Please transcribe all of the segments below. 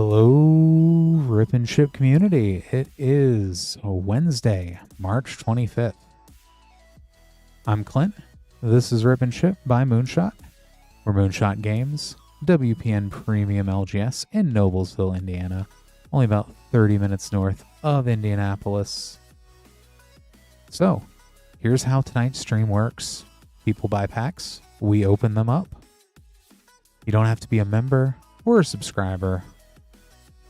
Hello, Rip and Ship community. It is Wednesday, March 25th. I'm Clint. This is Rip and Ship by Moonshot. We're Moonshot Games, WPN Premium LGS in Noblesville, Indiana. Only about 30 minutes north of Indianapolis. So, here's how tonight's stream works. People buy packs. We open them up. You don't have to be a member or a subscriber.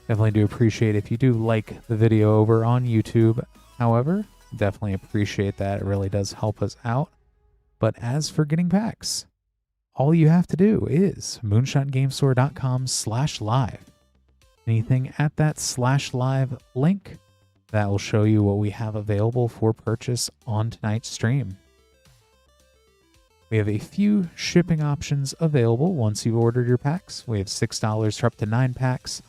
Definitely do appreciate if you do like the video over on YouTube. However, definitely appreciate that. It really does help us out. But as for getting packs, all you have to do is moonshotgamestore.com/live. Anything at that /live link, that will show you what we have available for purchase on tonight's stream. We have a few shipping options available once you've ordered your packs. We have $6 for up to 9 packs.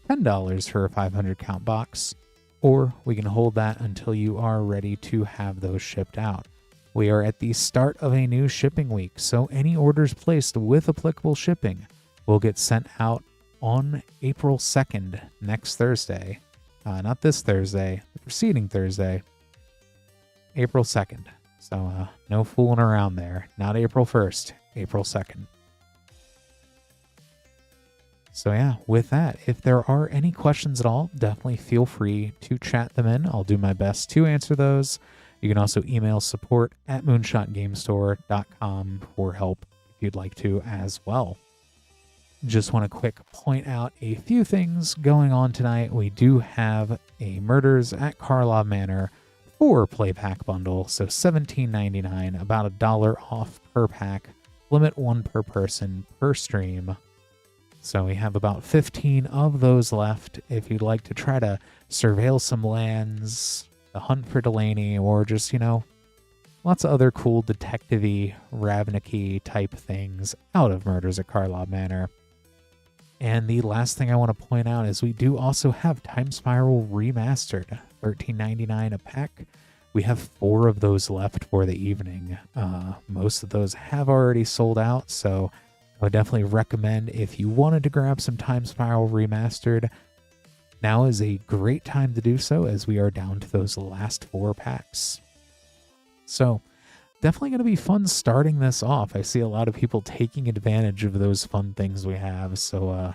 $10 for a 500 count box, or we can hold that until you are ready to have those shipped out. We are at the start of a new shipping week, so any orders placed with applicable shipping will get sent out on April 2nd, next Thursday. Not this Thursday, the preceding Thursday, April 2nd. So no fooling around there. Not April 1st, April 2nd. So yeah, with that, if there are any questions at all, definitely feel free to chat them in. I'll do my best to answer those. You can also email support@moonshotgamestore.com for help if you'd like to as well. Just want to quick point out a few things going on tonight. We do have a Murders at Karlov Manor 4-play pack bundle, so $17.99, about $1 off per pack, limit 1 per person per stream. So we have about 15 of those left. If you'd like to try to surveil some lands, the hunt for Delaney, or just, lots of other cool detective-y, Ravnica-y type things out of Murders at Karlov Manor. And the last thing I want to point out is we do also have Time Spiral Remastered, $13.99 a pack. We have 4 of those left for the evening. Most of those have already sold out, so I would definitely recommend, if you wanted to grab some Time Spiral Remastered, now is a great time to do so, as we are down to those last 4 packs. So definitely going to be fun starting this off. I see a lot of people taking advantage of those fun things we have. So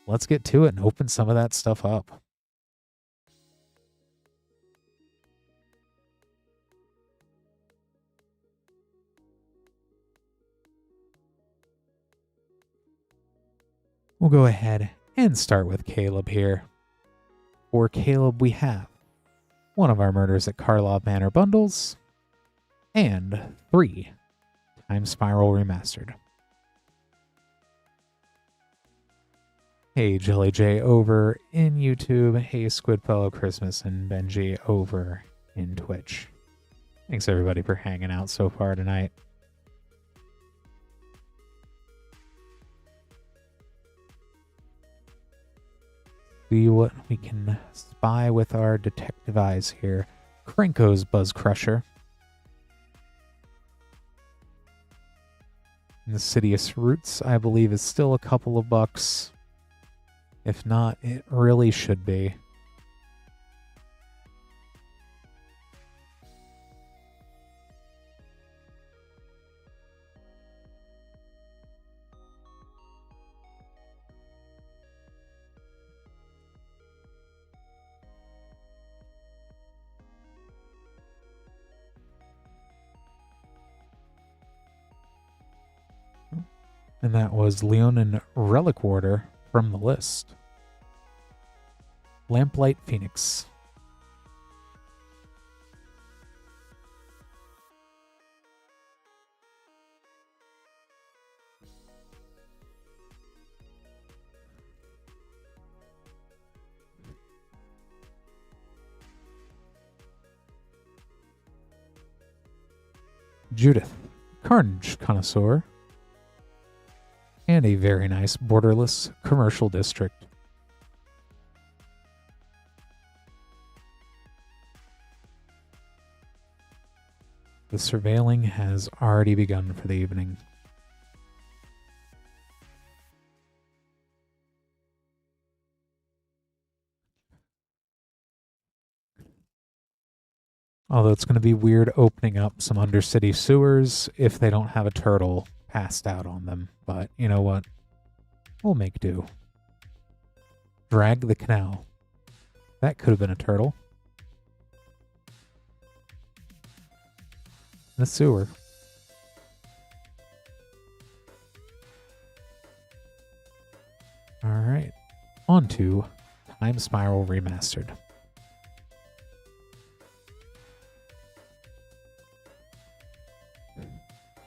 let's get to it and open some of that stuff up. We'll go ahead and start with Caleb here. For Caleb, we have one of our Murders at Karlov Manor bundles and 3 Time Spiral Remastered. Hey, Jelly J over in YouTube. Hey, Squidfellow Christmas and Benji over in Twitch. Thanks everybody for hanging out so far tonight. See what we can spy with our detective eyes here. Krenko's Buzz Crusher. Insidious Roots, I believe, is still a couple of bucks. If not, it really should be. And that was Leonin Relic Warder from the list. Lamplight Phoenix. Judith, Carnage Connoisseur. And a very nice borderless commercial district. The surveilling has already begun for the evening. Although it's going to be weird opening up some undercity sewers if they don't have a turtle passed out on them. But you know what? We'll make do. Drag the canal. That could have been a turtle. The sewer. Alright. On to Time Spiral Remastered.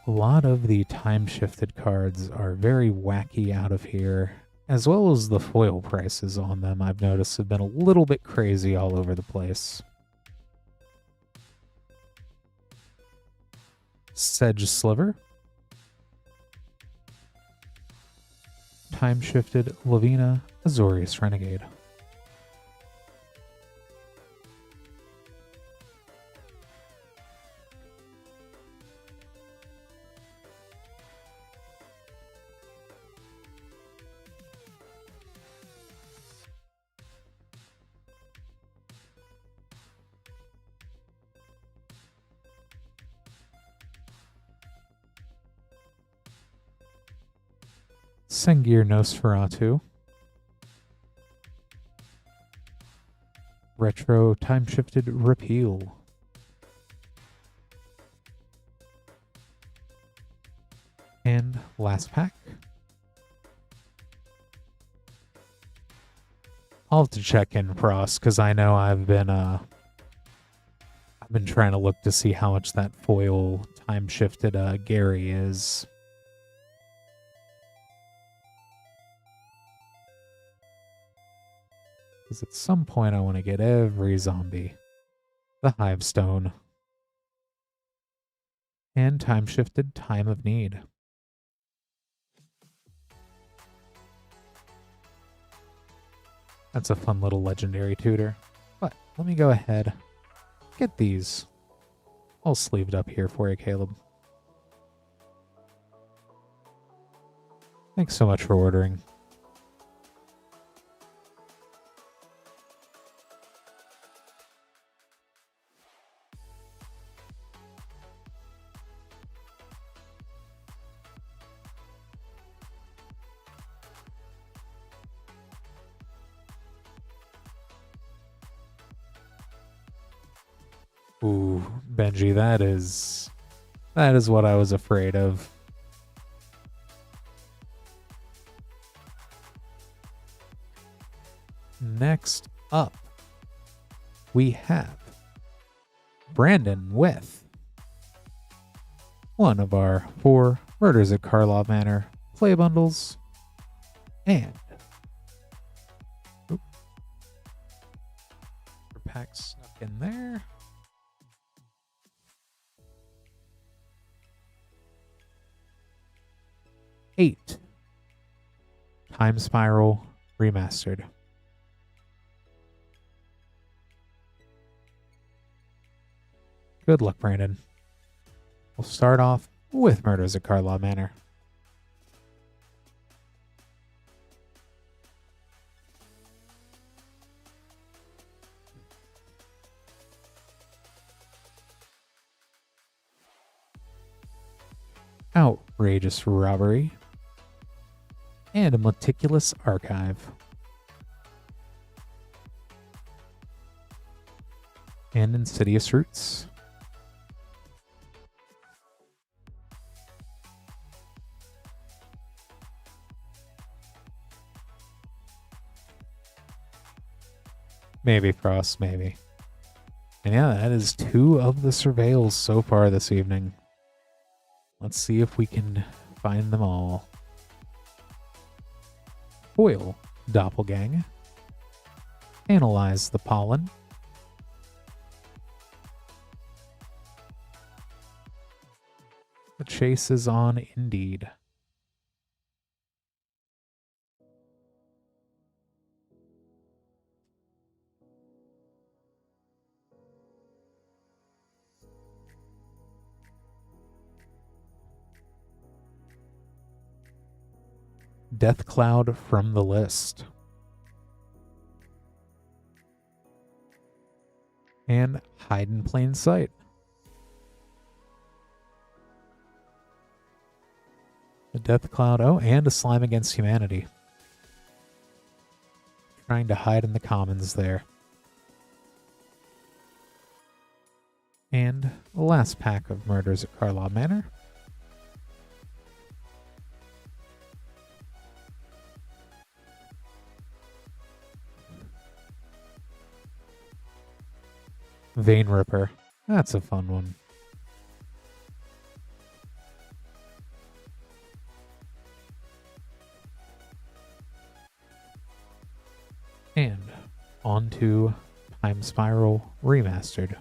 A lot of the time-shifted cards are very wacky out of here, as well as the foil prices on them, I've noticed, have been a little bit crazy all over the place. Sedge Sliver. Time-shifted Lavina Azorius Renegade. Sengir Nosferatu. Retro Time-Shifted Repeal. And last pack. I'll have to check in Frost because I know I've been trying to look to see how much that foil time-shifted Gary is. Because at some point I want to get every zombie. The Hivestone. And time-shifted Time of Need. That's a fun little legendary tutor. But let me go ahead, get these all sleeved up here for you, Caleb. Thanks so much for ordering. Ooh, Benji, that is what I was afraid of. Next up, we have Brandon with one of our 4 Murders at Karlov Manor play bundles, and packs snuck in there. Eight Time Spiral Remastered. Good luck, Brandon. We'll start off with Murders at Karlov Manor. Outrageous Robbery. And a Meticulous Archive. And Insidious Roots. Maybe, Frost, maybe. And yeah, that is 2 of the surveils so far this evening. Let's see if we can find them all. Foil Doppelgang. Analyze the Pollen. The chase is on indeed. Death Cloud from the list. and Hide in Plain Sight. A Death Cloud, oh, and a Slime Against Humanity. Trying to hide in the commons there. And the last pack of Murders at Karlov Manor. Vein Ripper. That's a fun one. And on to Time Spiral Remastered.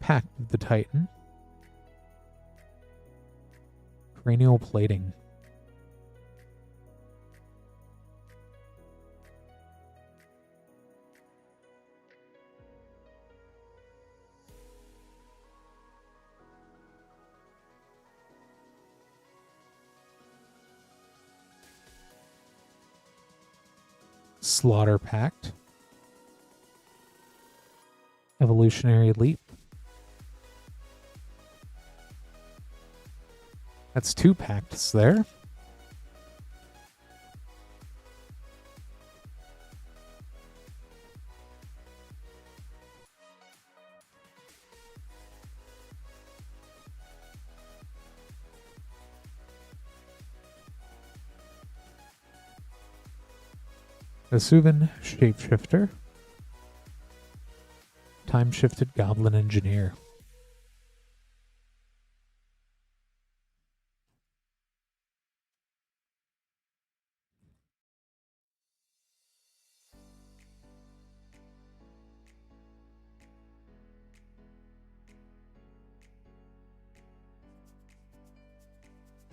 Pact of the Titan. Cranial Plating. Slaughter Pact. Evolutionary Leap. That's 2 pacts there. Vesuvan Shapeshifter. Time-shifted Goblin Engineer.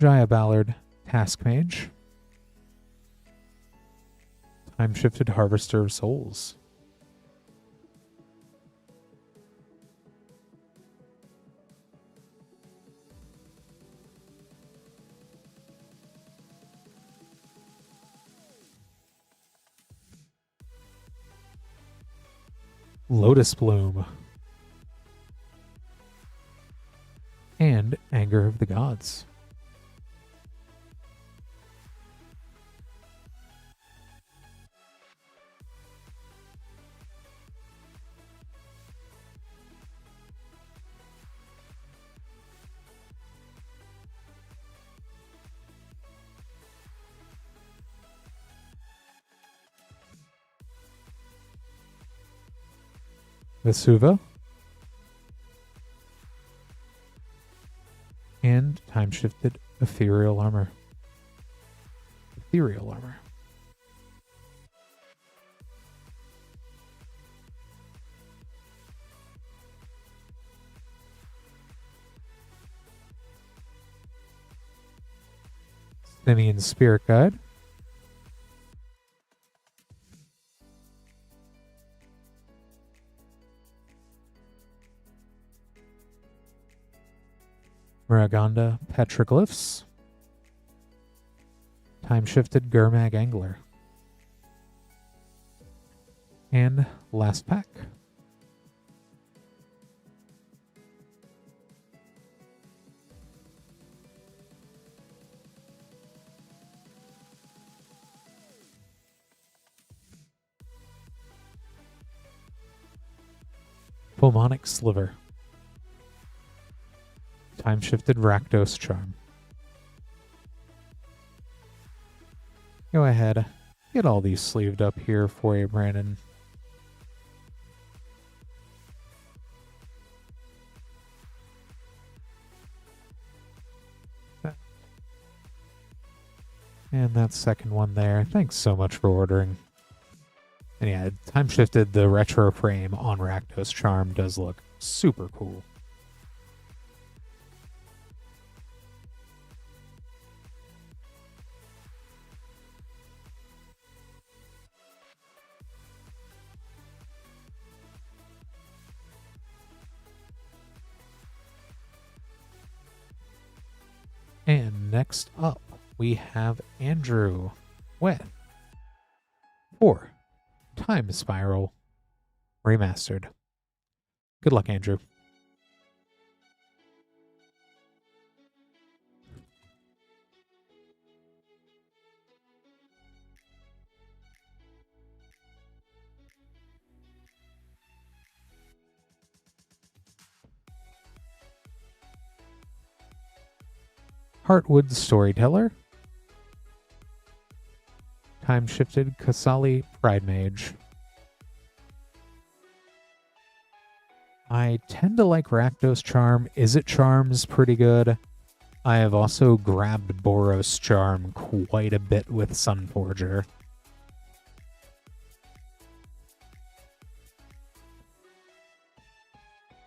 Jaya Ballard, Task Mage. Time-shifted Harvester of Souls. Lotus Bloom. And Anger of the Gods. Vesuva. And time-shifted Ethereal Armor. Ethereal Armor. Simian Spirit Guide. Maragonda Petroglyphs. Time-shifted Gurmag Angler. And last pack. Pulmonic Sliver. Time-shifted Rakdos Charm. Go ahead, get all these sleeved up here for you, Brandon. And that second one there. Thanks so much for ordering. And yeah, time-shifted the retro frame on Rakdos Charm does look super cool. And next up, we have Andrew with 4 Time Spiral Remastered. Good luck, Andrew. Heartwood Storyteller, Time Shifted Kasali Pride Mage. I tend to like Rakdos Charm. Is It Charm's pretty good. I have also grabbed Boros Charm quite a bit with Sunforger.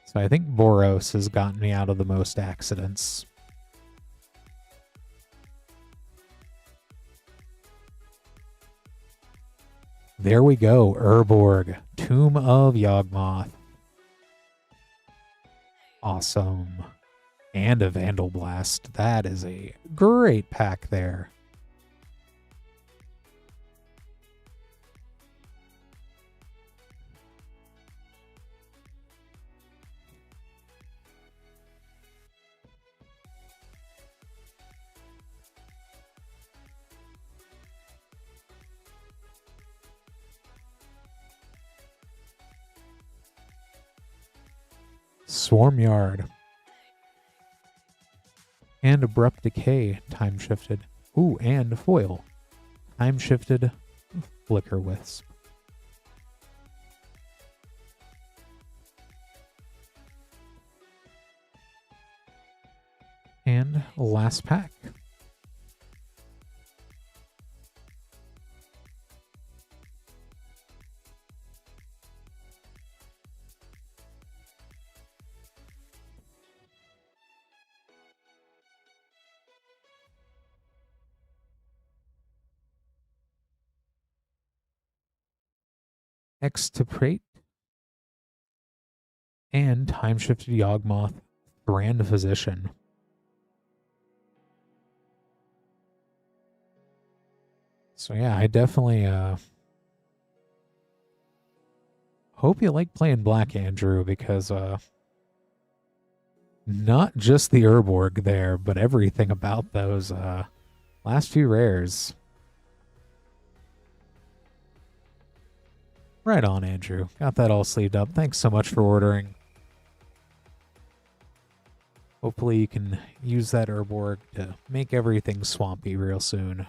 So I think Boros has gotten me out of the most accidents. There we go, Urborg, Tomb of Yawgmoth. Awesome. And a Vandal Blast. That is a great pack there. Swarmyard. And Abrupt Decay, Time Shifted. Ooh, and Foil. Time Shifted Flicker Wisp. And last pack. Extirpate and Time Shifted Yawgmoth Grand Physician. So yeah, I definitely hope you like playing Black, Andrew, because not just the Urborg there, but everything about those last few rares. Right on, Andrew. Got that all sleeved up. Thanks so much for ordering. Hopefully you can use that Urborg to make everything swampy real soon.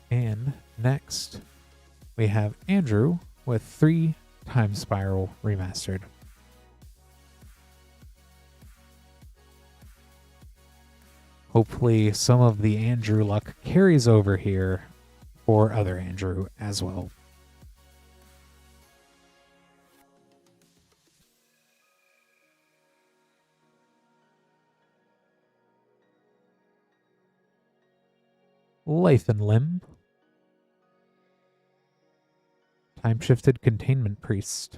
And next, we have Andrew with 3 Time Spiral Remastered. Hopefully some of the Andrew luck carries over here for other Andrew as well. Life and Limb. Time Shifted Containment Priest.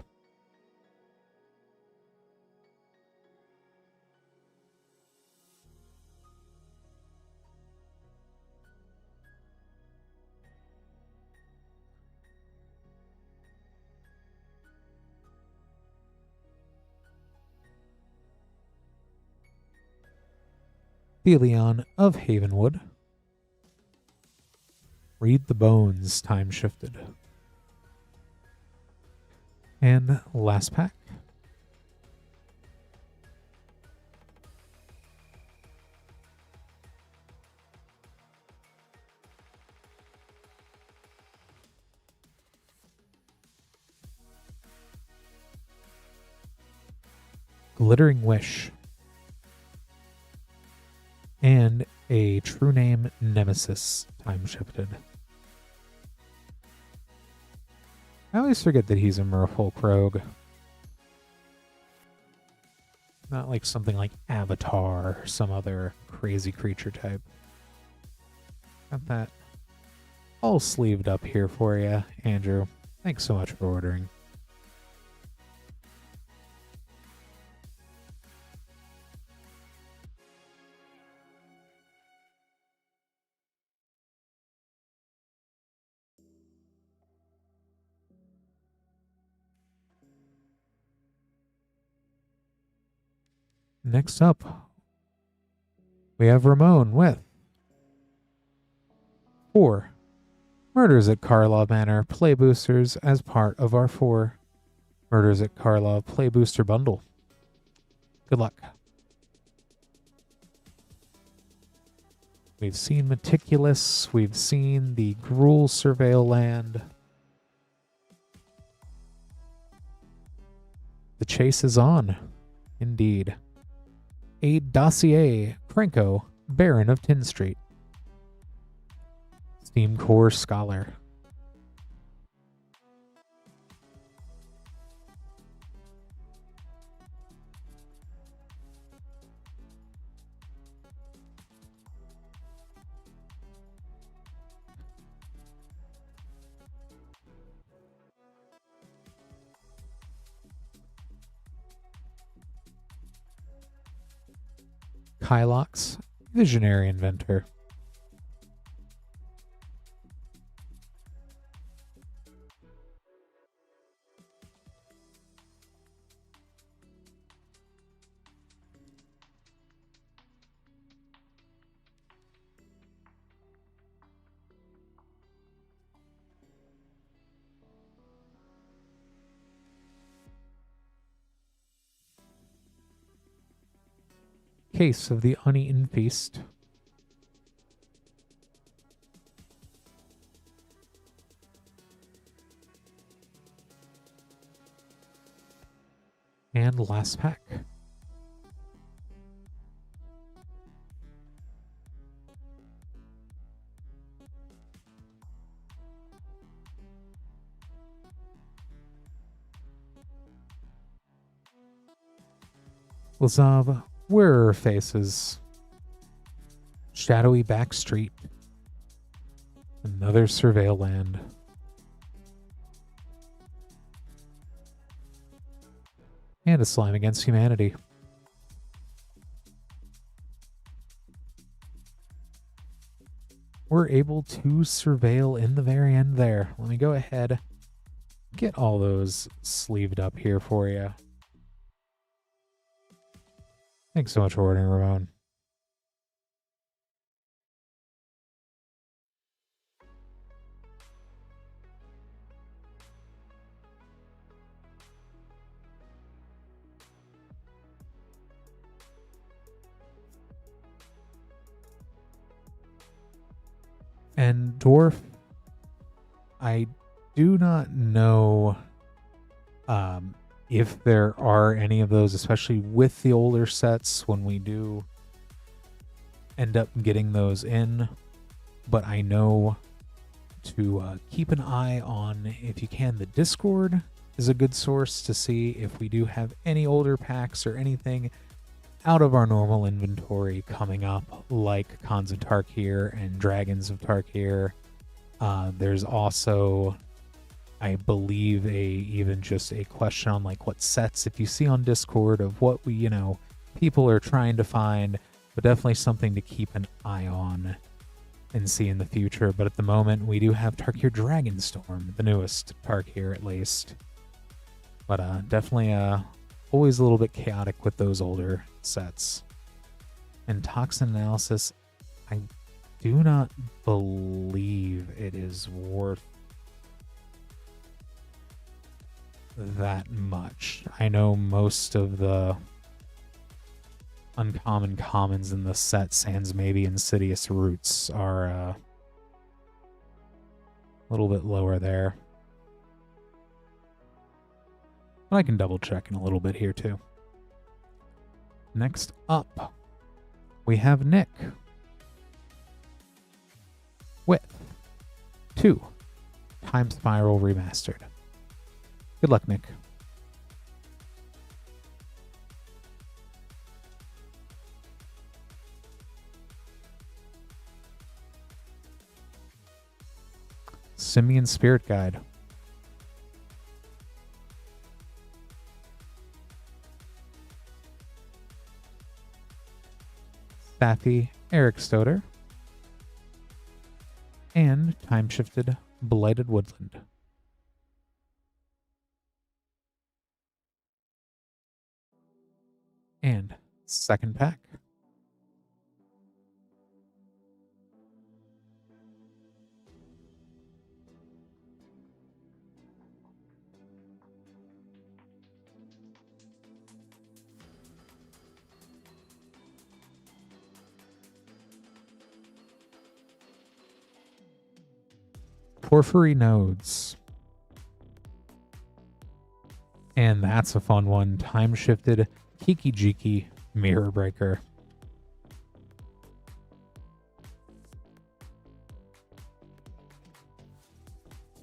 Thelion of Havenwood. Read the Bones, Time Shifted. And last pack. Glittering Wish. And a True Name Nemesis, Time Shifted. I always forget that he's a Merfolk rogue. Not like something like Avatar or some other crazy creature type. Got that all sleeved up here for you, Andrew. Thanks so much for ordering. Next up, we have Ramon with 4 Murders at Karlov Manor Play Boosters as part of our 4 Murders at Karlov Play Booster bundle. Good luck. We've seen Meticulous, we've seen the Gruul Surveil Land. The chase is on, indeed. A Dossier Franco, Baron of Tin Street. Steam Core Scholar. Kylox, Visionary Inventor. Case of the Uneaten Feast. And last pack. Lazav, Wearer Faces. Shadowy Backstreet. Another Surveil Land. And a Slime Against Humanity. We're able to surveil in the very end there. Let me go ahead, get all those sleeved up here for you. Thanks so much for ordering, Ramon. And Dwarf, I do not know if there are any of those, especially with the older sets when we do end up getting those in. But I know to keep an eye on, if you can, the Discord is a good source to see if we do have any older packs or anything out of our normal inventory coming up, like Khans of Tarkir and Dragons of Tarkir. There's also, I believe, even just a question on like what sets, if you see on Discord, of what we, people are trying to find, but definitely something to keep an eye on and see in the future. But at the moment, we do have Tarkir Dragonstorm, the newest Tarkir at least. But definitely always a little bit chaotic with those older sets. And Toxin Analysis, I do not believe it is worth that much. I know most of the uncommon commons in the set, sans maybe Insidious Roots, are a little bit lower there. But I can double check in a little bit here too. Next up, we have Nick with 2 Time Spiral Remastered. Good luck, Nick. Simian Spirit Guide. Sappy Eric Stoder. And time-shifted Blighted Woodland. And second pack. Porphyry Nodes. And that's a fun one. Time-shifted Kiki Jiki Mirror Breaker.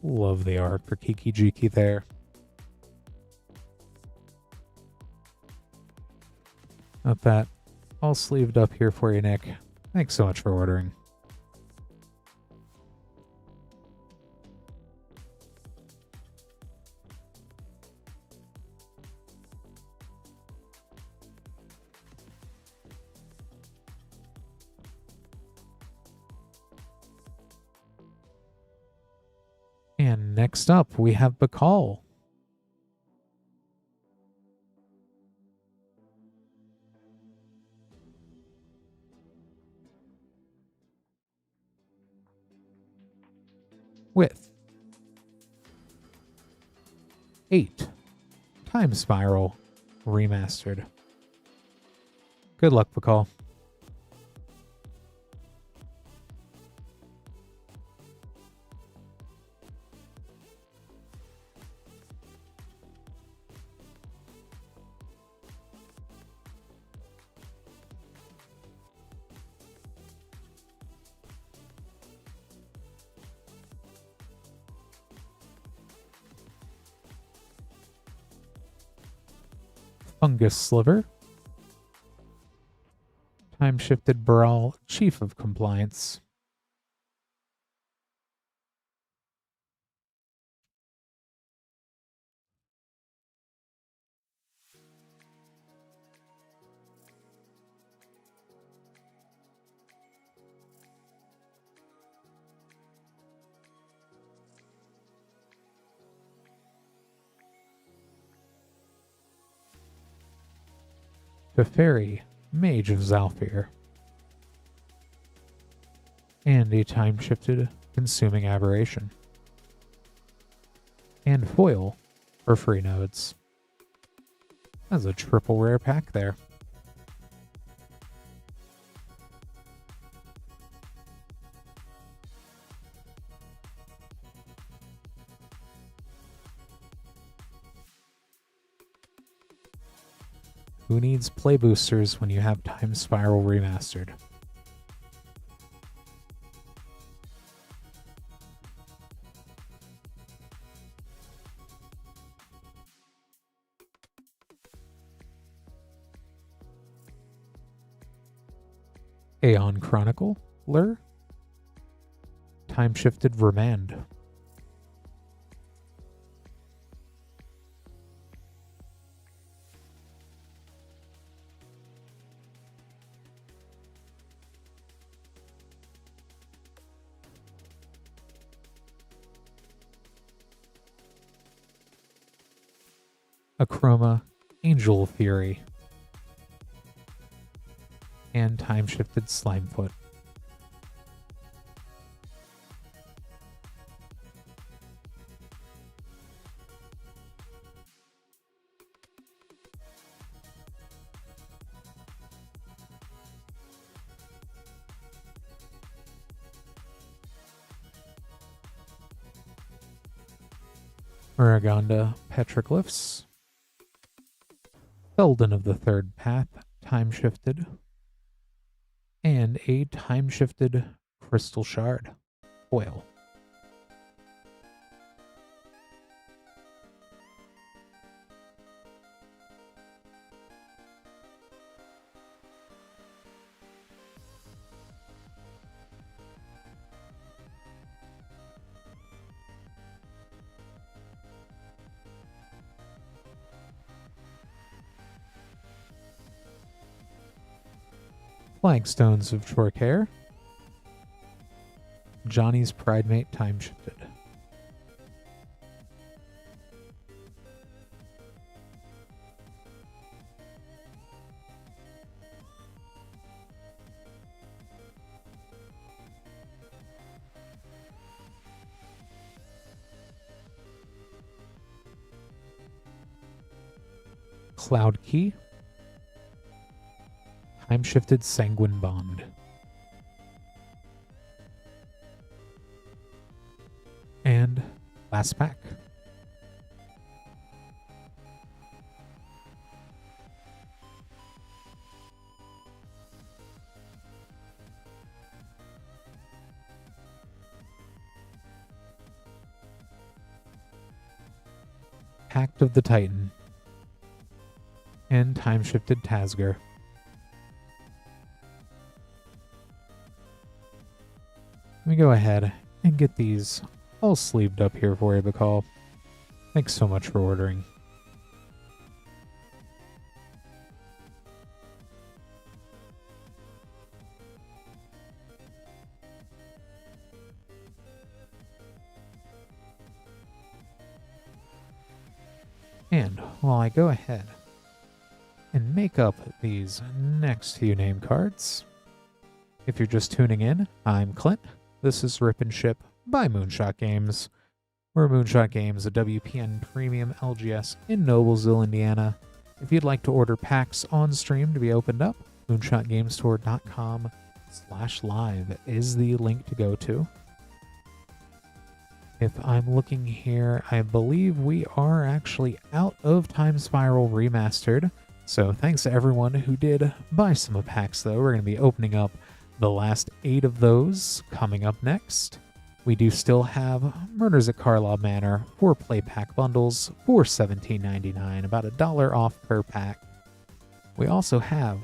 Love the art for Kiki Jiki there. Got that all sleeved up here for you, Nick. Thanks so much for ordering. And next up, we have Bakal. With 8 Time Spiral Remastered. Good luck, Bakal. Fungus Sliver. Time-shifted Brawl, Chief of Compliance. Teferi, Mage of Zalfir. And a time-shifted Consuming Aberration. And foil for free nodes. That's a triple rare pack there. Who needs play boosters when you have Time Spiral Remastered? Aeon Chronicle, Lure. Time-shifted Remand. Achroma, Angel Fury. And time-shifted Slimefoot. Muragonda, Petroglyphs. Felden of the Third Path, time-shifted. And a time-shifted Crystal Shard, foil. Flagstones of Torquair, Johnny's Pridemate Time Shifted. Cloud Key, Time Shifted Sanguine Bond, and last pack. Pact of the Titan and Time Shifted Tasger. Let me go ahead and get these all sleeved up here for you, Bacall. Thanks so much for ordering. And while I go ahead and make up these next few name cards, if you're just tuning in, I'm Clint. This is Rip and Ship by Moonshot Games. We're Moonshot Games, a WPN Premium LGS in Noblesville, Indiana. If you'd like to order packs on stream to be opened up, moonshotgamestore.com/live is the link to go to. If I'm looking here, I believe we are actually out of Time Spiral Remastered. So thanks to everyone who did buy some packs, though. We're going to be opening up the last 8 of those coming up next. We do still have Murders at Karlov Manor 4 play pack bundles for $17.99, about $1 off per pack. We also have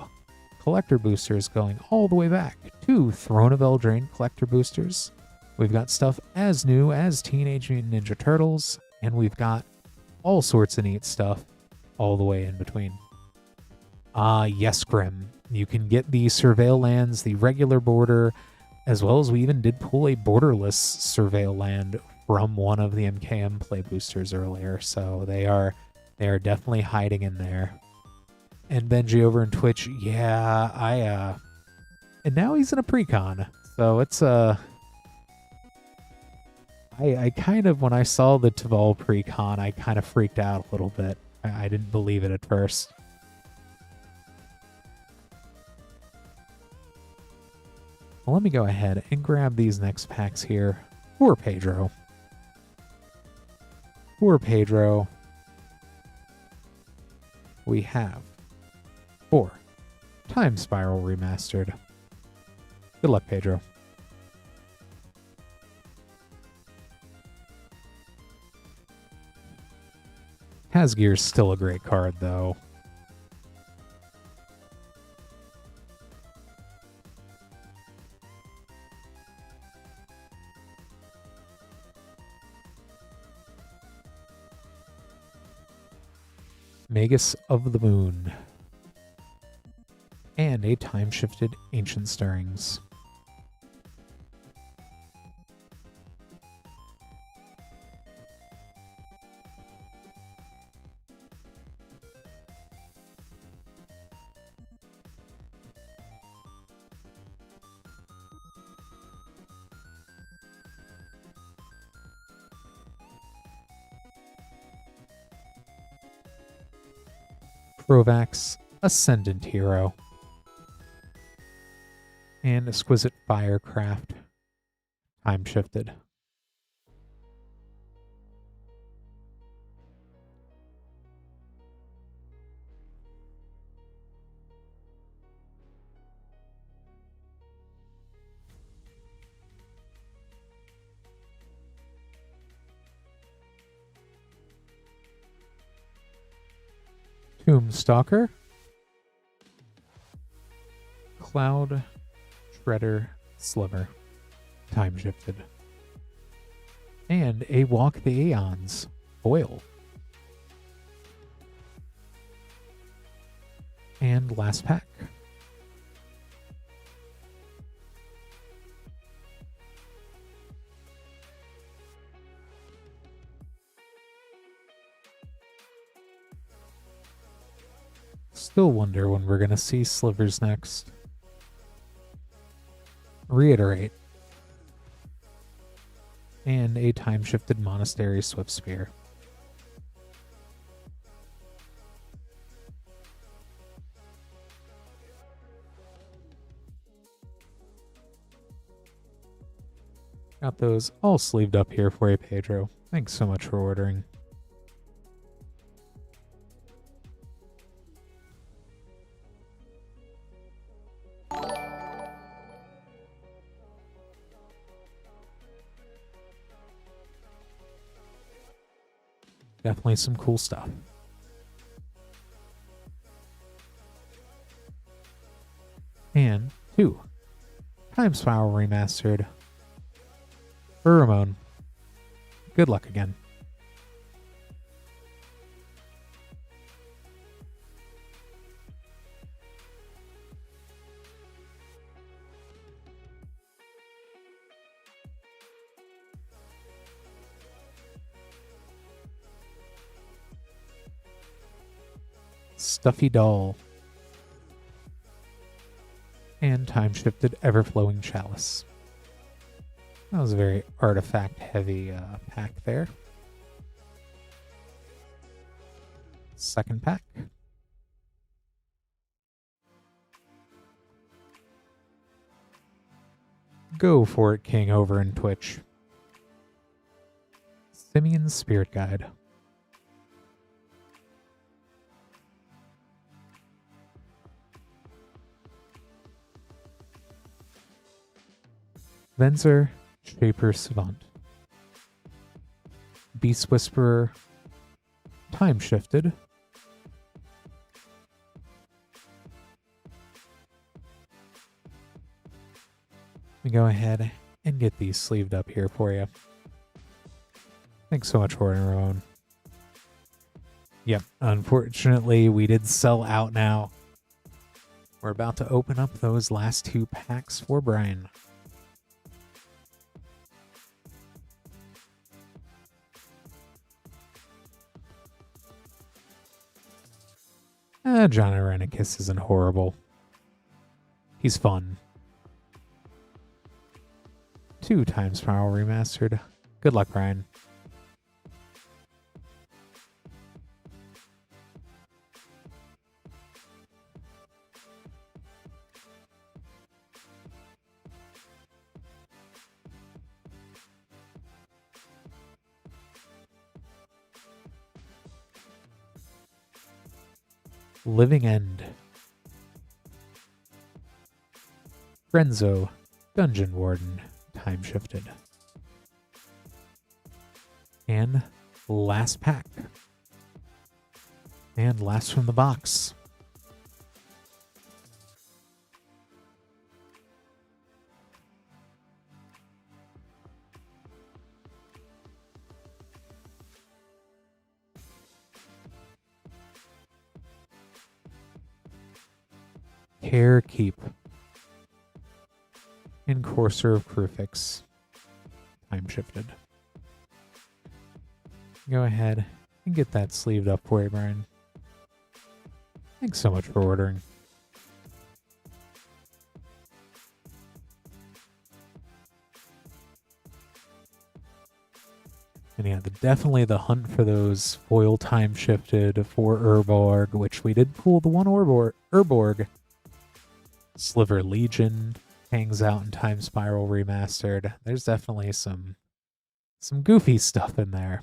collector boosters going all the way back to Throne of Eldraine collector boosters. We've got stuff as new as Teenage Mutant Ninja Turtles, and we've got all sorts of neat stuff all the way in between. Yes, Grim. You can get the Surveil lands, the regular border, as well as we even did pull a borderless Surveil land from one of the MKM play boosters earlier, so they are definitely hiding in there. And Benji over in Twitch, yeah, and now he's in a precon, so it's I kind of, when I saw the Taval precon, I kind of freaked out a little bit. I didn't believe it at first. Well, let me go ahead and grab these next packs here for Pedro. For Pedro, we have 4 Time Spiral Remastered. Good luck, Pedro. Hasgear's still a great card, though. Magus of the Moon, and a time-shifted Ancient Stirrings. Provax, Ascendant Hero, and Exquisite Firecraft, Time Shifted. Tombstalker, Cloud Shredder Sliver, Time Shifted, and a Walk the Aeons foil. And last pack. Still wonder when we're going to see Slivers next. Reiterate. And a time-shifted Monastery Swift Spear. Got those all sleeved up here for you, Pedro. Thanks so much for ordering. Definitely some cool stuff. And 2. Time Spiral Remastered. Ramon. Good luck again. Stuffy Doll. And time-shifted Everflowing Chalice. That was a very artifact-heavy pack there. Second pack. Go for it, King, over in Twitch. Simeon's Spirit Guide. Venser, Shaper Savant. Beast Whisperer, Time Shifted. Let me go ahead and get these sleeved up here for you. Thanks so much for it, Ramon. Yep, unfortunately, we did sell out now. We're about to open up those last 2 packs for Brian. John Irenicus isn't horrible. He's fun. 2 Time Spiral Remastered. Good luck, Brian. Living End. Renzo, Dungeon Warden, Time Shifted. And last pack. And last from the box. Care Keep. And Courser of Crucifix. Time Shifted. Go ahead and get that sleeved up for you, Brian. Thanks so much for ordering. And yeah, definitely the hunt for those foil time shifted for Urborg, which we did pull the one Urborg. Sliver Legion hangs out in Time Spiral Remastered. There's definitely some goofy stuff in there.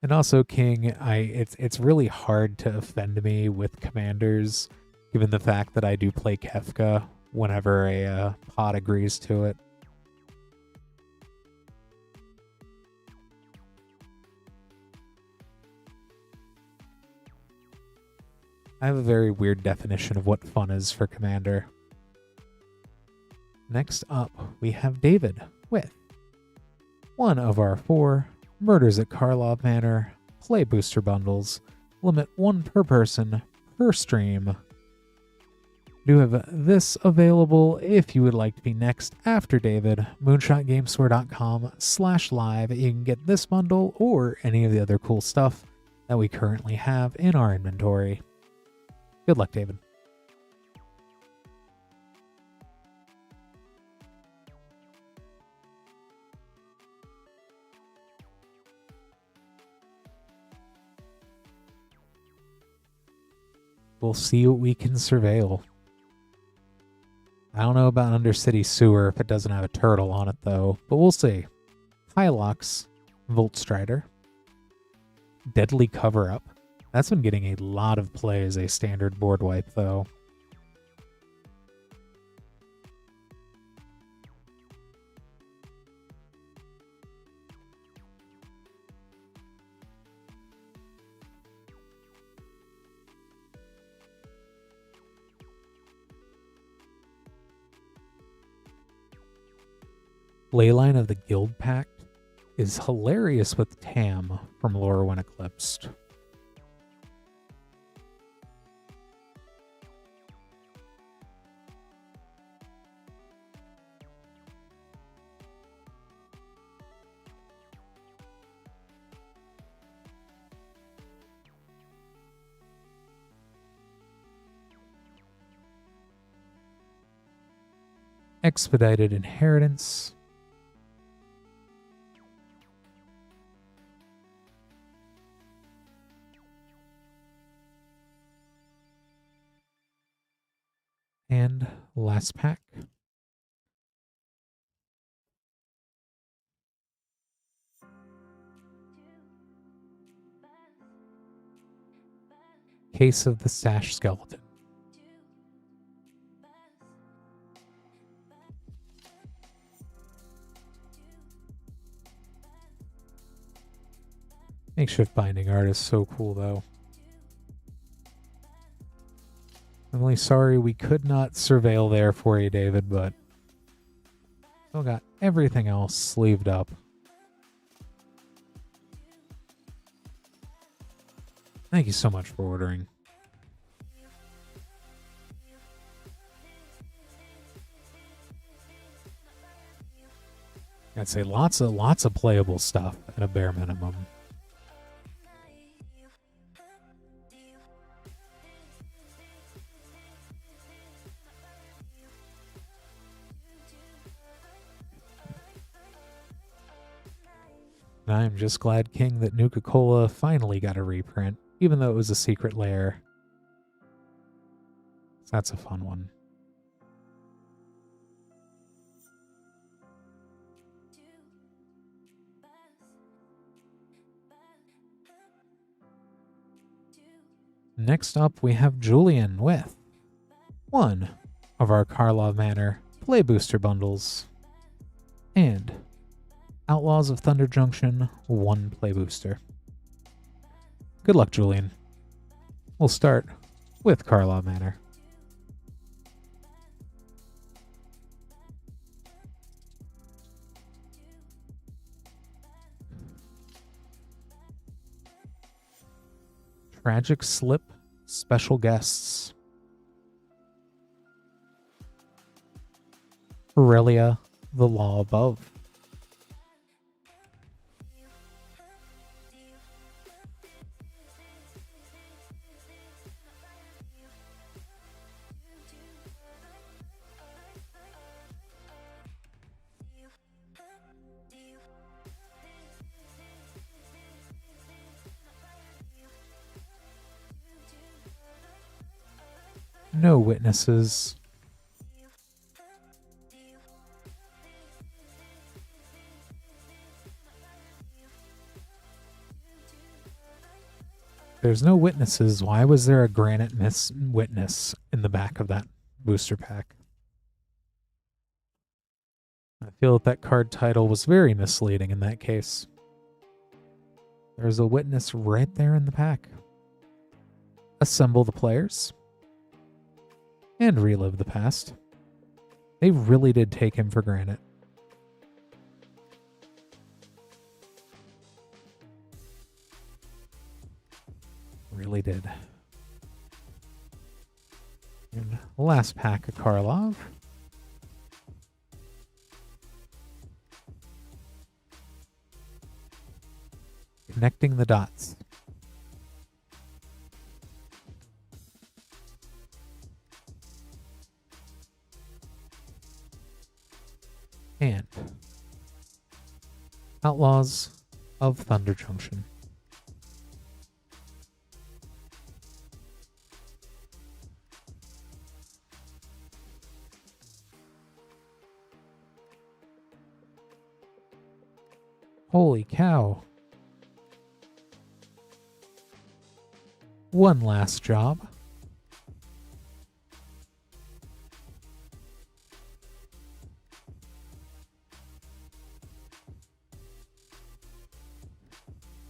And also, King, it's really hard to offend me with commanders, given the fact that I do play Kefka whenever a pod agrees to it. I have a very weird definition of what fun is for Commander. Next up, we have David with one of our 4 Murders at Karlov Manor play booster bundles. Limit 1 per person per stream. Do have this available if you would like to be next after David. moonshotgamestore.com/live. You can get this bundle or any of the other cool stuff that we currently have in our inventory. Good luck, David. We'll see what we can surveil. I don't know about Undercity Sewer if it doesn't have a turtle on it, though, but we'll see. Hylox, Volt Strider, Deadly Cover-Up. That's been getting a lot of play as a standard board wipe, though. Leyline of the Guild Pact is hilarious with Tam from Lore When Eclipsed. Expedited Inheritance. And last pack. Case of the Sash Skeleton. Makeshift binding art is so cool, though. I'm really sorry we could not surveil there for you, David, but still got everything else sleeved up. Thank you so much for ordering. I'd say lots of playable stuff at a bare minimum. And I'm just glad, King, that Nuka-Cola finally got a reprint, even though it was a secret lair. So that's a fun one. Next up, we have Julian with one of our Karlov Manor Play Booster bundles and Outlaws of Thunder Junction 1 Play Booster. Good luck, Julian. We'll start with Karlov Manor. Tragic Slip, Special Guests. Aurelia, The Law Above. No Witnesses. There's no witnesses. Why was there a granite witness in the back of that booster pack? I feel that card title was very misleading in that case. There's a witness right there in the pack. Assemble the players and relive the past. They really did take him for granted. Really did. And last pack of Karlov. Connecting the Dots. and Outlaws of Thunder Junction. Holy cow. One last job.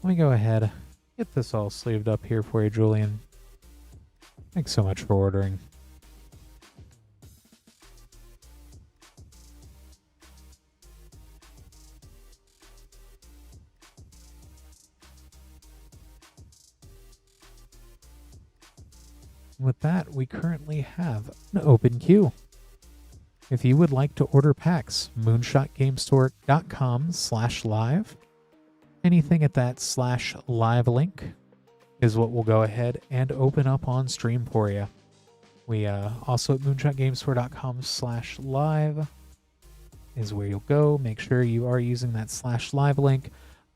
Let me go ahead, get this all sleeved up here for you, Julian. Thanks so much for ordering. With that, we currently have an open queue. If you would like to order packs, moonshotgamestore.com/live. Anything at that /live link is what we'll go ahead and open up on stream for you. We also at moonshotgamestore.com/live is where you'll go. Make sure you are using that /live link.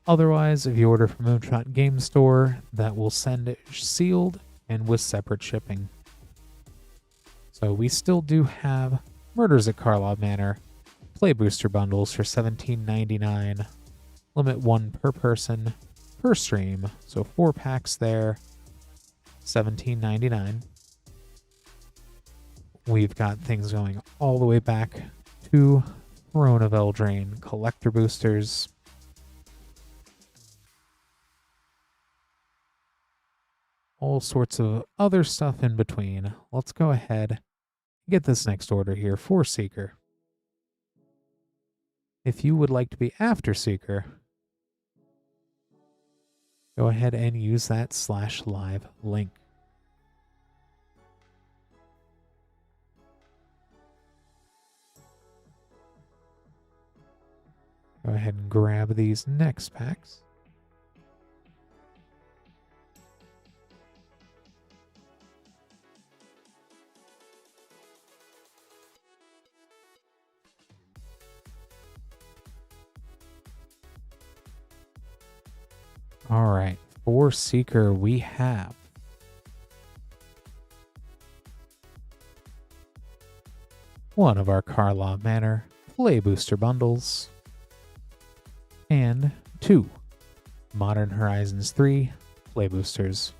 Otherwise, if you order from Moonshot Game Store, that will send it sealed and with separate shipping. So we still do have Murders at Karlov Manor play booster bundles for $17.99. Limit 1 per person per stream. So 4 packs there, $17.99. We've got things going all the way back to Throne of Eldraine collector boosters. All sorts of other stuff in between. Let's go ahead and get this next order here for Seeker. If you would like to be after Seeker, go ahead and use that /live link. Go ahead and grab these next packs. All right, for Seeker, we have one of our Karlov Manor play booster bundles and 2 Modern Horizons 3 play boosters.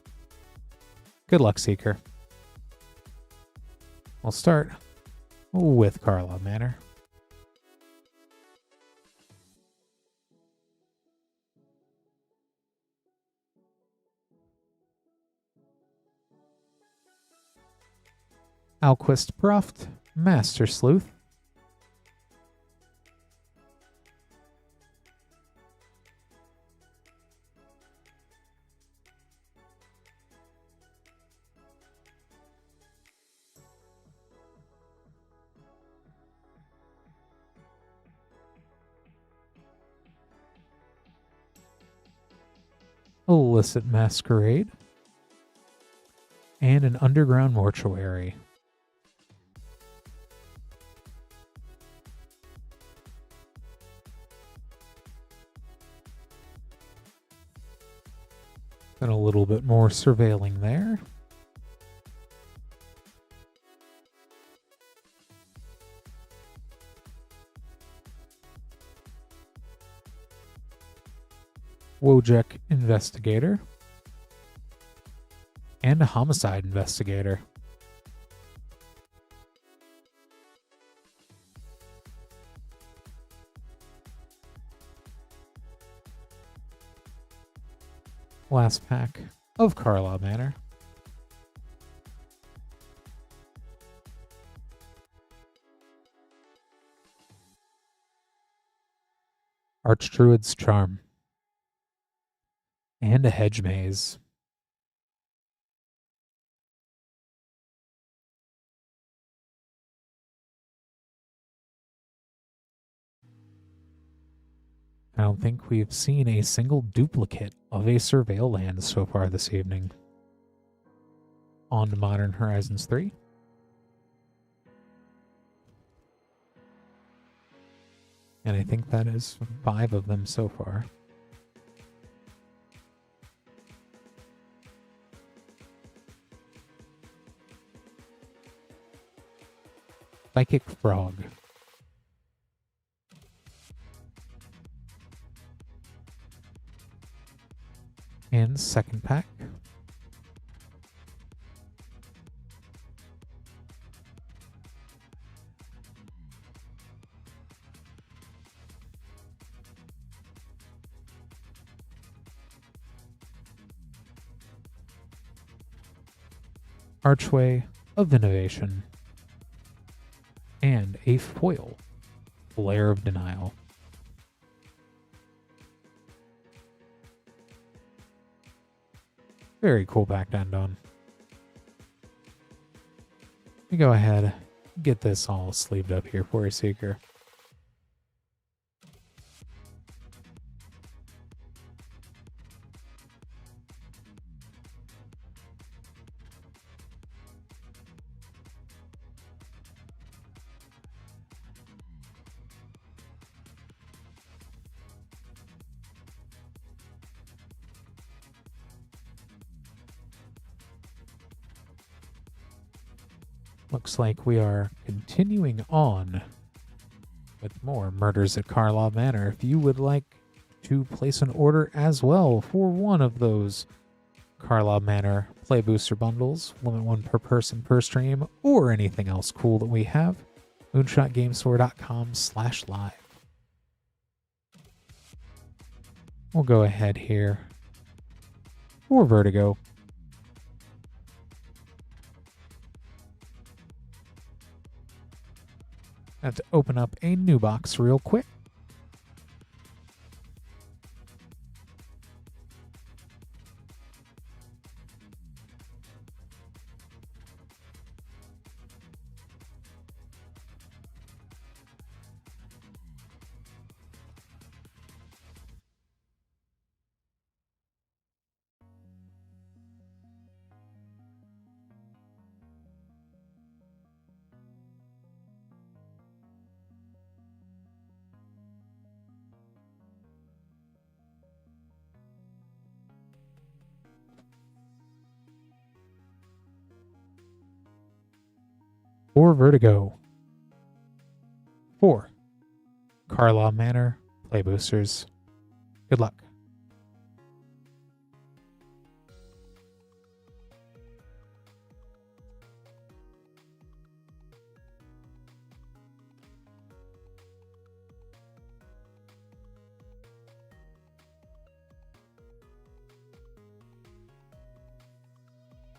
Good luck, Seeker. We'll start with Karlov Manor. Alquist Proft, Master Sleuth. Illicit Masquerade. And an Underground Mortuary. And a little bit more surveilling there. Wojek Investigator. And a Homicide Investigator. Last pack of Karlov Manor. Archdruid's Charm. And a Hedge Maze. I don't think we've seen a single duplicate of a Surveil land so far this evening. On to Modern Horizons 3. And I think that is 5 of them so far. Psychic Frog. And second pack. Archway of Innovation. And a foil, Flare of Denial. Very cool back to end on. Let me go ahead, get this all sleeved up here for you, Seeker. Looks like we are continuing on with more Murders at Karlov Manor. If you would like to place an order as well for one of those Karlov Manor Play Booster bundles, limit 1 per person per stream, or anything else cool that we have, moonshotgamestore.com/live. We'll go ahead here for Vertigo. I have to open up a new box real quick. For Vertigo. 4 Karlov Manor Play Boosters. Good luck.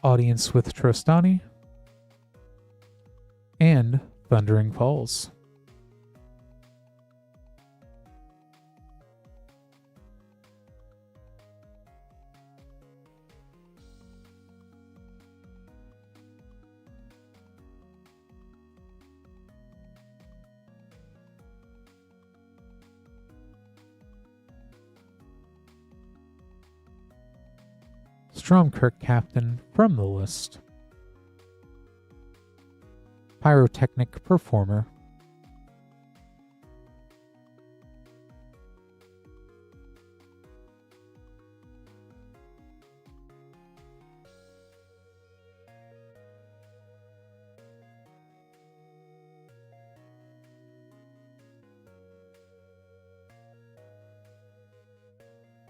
Audience with Trostani. And Thundering Falls. Stromkirk Captain from the list. Pyrotechnic Performer.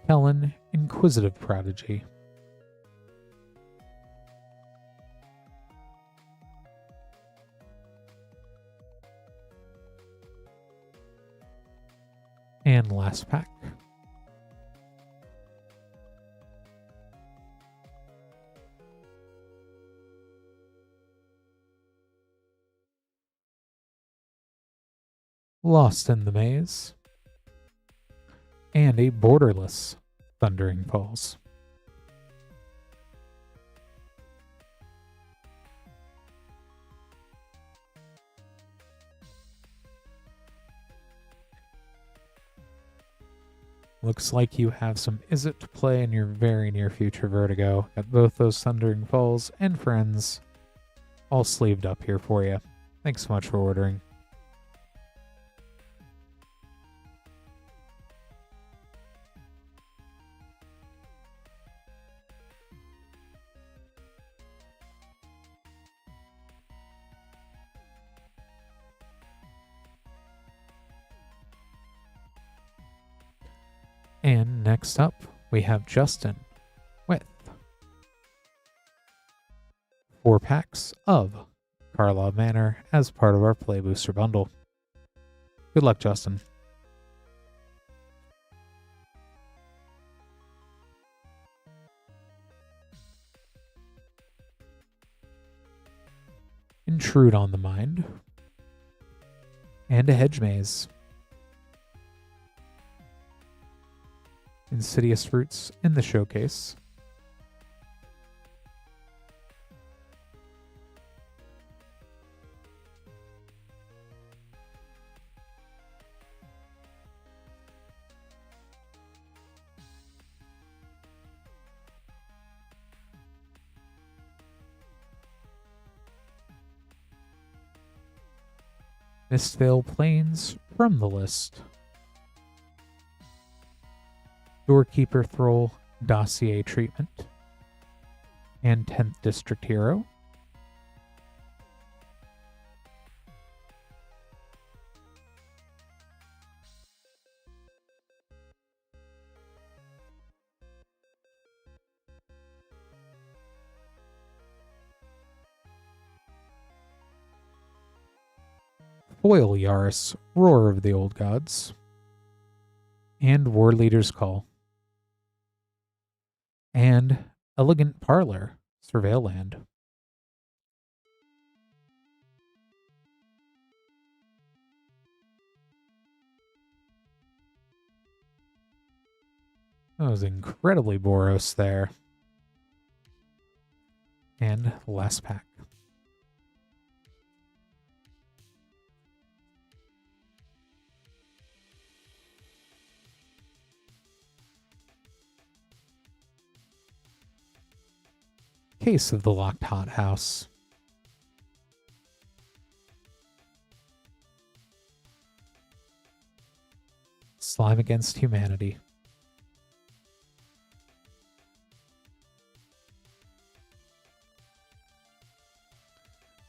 Kellen Inquisitive Prodigy. And last pack. Lost in the Maze. And a borderless Thundering Falls. Looks like you have some Is It to play in your very near future, Vertigo. Got both those Thundering Falls and Friends all sleeved up here for you. Thanks so much for ordering. And next up, we have Justin with 4 packs of Karlov Manor as part of our Play Booster bundle. Good luck, Justin. Intrude on the Mind, and a Hedge Maze. Insidious Roots in the showcase. Mistvale Plains from the list. Doorkeeper Thrall Dossier Treatment. And 10th District Hero. Foil Yaris, Roar of the Old Gods, and War Leader's Call, and Elegant Parlor, Surveil Land. That was incredibly Boros there. And last pack. Case of the Locked Hothouse. Slime Against Humanity.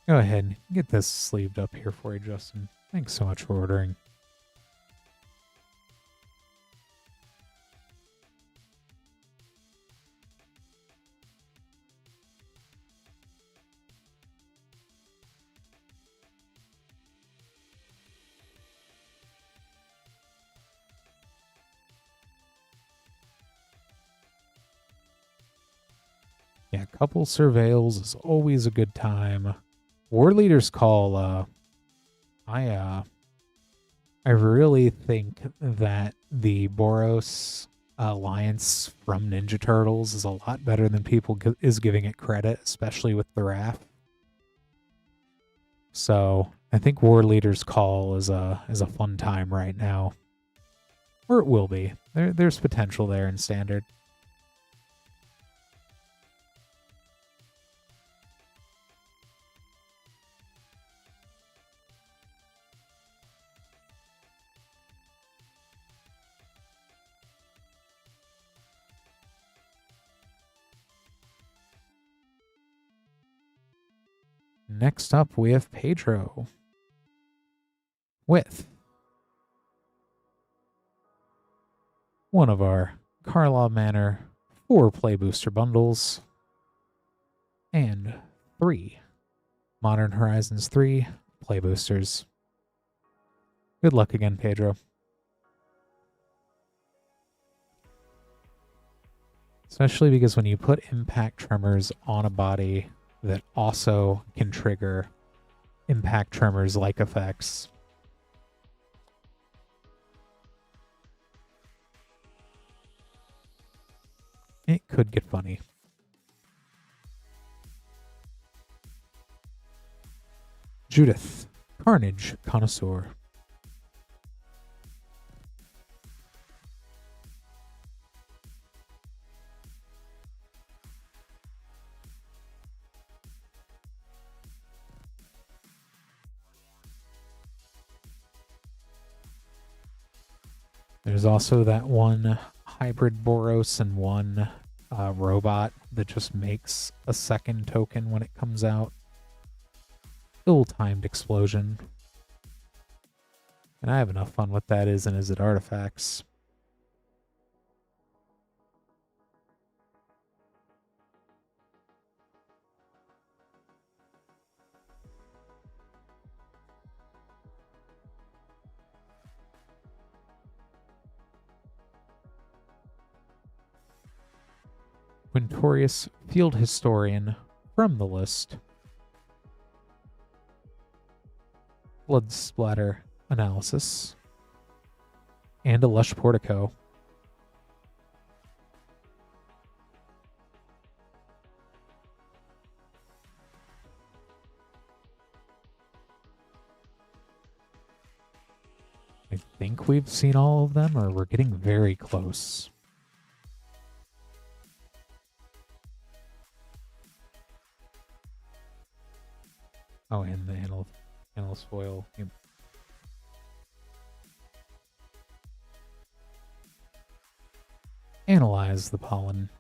Go ahead and get this sleeved up here for you, Justin. Thanks so much for ordering. Yeah, couple surveils is always a good time. War Leader's Call, I really think that the Boros Alliance from Ninja Turtles is a lot better than people is giving it credit, especially with the Wrath. So I think War Leader's Call is a fun time right now, or it will be. There's potential there in Standard. Next up, we have Pedro with one of our Karlov Manor 4 Play Booster bundles and 3 Modern Horizons 3 Play Boosters. Good luck again, Pedro. Especially because when you put Impact Tremors on a body that also can trigger Impact Tremors-like effects, it could get funny. Judith, Carnage Connoisseur. There's also that one hybrid Boros and one robot that just makes a second token when it comes out. Ill-timed explosion. And I have enough fun with that as it artifacts. Quintorius Field Historian from the list, Blood Splatter Analysis, and a Lush Portico. I think we've seen all of them, or we're getting very close. Oh, and the analyst foil. Yep. Analyze the pollen.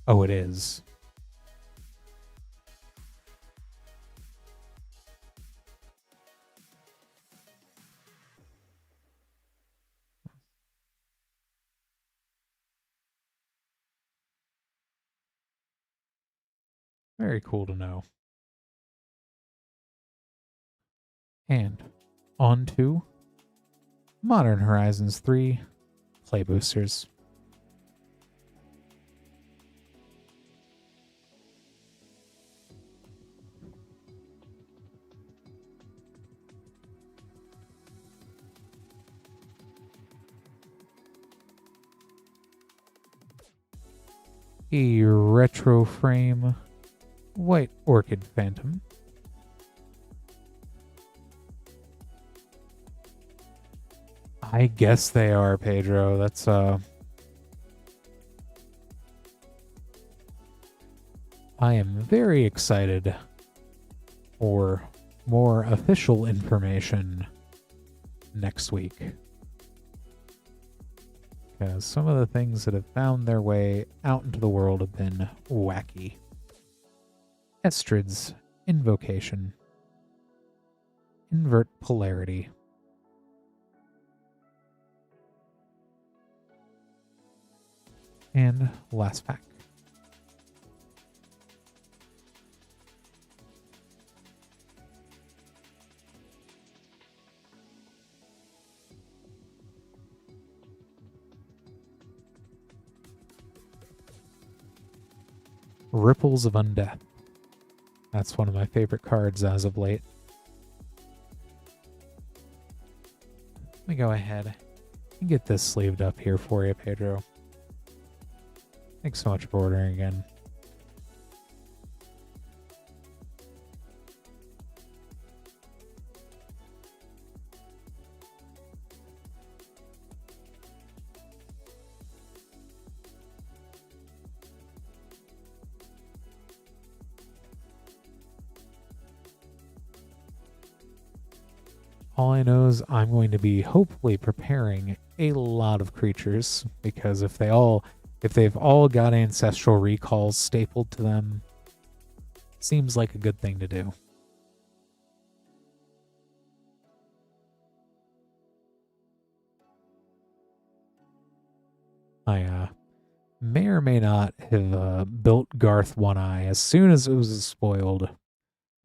Oh, it is. Very cool to know. And on to Modern Horizons 3 Play Boosters. A retro frame White Orchid Phantom. I guess they are, Pedro. That's I am very excited for more official information next week. Because some of the things that have found their way out into the world have been wacky. Estrid's Invocation. Invert Polarity. And last pack. Ripples of Undeath. That's one of my favorite cards as of late. Let me go ahead and get this sleeved up here for you, Pedro. Thanks so much for ordering again. All I know is I'm going to be hopefully preparing a lot of creatures, because if they've all got ancestral recalls stapled to them, seems like a good thing to do. I may or may not have built Garth One Eye as soon as it was spoiled.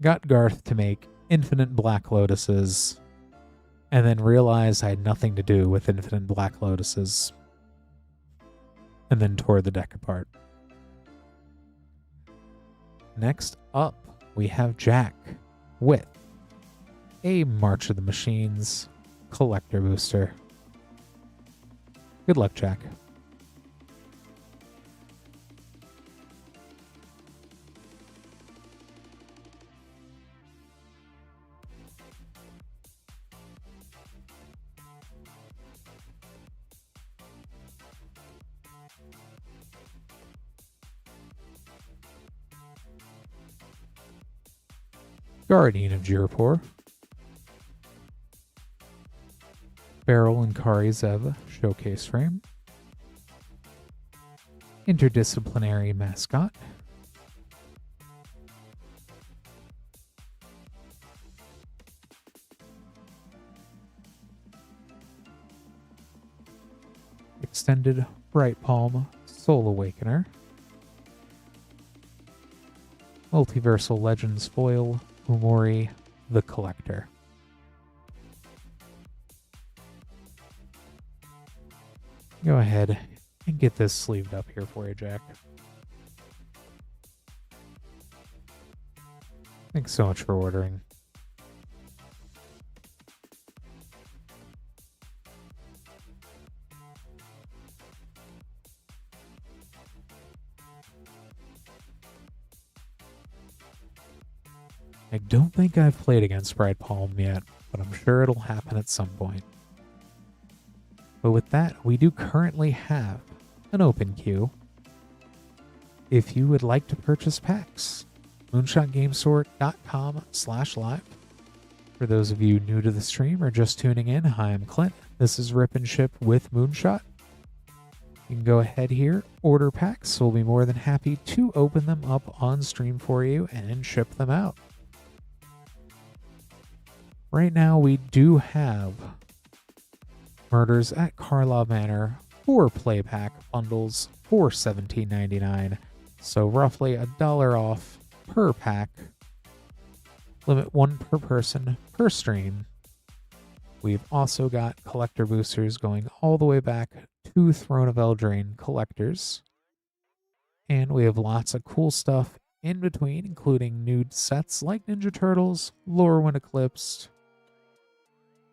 Got Garth to make infinite Black Lotuses, and then realized I had nothing to do with infinite Black Lotuses, and then tore the deck apart. Next up, we have Jack with a March of the Machines collector booster. Good luck, Jack. Guardian of Jirapur. Beryl and Kari Zev Showcase Frame. Interdisciplinary Mascot. Extended Bright Palm Soul Awakener. Multiversal Legends foil, Umori the Collector. Go ahead and get this sleeved up here for you, Jack. Thanks so much for ordering. I don't think I've played against Bright Palm yet, but I'm sure it'll happen at some point. But with that, we do currently have an open queue. If you would like to purchase packs, moonshotgamestore.com/live. For those of you new to the stream or just tuning in, hi, I'm Clint. This is Rip and Ship with Moonshot. You can go ahead here, order packs. We'll be more than happy to open them up on stream for you and ship them out. Right now, we do have Murders at Karlov Manor 4 play pack bundles for $17.99. So roughly $1 off per pack. Limit 1 per person per stream. We've also got collector boosters going all the way back to Throne of Eldraine collectors. And we have lots of cool stuff in between, including nude sets like Ninja Turtles, Lorwyn Eclipsed,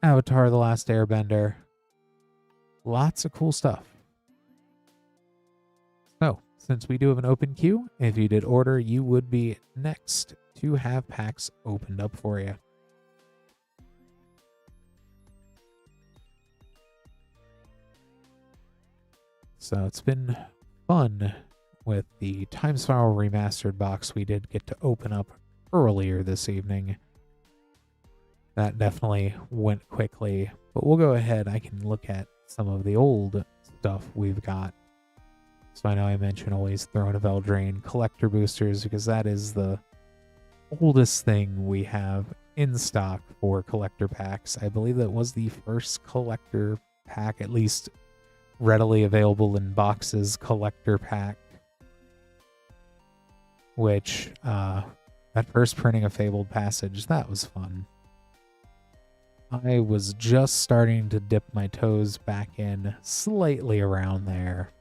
Avatar The Last Airbender. Lots of cool stuff. So, since we do have an open queue, if you did order, you would be next to have packs opened up for you. So it's been fun with the Time Spiral Remastered box we did get to open up earlier this evening. That definitely went quickly, but we'll go ahead. I can look at some of the old stuff we've got. So I know I mention always Throne of Eldraine collector boosters because that is the oldest thing we have in stock for collector packs. I believe that was the first collector pack, at least readily available in boxes collector pack, which that first printing of Fabled Passage, that was fun. I was just starting to dip my toes back in slightly around there.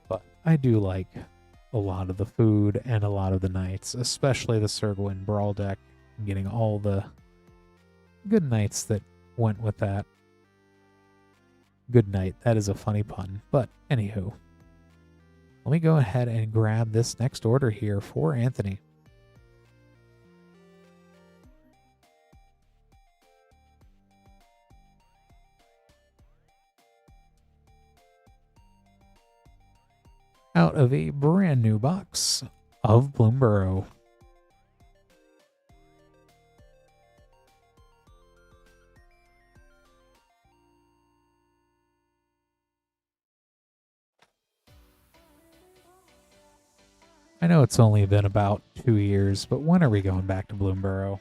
But I do like a lot of the food and a lot of the knights, especially the Surgwin Brawl deck, and getting all the good knights that went with that. Good night, that is a funny pun, but anywho. Let me go ahead and grab this next order here for Anthony. Out of a brand new box of Bloomburrow. I know it's only been about 2 years, but when are we going back to Bloomburrow?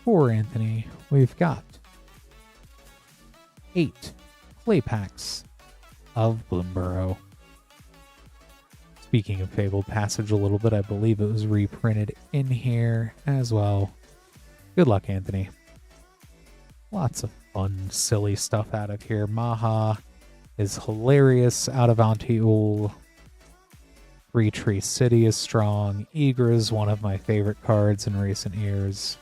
For Anthony, we've got 8 play packs of Bloomburrow. Speaking of Fabled Passage a little bit, I believe it was reprinted in here as well. Good luck, Anthony. Lots of fun, silly stuff out of here. Maha is hilarious out of Antiul. Three Tree City is strong. Eager is one of my favorite cards in recent years.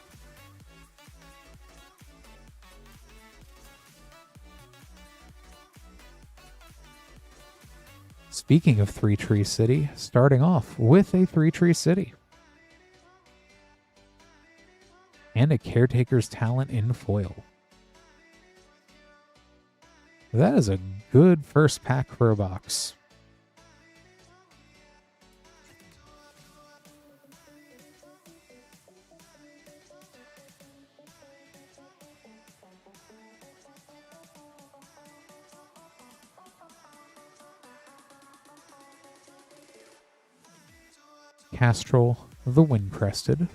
Speaking of Three Tree City, starting off with a Three Tree City. And a Caretaker's Talent in foil. That is a good first pack for a box. Castrol the Wind-Crested,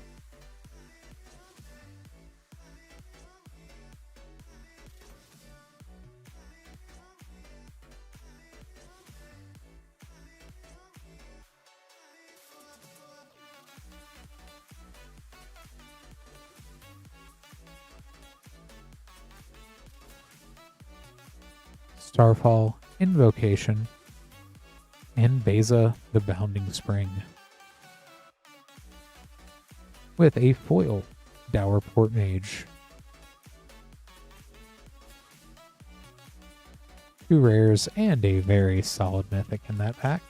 Starfall Invocation, and Beza the Bounding Spring, with a foil Dowerport Mage. 2 rares and a very solid mythic in that pack.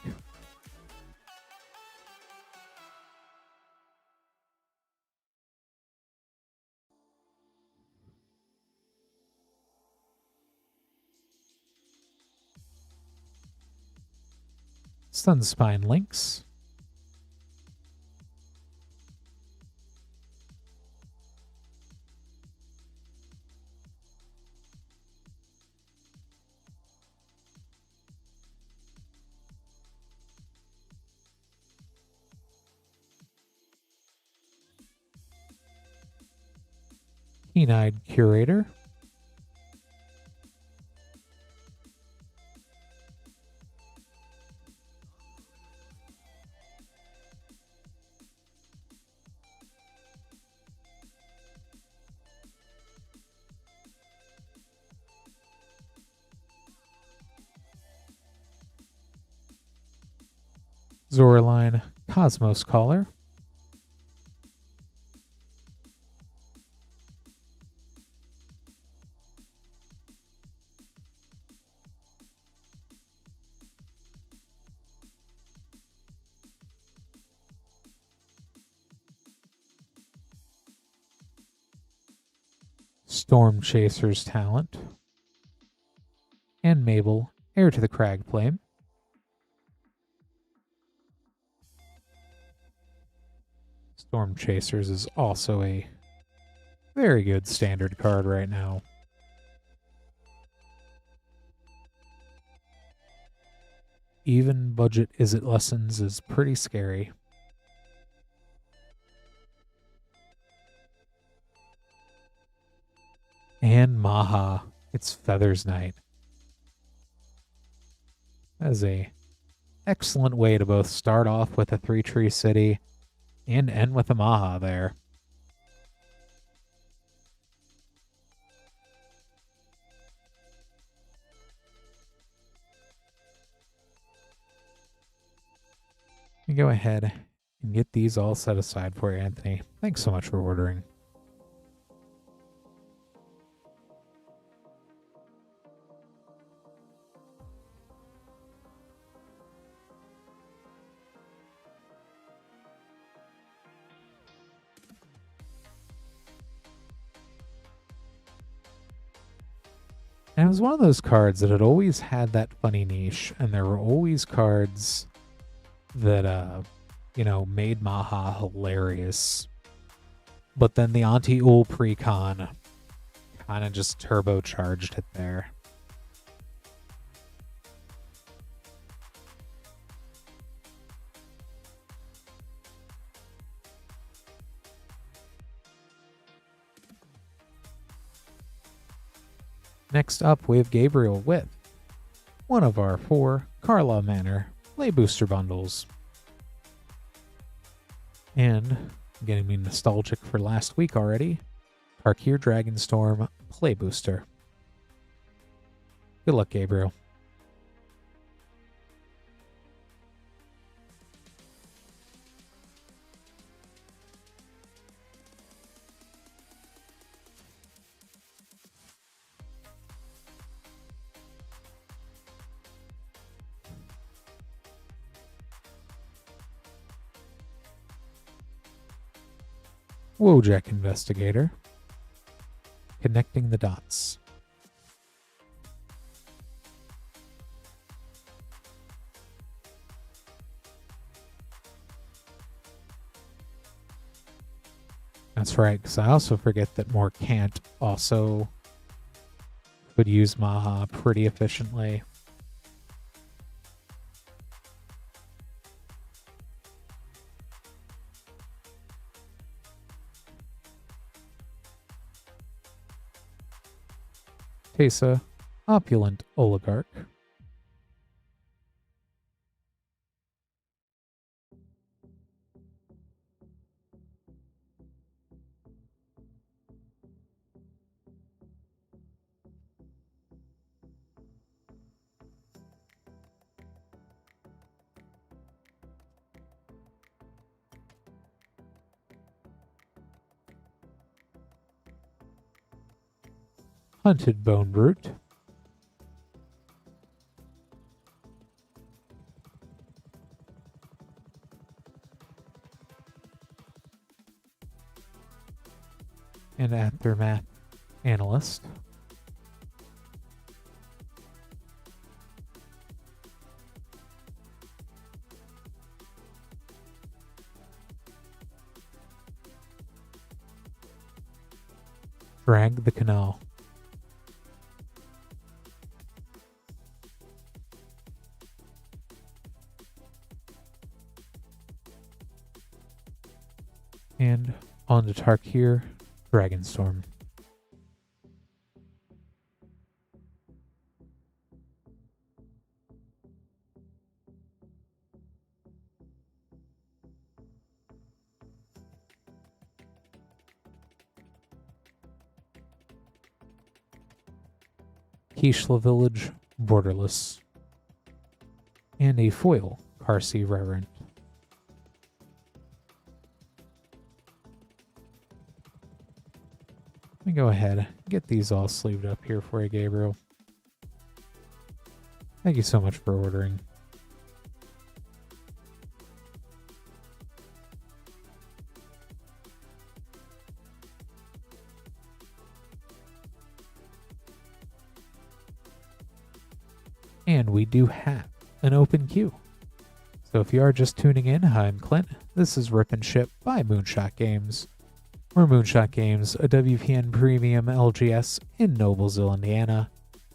Sunspine Lynx, Keen-Eyed Curator, Zoraline Cosmos Caller, Storm Chaser's Talent, and Mabel, Heir to the Cragflame. Storm Chasers is also a very good standard card right now. Even budget Izzet Lessons is pretty scary. And Maha, it's Feathers Night. That is a excellent way to both start off with a 3-tree city and end with a Maha there. You go ahead and get these all set aside for you, Anthony. Thanks so much for ordering. And it was one of those cards that had always had that funny niche, and there were always cards that, made Maha hilarious. But then the anti-ul precon kind of just turbocharged it there. Next up, we have Gabriel with one of our 4 Karlov Manor Play Booster bundles. And getting me nostalgic for last week already, Tarkir Dragonstorm Play Booster. Good luck, Gabriel. Wojak Investigator, Connecting the Dots. That's right, because I also forget that Morcant also could use Maha pretty efficiently. Tesa, Opulent Oligarch, Hunted Bone Brute, and Aftermath Analyst. Drag the Canal. And on to Tarkir, Dragonstorm. Kishla Village, Borderless. And a foil, Karsi Reverent. Let me go ahead and get these all sleeved up here for you, Gabriel. Thank you so much for ordering. And we do have an open queue. So if you are just tuning in, hi, I'm Clint. This is Rip and Ship by Moonshot Games. We're Moonshot Games, a WPN premium LGS in Noblesville, Indiana.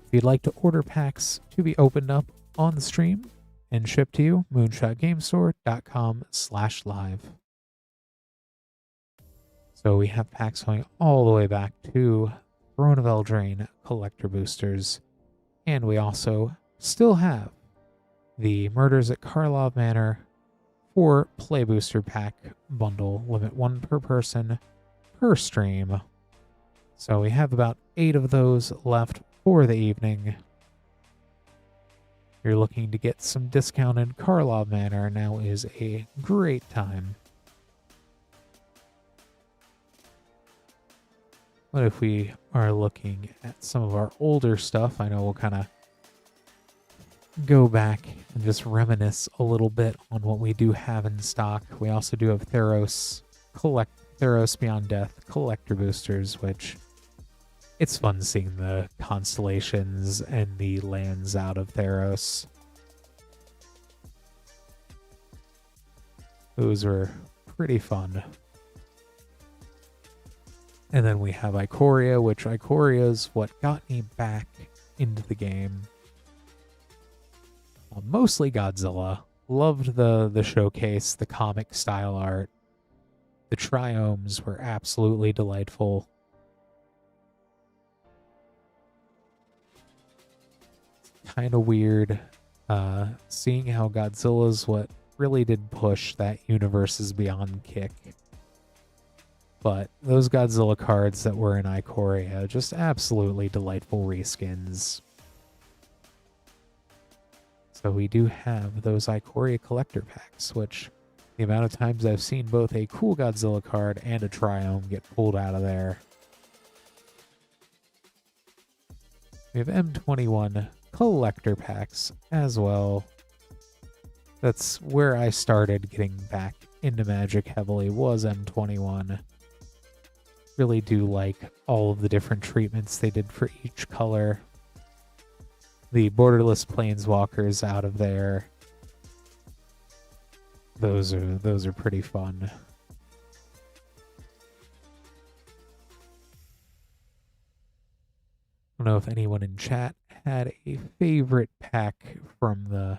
If you'd like to order packs to be opened up on the stream and shipped to you, moonshotgamestore.com/live. So we have packs going all the way back to Throne of Eldraine collector boosters. And we also still have the Murders at Karlov Manor 4 Play Booster Pack bundle, limit 1 per person per stream. So we have about 8 of those left for the evening. If you're looking to get some discounted Karlov Manor, now is a great time. But if we are looking at some of our older stuff, I know we'll kind of go back and just reminisce a little bit on what we do have in stock. We also do have Theros Beyond Death collector boosters, which it's fun seeing the constellations and the lands out of Theros. Those were pretty fun. And then we have Ikoria, which Ikoria is what got me back into the game. Mostly Godzilla. Loved the showcase, the comic style art. The triomes were absolutely delightful. Kind of weird seeing how Godzilla's what really did push that Universes Beyond kick. But those Godzilla cards that were in Ikoria, just absolutely delightful reskins. So we do have those Ikoria collector packs, which the amount of times I've seen both a cool Godzilla card and a Triome get pulled out of there. We have M21 collector packs as well. That's where I started getting back into Magic heavily, was M21. Really do like all of the different treatments they did for each color. The borderless planeswalkers out of there. Those are pretty fun. I don't know if anyone in chat had a favorite pack from the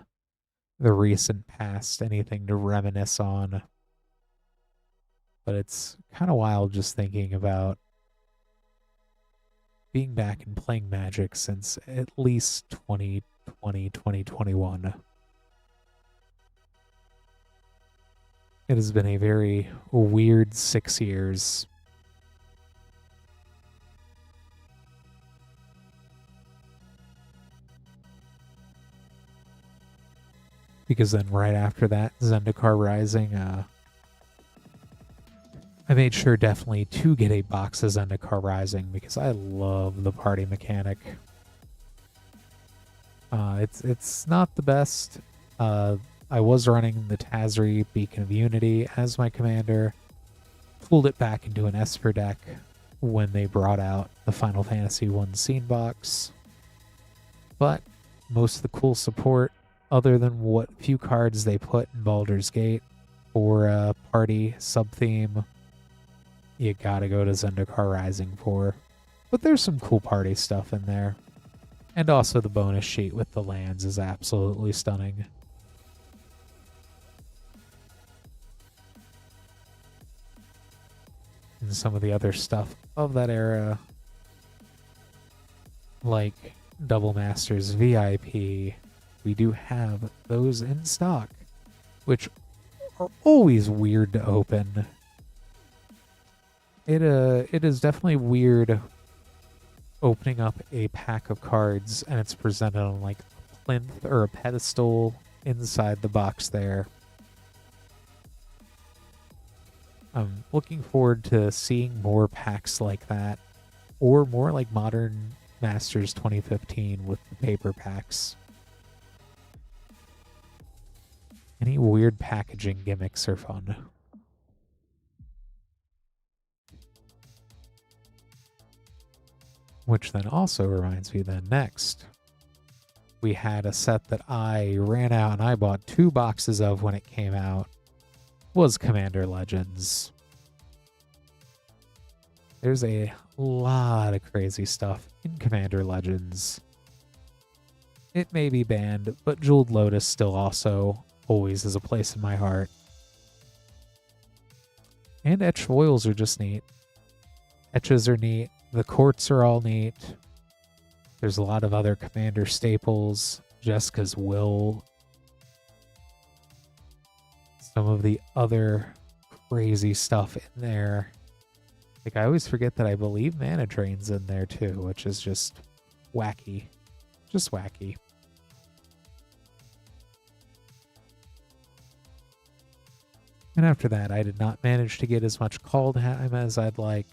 recent past, anything to reminisce on. But it's kind of wild just thinking about being back and playing Magic since at least 2020, 2021. It has been a very weird 6 years. Because then right after that, Zendikar Rising, I made sure definitely to get a box of Zendikar Rising because I love the party mechanic. It's not the best. I was running the Tazri Beacon of Unity as my commander. Pulled it back into an Esper deck when they brought out the Final Fantasy 1 Scene Box. But most of the cool support, other than what few cards they put in Baldur's Gate for a party sub-theme, you gotta go to Zendikar Rising for. But there's some cool party stuff in there. And also the bonus sheet with the lands is absolutely stunning. And some of the other stuff of that era, like Double Masters VIP, we do have those in stock, which are always weird to open. It is definitely weird opening up a pack of cards and it's presented on like a plinth or a pedestal inside the box there. I'm looking forward to seeing more packs like that, or more like Modern Masters 2015 with the paper packs. Any weird packaging gimmicks are fun. Which then also reminds me then next, we had a set that I ran out and I bought 2 boxes of when it came out, was Commander Legends. There's a lot of crazy stuff in Commander Legends. It may be banned, but Jeweled Lotus still also always has a place in my heart. And etched foils are just neat. Etches are neat. The courts are all neat. There's a lot of other Commander staples. Jessica's Will. Some of the other crazy stuff in there. Like, I always forget that I believe Mana Drain's in there too, which is just wacky. Just wacky. And after that, I did not manage to get as much Kaldheim as I'd like.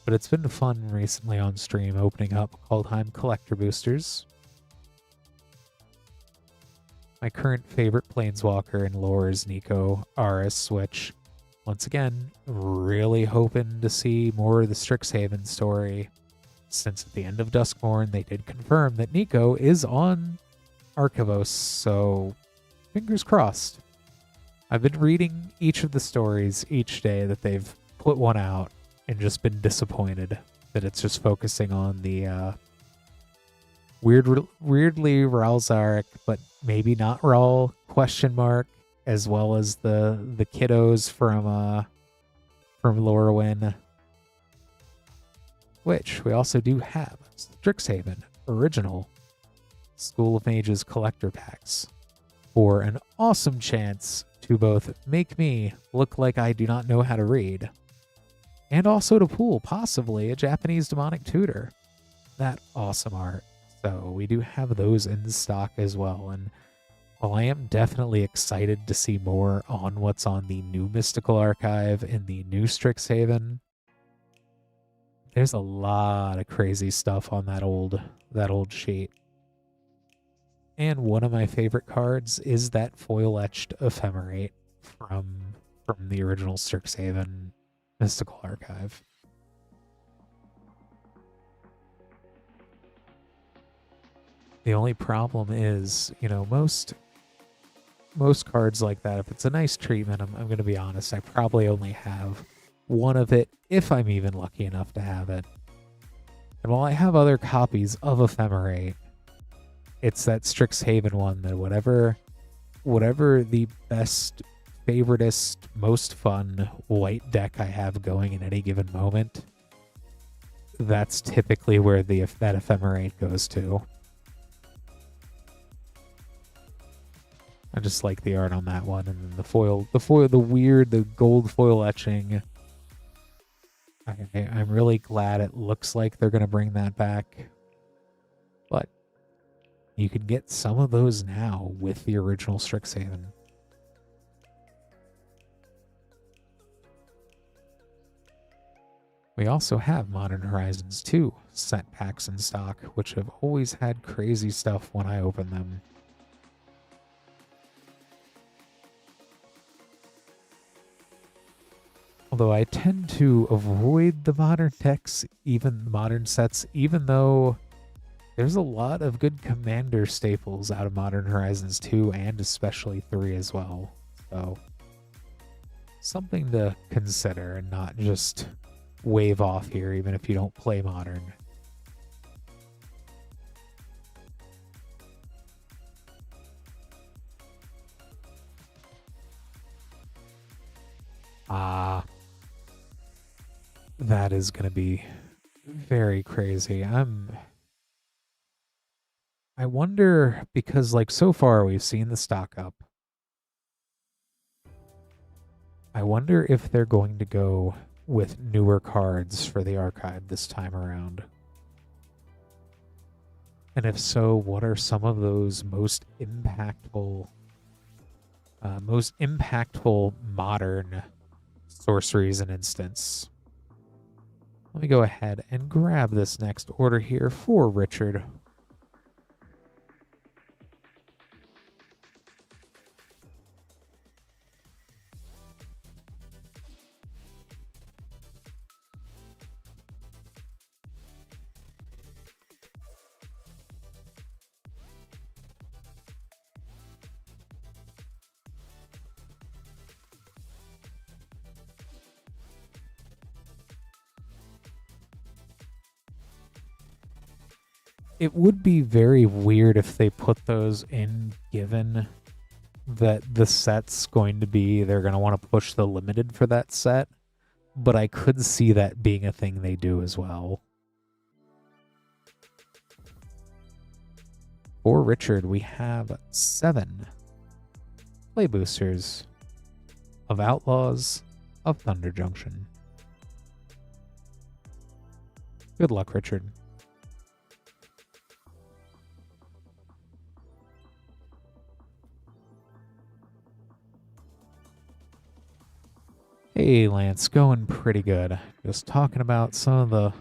But it's been fun recently on stream opening up Kaldheim collector boosters. My current favorite Planeswalker in lore is Nico Aris, which, once again, really hoping to see more of the Strixhaven story, since at the end of Duskmourn they did confirm that Nico is on Archivos, so fingers crossed. I've been reading each of the stories each day that they've put one out, and just been disappointed that it's just focusing on the weirdly Raul Zarek, but maybe not Raul, question mark, as well as the kiddos from Lorwyn, which we also do have Strixhaven original School of Mages collector packs for an awesome chance to both make me look like I do not know how to read, and also to pull, possibly, a Japanese demonic tutor. That awesome art. So we do have those in stock as well. And while I am definitely excited to see more on what's on the new Mystical Archive in the new Strixhaven, there's a lot of crazy stuff on that old sheet. And one of my favorite cards is that foil-etched Ephemerate from the original Strixhaven Mystical Archive. The only problem is, you know, most cards like that, if it's a nice treatment, I'm going to be honest, I probably only have one of it, if I'm even lucky enough to have it. And while I have other copies of Ephemerate, it's that Strixhaven one that whatever the best, favoritist, most fun white deck I have going in any given moment, that's typically where that ephemerate goes to. I just like the art on that one, and then the gold foil etching. I'm really glad it looks like they're going to bring that back. But you can get some of those now with the original Strixhaven. We also have Modern Horizons 2 set packs in stock, which have always had crazy stuff when I open them. Although I tend to avoid the modern decks, even the modern sets, even though there's a lot of good Commander staples out of Modern Horizons 2 and especially 3 as well. So, something to consider and not just wave off here, even if you don't play Modern. That is going to be very crazy. I wonder, because like so far we've seen the stock up. I wonder if they're going to go with newer cards for the archive this time around. And if so, what are some of those most impactful modern sorceries and instants? Let me go ahead and grab this next order here for Richard. It would be very weird if they put those in, given that the set's going to be, they're going to want to push the limited for that set, but I could see that being a thing they do as well. For Richard, we have 7 play boosters of Outlaws of Thunder Junction. Good luck, Richard. Hey, Lance, going pretty good. Just talking about some of the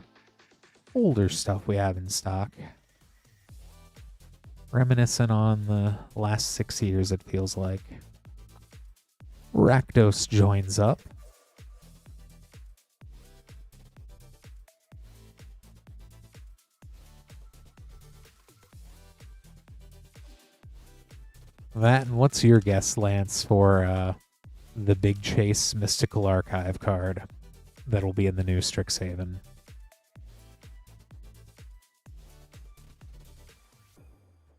older stuff we have in stock. Reminiscent on the last 6 years, it feels like. Rakdos joins up. That, and what's your guess, Lance, for the Big Chase Mystical Archive card that'll be in the new Strixhaven?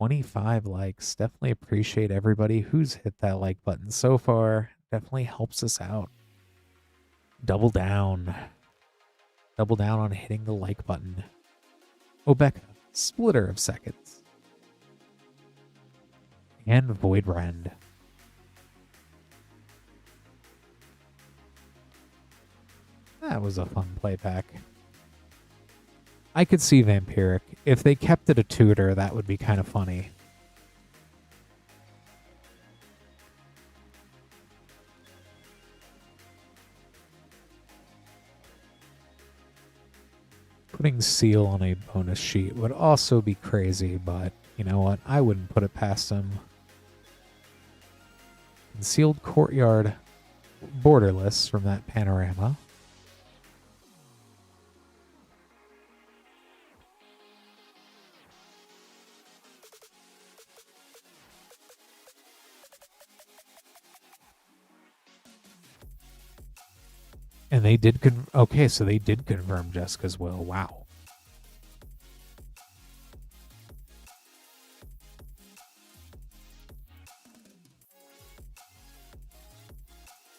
$25 likes. Definitely appreciate everybody who's hit that like button so far. Definitely helps us out. Double down. Double down on hitting the like button. Obeka, Splitter of Seconds. And Voidrend. That was a fun play pack. I could see Vampiric. If they kept it a tutor, that would be kind of funny. Putting Seal on a bonus sheet would also be crazy, but you know what? I wouldn't put it past them. Concealed Courtyard, borderless from that panorama. And they did okay, so they did confirm Jessica's will. Wow.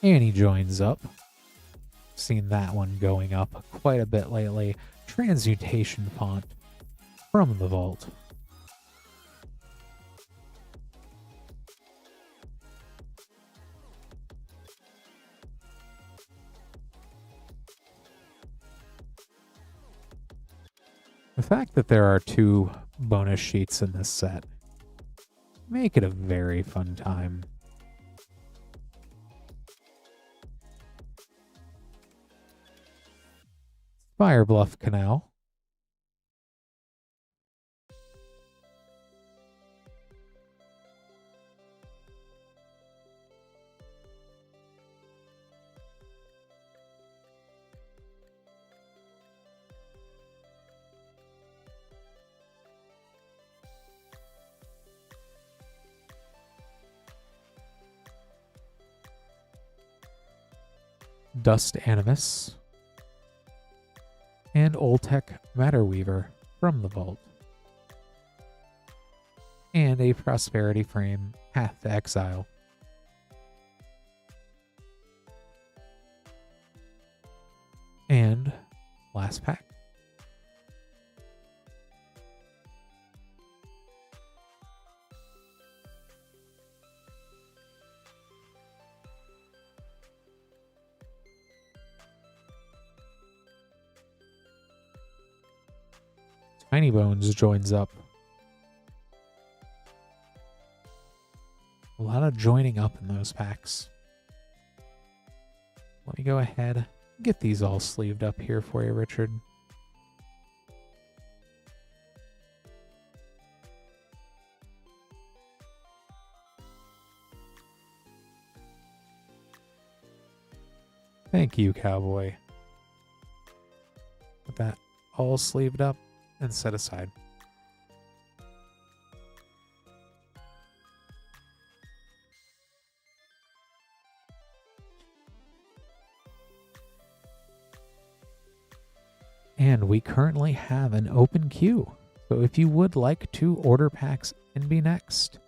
Annie joins up. seen that one going up quite a bit lately. Transmutation font from the vault. The fact that there are 2 bonus sheets in this set make it a very fun time. Fire Bluff Canal. Dust Animus. And Oltec Matterweaver from the vault. And a Prosperity Frame, Path to Exile. And last pack. Tiny Bones joins up. A lot of joining up in those packs. Let me go ahead and get these all sleeved up here for you, Richard. Thank you, Cowboy. Put that all sleeved up and set aside. And we currently have an open queue. So if you would like to order packs and be next,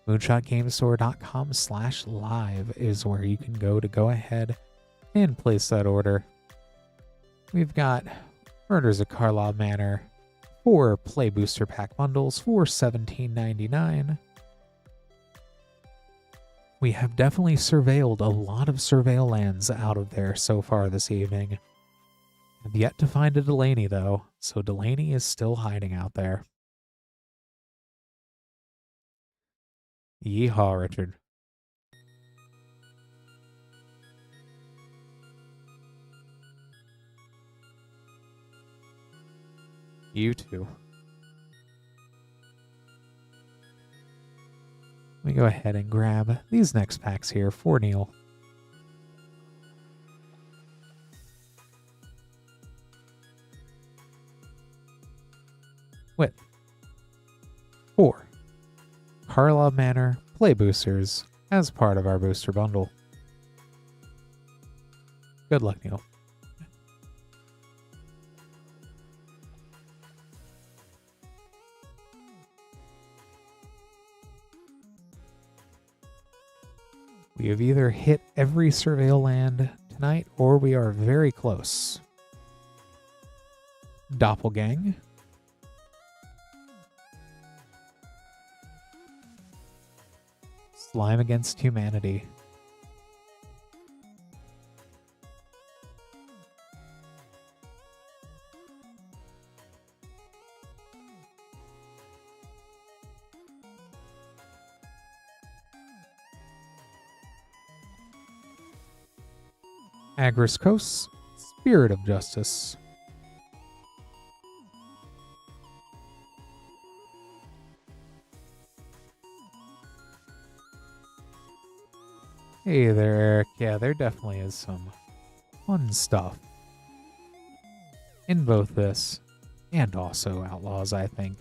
moonshotgamestore.com/live is where you can go ahead and place that order. We've got Murders at Karlov Manor, 4 Play Booster Pack bundles for $17.99. We have definitely surveilled a lot of surveil lands out of there so far this evening. I've yet to find a Delaney, though, so Delaney is still hiding out there. Yeehaw, Richard. You too. Let me go ahead and grab these next packs here for Neil. With 4 Karlov Manor Play Boosters as part of our booster bundle. Good luck, Neil. We have either hit every surveil land tonight or we are very close. Doppelgang. Slime Against Humanity. Agreskos, Spirit of Justice. Hey there, Eric. Yeah, there definitely is some fun stuff in both this and also Outlaws, I think.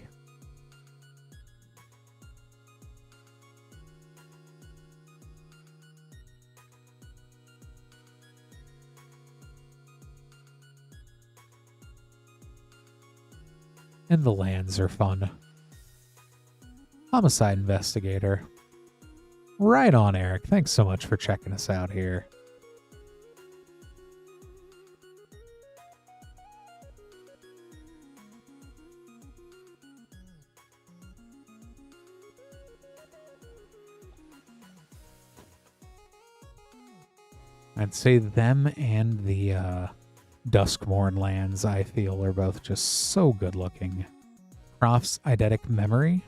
And the lands are fun. Homicide Investigator. Right on, Eric. Thanks so much for checking us out here. I'd say them and the Duskmourn lands, I feel, are both just so good looking. Prof's Eidetic Memory.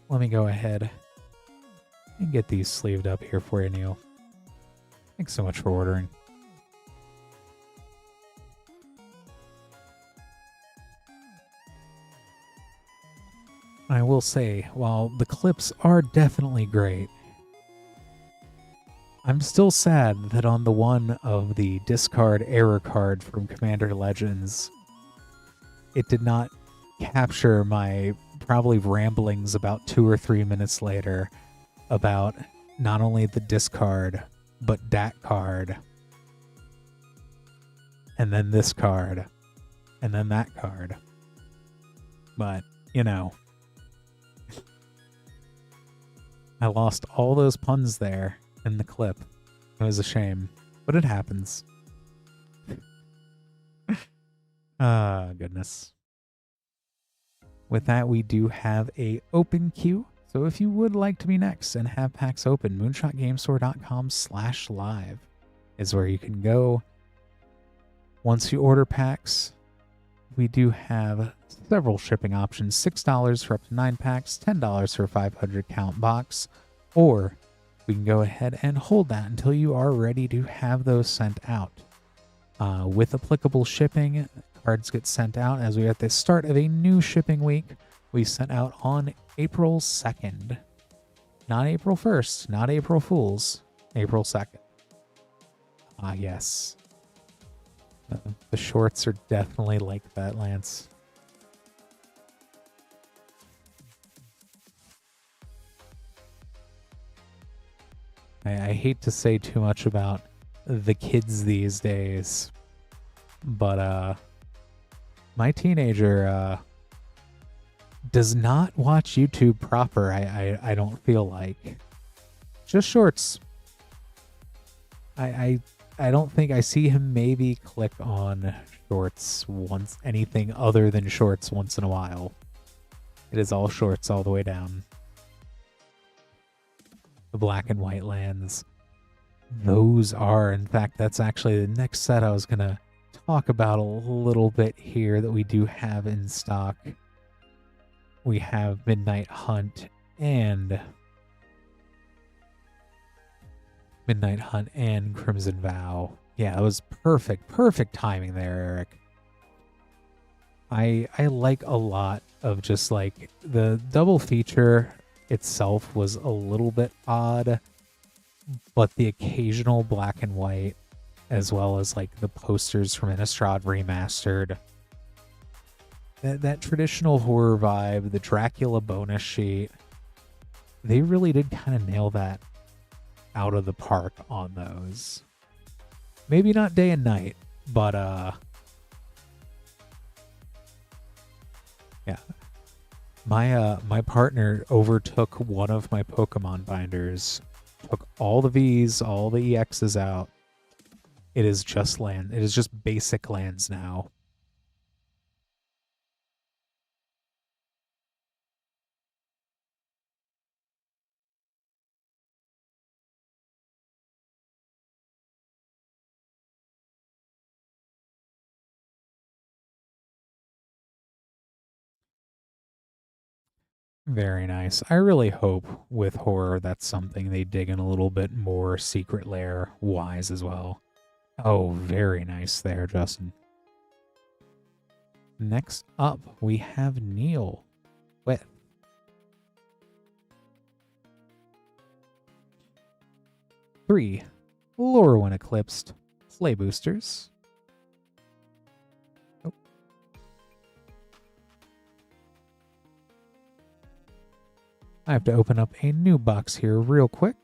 Let me go ahead and get these sleeved up here for you, Neil. Thanks so much for ordering. I will say, while the clips are definitely great, I'm still sad that on the one of the discard error card from Commander Legends, it did not capture my probably ramblings about 2 or 3 minutes later about not only the discard, but that card, and then this card, and then that card. But, you know, I lost all those puns there in the clip. It was a shame, but it happens. Ah, goodness. With that, we do have a open queue. So if you would like to be next and have packs open, moonshotgamestore.com/live is where you can go. Once you order packs, we do have several shipping options. $6 for up to 9 packs, $10 for a 500 count box, or we can go ahead and hold that until you are ready to have those sent out. With applicable shipping, cards get sent out as we are at the start of a new shipping week. We sent out on April 2nd. Not April 1st, not April Fools, April 2nd. Ah, yes. The shorts are definitely like that, Lance. I hate to say too much about the kids these days, but my teenager does not watch YouTube proper. I don't feel like. Just shorts. I don't think I see him maybe click on shorts once, anything other than shorts once in a while. It is all shorts all the way down. The black and white lands. Those are, in fact, that's actually the next set I was going to talk about a little bit here that we do have in stock. We have Midnight Hunt and Crimson Vow. Yeah, that was perfect timing there, Eric. I like a lot of just like the double feature itself was a little bit odd, but the occasional black and white, as well as like the posters from Innistrad Remastered, that traditional horror vibe, the Dracula bonus sheet, they really did kind of nail that out of the park on those. Maybe not day and night, but yeah. My partner overtook one of my Pokemon binders, took all the Vs, all the EXs out. It is just land. It is just basic lands now. Very nice. I really hope with horror that's something they dig in a little bit more secret lair wise as well. Oh, very nice there, Justin. Next up, we have Neil with three Lore when Eclipsed play boosters. Oh. I have to open up a new box here real quick.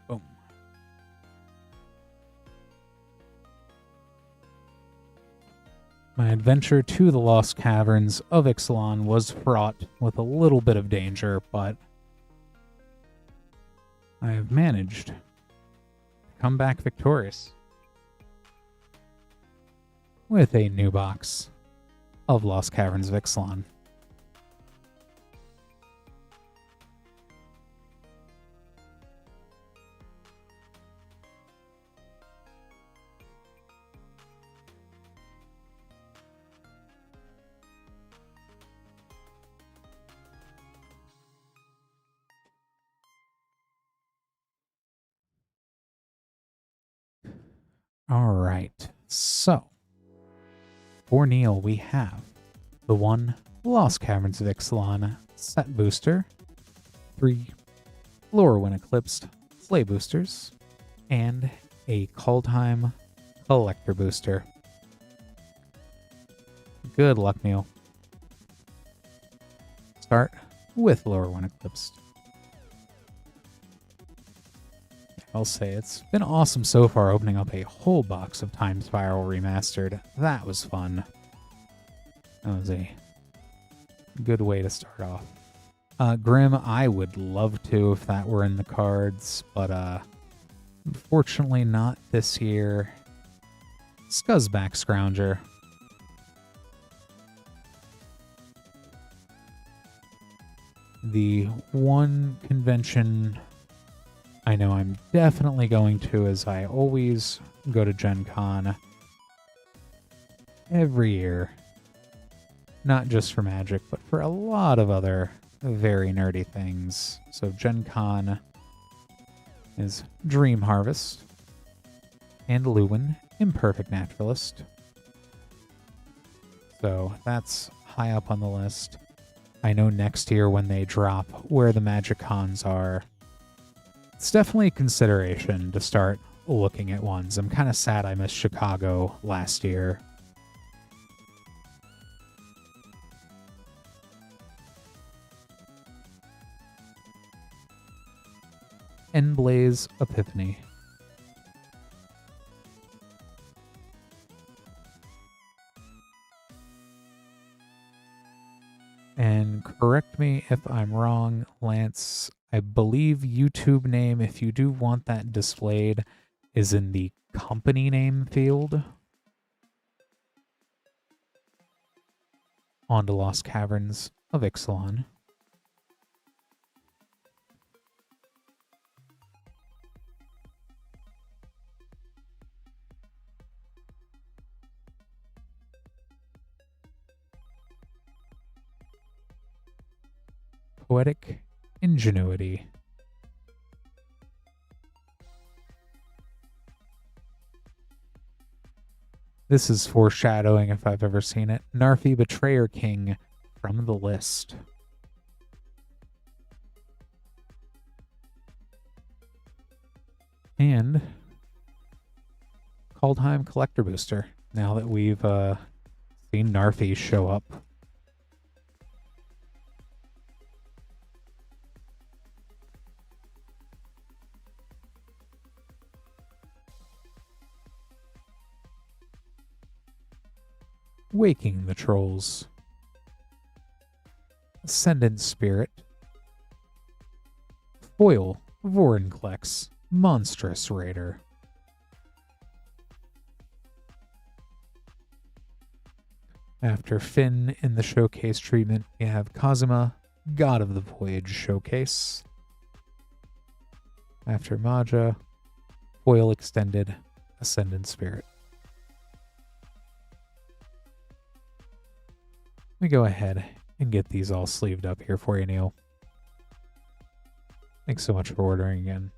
Boom. My adventure to the Lost Caverns of Ixalan was fraught with a little bit of danger, but I have managed to come back victorious with a new box of Lost Caverns of Ixalan. All right, so for Neil, we have the 1 Lost Caverns of Ixalan set booster, 3 Lorwyn Eclipsed Slay boosters, and a Kaldheim collector booster. Good luck, Neil. Start with Lorwyn Eclipsed. I'll say it's been awesome so far, opening up a whole box of Time Spiral Remastered. That was fun. That was a good way to start off. Grim, I would love to if that were in the cards, but unfortunately not this year. Scuzzback Scrounger. The one convention I know I'm definitely going to, as I always go to Gen Con every year. Not just for Magic, but for a lot of other very nerdy things. So Gen Con is Dream Harvest and Lewin, Imperfect Naturalist. So that's high up on the list. I know next year when they drop where the Magic Cons are, it's definitely a consideration to start looking at ones. I'm kind of sad I missed Chicago last year. Endblaze Epiphany. And correct me if I'm wrong, Lance, I believe YouTube name, if you do want that displayed, is in the company name field. On to Lost Caverns of Ixalan. Poetic Ingenuity. This is foreshadowing if I've ever seen it. Narfi Betrayer King from the list. And Kaldheim Collector Booster, now that we've seen Narfi show up. Waking the Trolls. Ascendant Spirit. Foil Vorinclex, Monstrous Raider. After Finn in the showcase treatment, we have Kazuma, God of the Voyage showcase. After Maja, Foil Extended, Ascendant Spirit. Let me go ahead and get these all sleeved up here for you, Neil. Thanks so much for ordering again.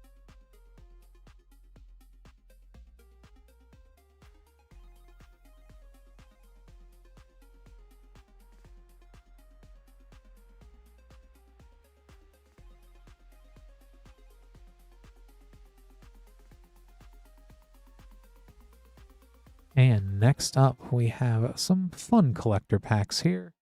And next up, we have some fun collector packs here.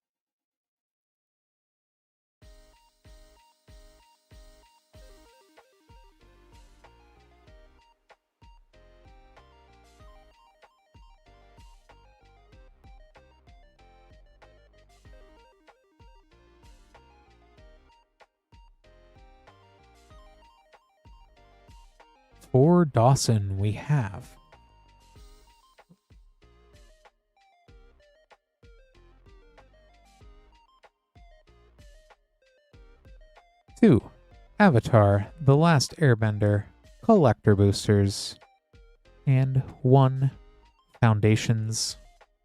For Dawson, we have 2 Avatar: The Last Airbender Collector Boosters, and 1 Foundations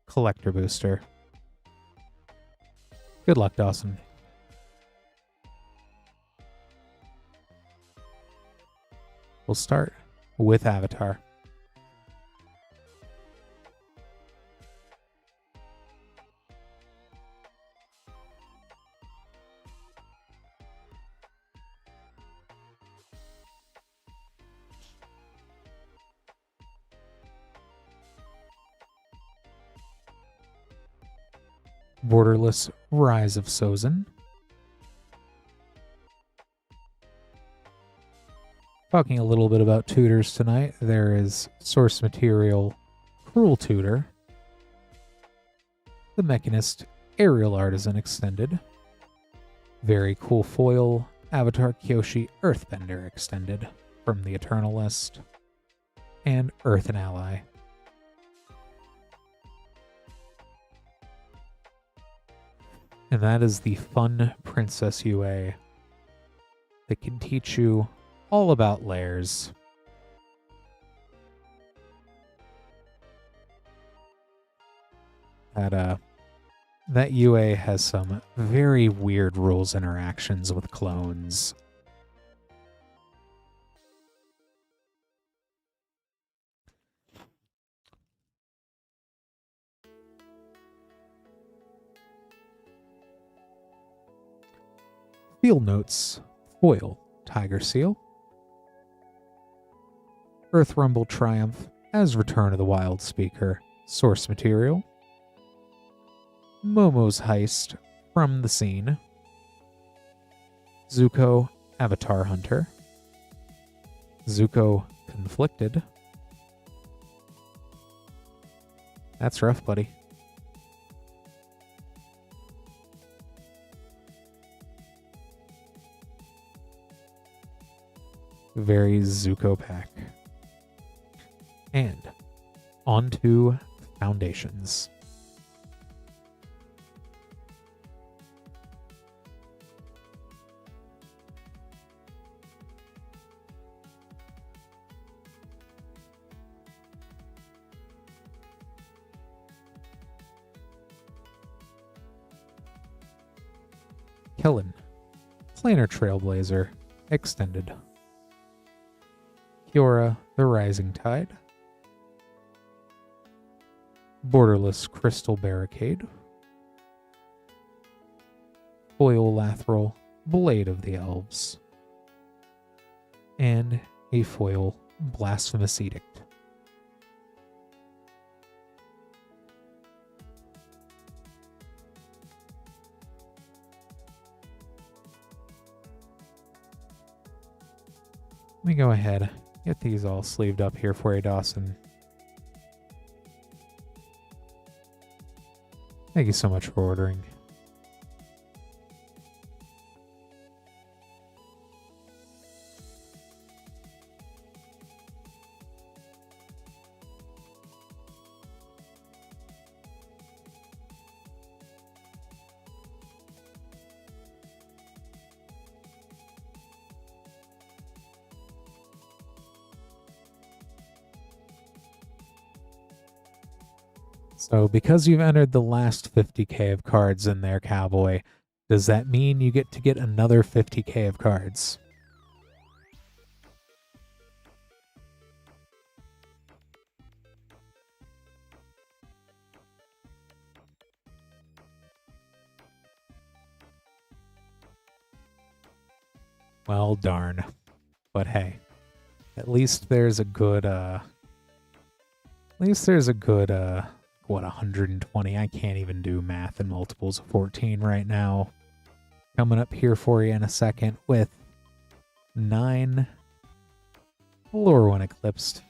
Collector Booster. Good luck, Dawson. We'll start with Avatar. Borderless Rise of Sozin. Talking a little bit about tutors tonight, there is Source Material Cruel Tutor, the Mechanist Aerial Artisan Extended, very cool foil Avatar Kyoshi Earthbender Extended from the Eternal list, and Earthen Ally. And that is the fun Princess UA that can teach you all about layers. That UA has some very weird rules interactions with clones. Field Notes, foil Tiger Seal, Earth Rumble Triumph as Return of the Wild Speaker source material, Momo's Heist from the Scene, Zuko Avatar Hunter, Zuko Conflicted. That's rough, buddy. Very Zuko pack. And on to Foundations. Kellen, Planar Trailblazer, Extended. Kiora, the Rising Tide. Borderless Crystal Barricade. Foil Lathril, Blade of the Elves. And a foil Blasphemous Edict. Let me go ahead, get these all sleeved up here for you, Dawson. Thank you so much for ordering. So because you've entered the last 50k of cards in there, Cowboy, does that mean you get to get another 50k of cards? Well, darn. But hey, at least there's a good, what, 120? I can't even do math in multiples of 14 right now. Coming up here for you in a second with 9 Lure When Eclipsed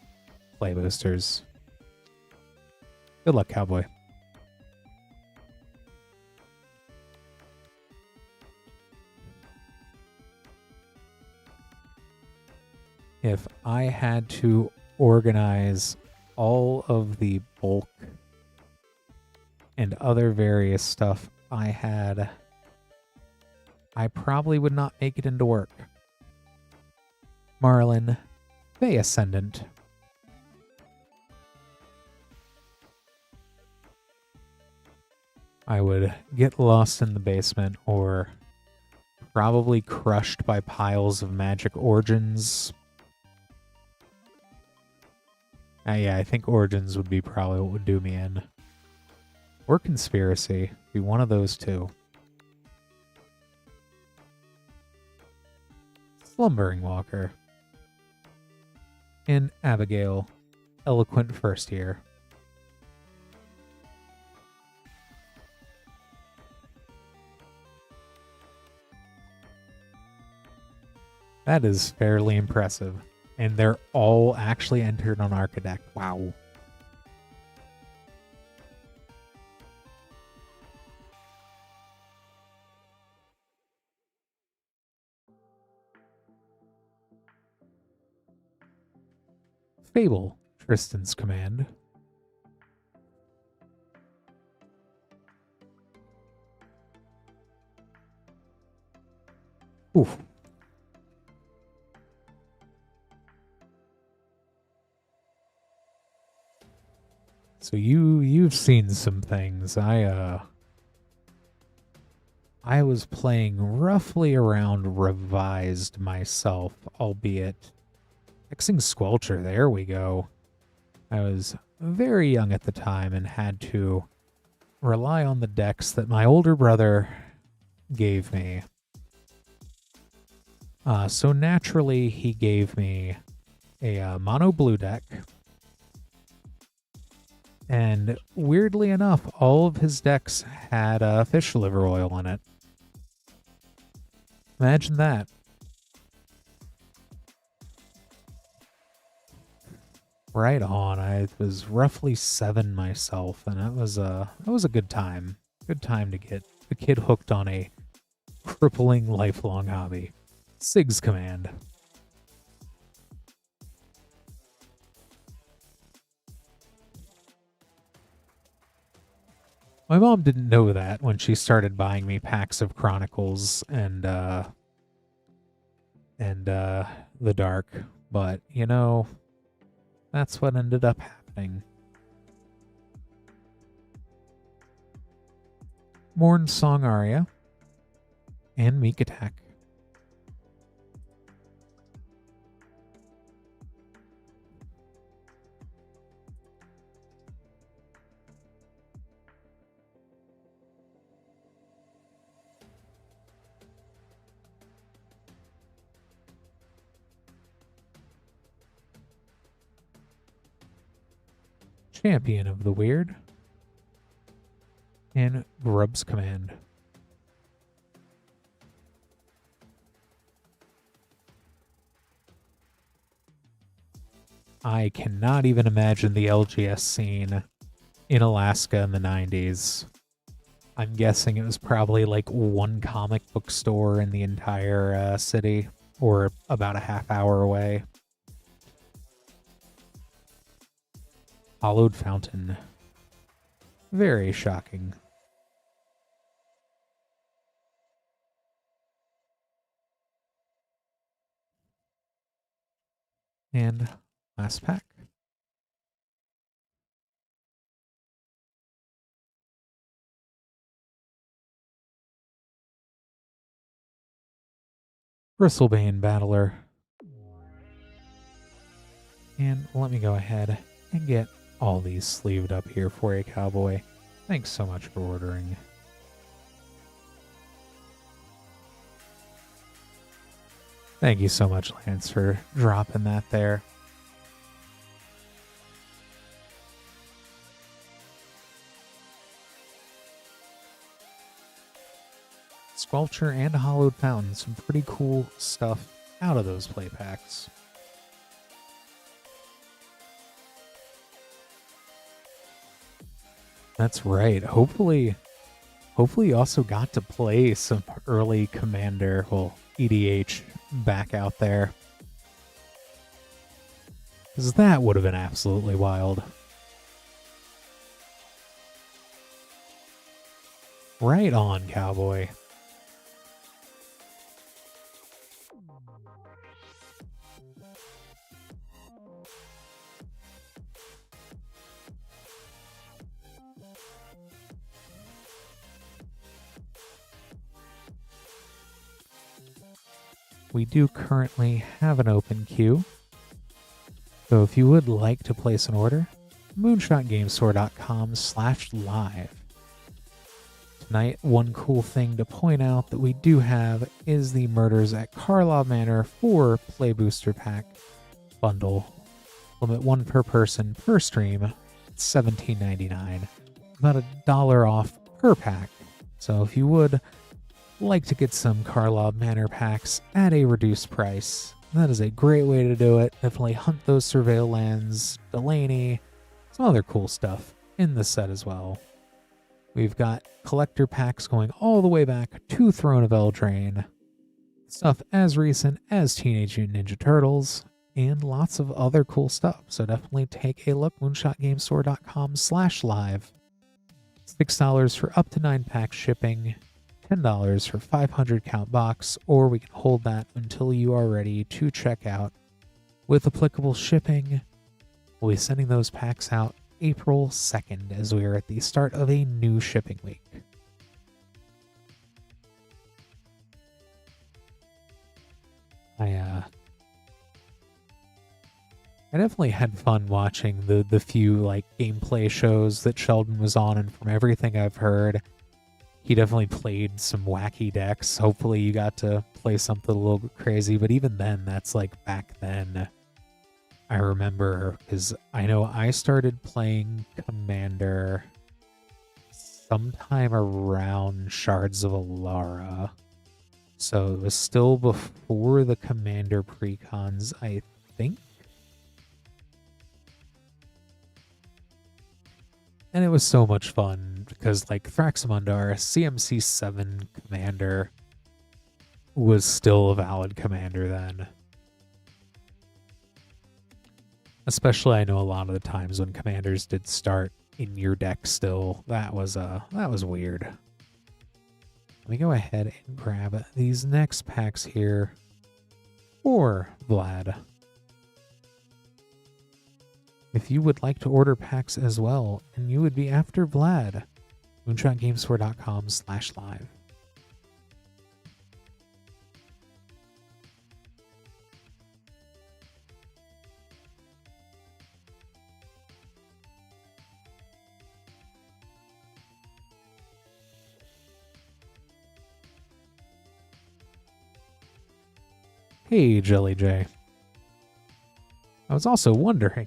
play boosters. Good luck, Cowboy. if I had to organize all of the bulk and other various stuff I had, I probably would not make it into work. Marlin, Bay Ascendant. I would get lost in the basement or probably crushed by piles of magic origins. Yeah, I think origins would be probably what would do me in. Or conspiracy. Be one of those two. Slumbering Walker. And Abigail, Eloquent First Year. That is fairly impressive. And they're all actually entered on Archidect. Wow. Fable, Tristan's Command. Oof. So you've seen some things. I was playing roughly around Revised myself, albeit Hexing Squelcher, there we go. I was very young at the time and had to rely on the decks that my older brother gave me. So naturally, he gave me a mono blue deck. And weirdly enough, all of his decks had fish liver oil in it. Imagine that. Right on. I was roughly 7 myself, and that was a good time. Good time to get the kid hooked on a crippling lifelong hobby. Sig's Command. My mom didn't know that when she started buying me packs of Chronicles and The Dark, but you know, that's what ended up happening. Morn Song Aria and Meek Attack. Champion of the Weird, and Grub's Command. I cannot even imagine the LGS scene in Alaska in the 90s. I'm guessing it was probably like one comic book store in the entire city, or about a half hour away. Hollowed Fountain. Very shocking. And last pack. Bristlebane Battler. And let me go ahead and get all these sleeved up here for you, Cowboy. Thanks so much for ordering. Thank you so much, Lance, for dropping that there. Squelcher and Hollowed Fountain, some pretty cool stuff out of those play packs. That's right. Hopefully you also got to play some early Commander, well, EDH back out there. because that would have been absolutely wild. Right on, cowboy. We do currently have an open queue, so if you would like to place an order, moonshotgamestore.com/live. Tonight, one cool thing to point out that we do have is the Murders at Karlov Manor 4 Play Booster Pack bundle. Limit 1 per person per stream, $17.99. About $1 off per pack. So if you would like to get some Karlov Manor packs at a reduced price, that is a great way to do it. Definitely hunt those Surveil lands, Delaney, some other cool stuff in the set as well. We've got collector packs going all the way back to Throne of Eldraine, stuff as recent as Teenage Mutant Ninja Turtles, and lots of other cool stuff. So definitely take a look, moonshotgamestore.com/live. $6 for up to 9 packs shipping, $10 for 500 count box, or we can hold that until you are ready to check out. With applicable shipping, we'll be sending those packs out April 2nd as we are at the start of a new shipping week. I definitely had fun watching the few like gameplay shows that Sheldon was on, and from everything I've heard, he definitely played some wacky decks. Hopefully you got to play something a little bit crazy, but even then, that's like back then. I remember, because I know I started playing Commander sometime around Shards of Alara. So it was still before the Commander precons, I think. And it was so much fun because, like, Thraxamundar, CMC7 commander, was still a valid commander then. Especially, I know a lot of the times when commanders did start in your deck still, that was weird. Let me go ahead and grab these next packs here for Vlad. If you would like to order packs as well, and you would be after Vlad, moonshotgamestore.com/live. Hey, Jelly J. I was also wondering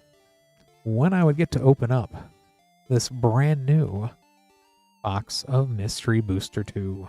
when I would get to open up this brand new box of Mystery Booster 2.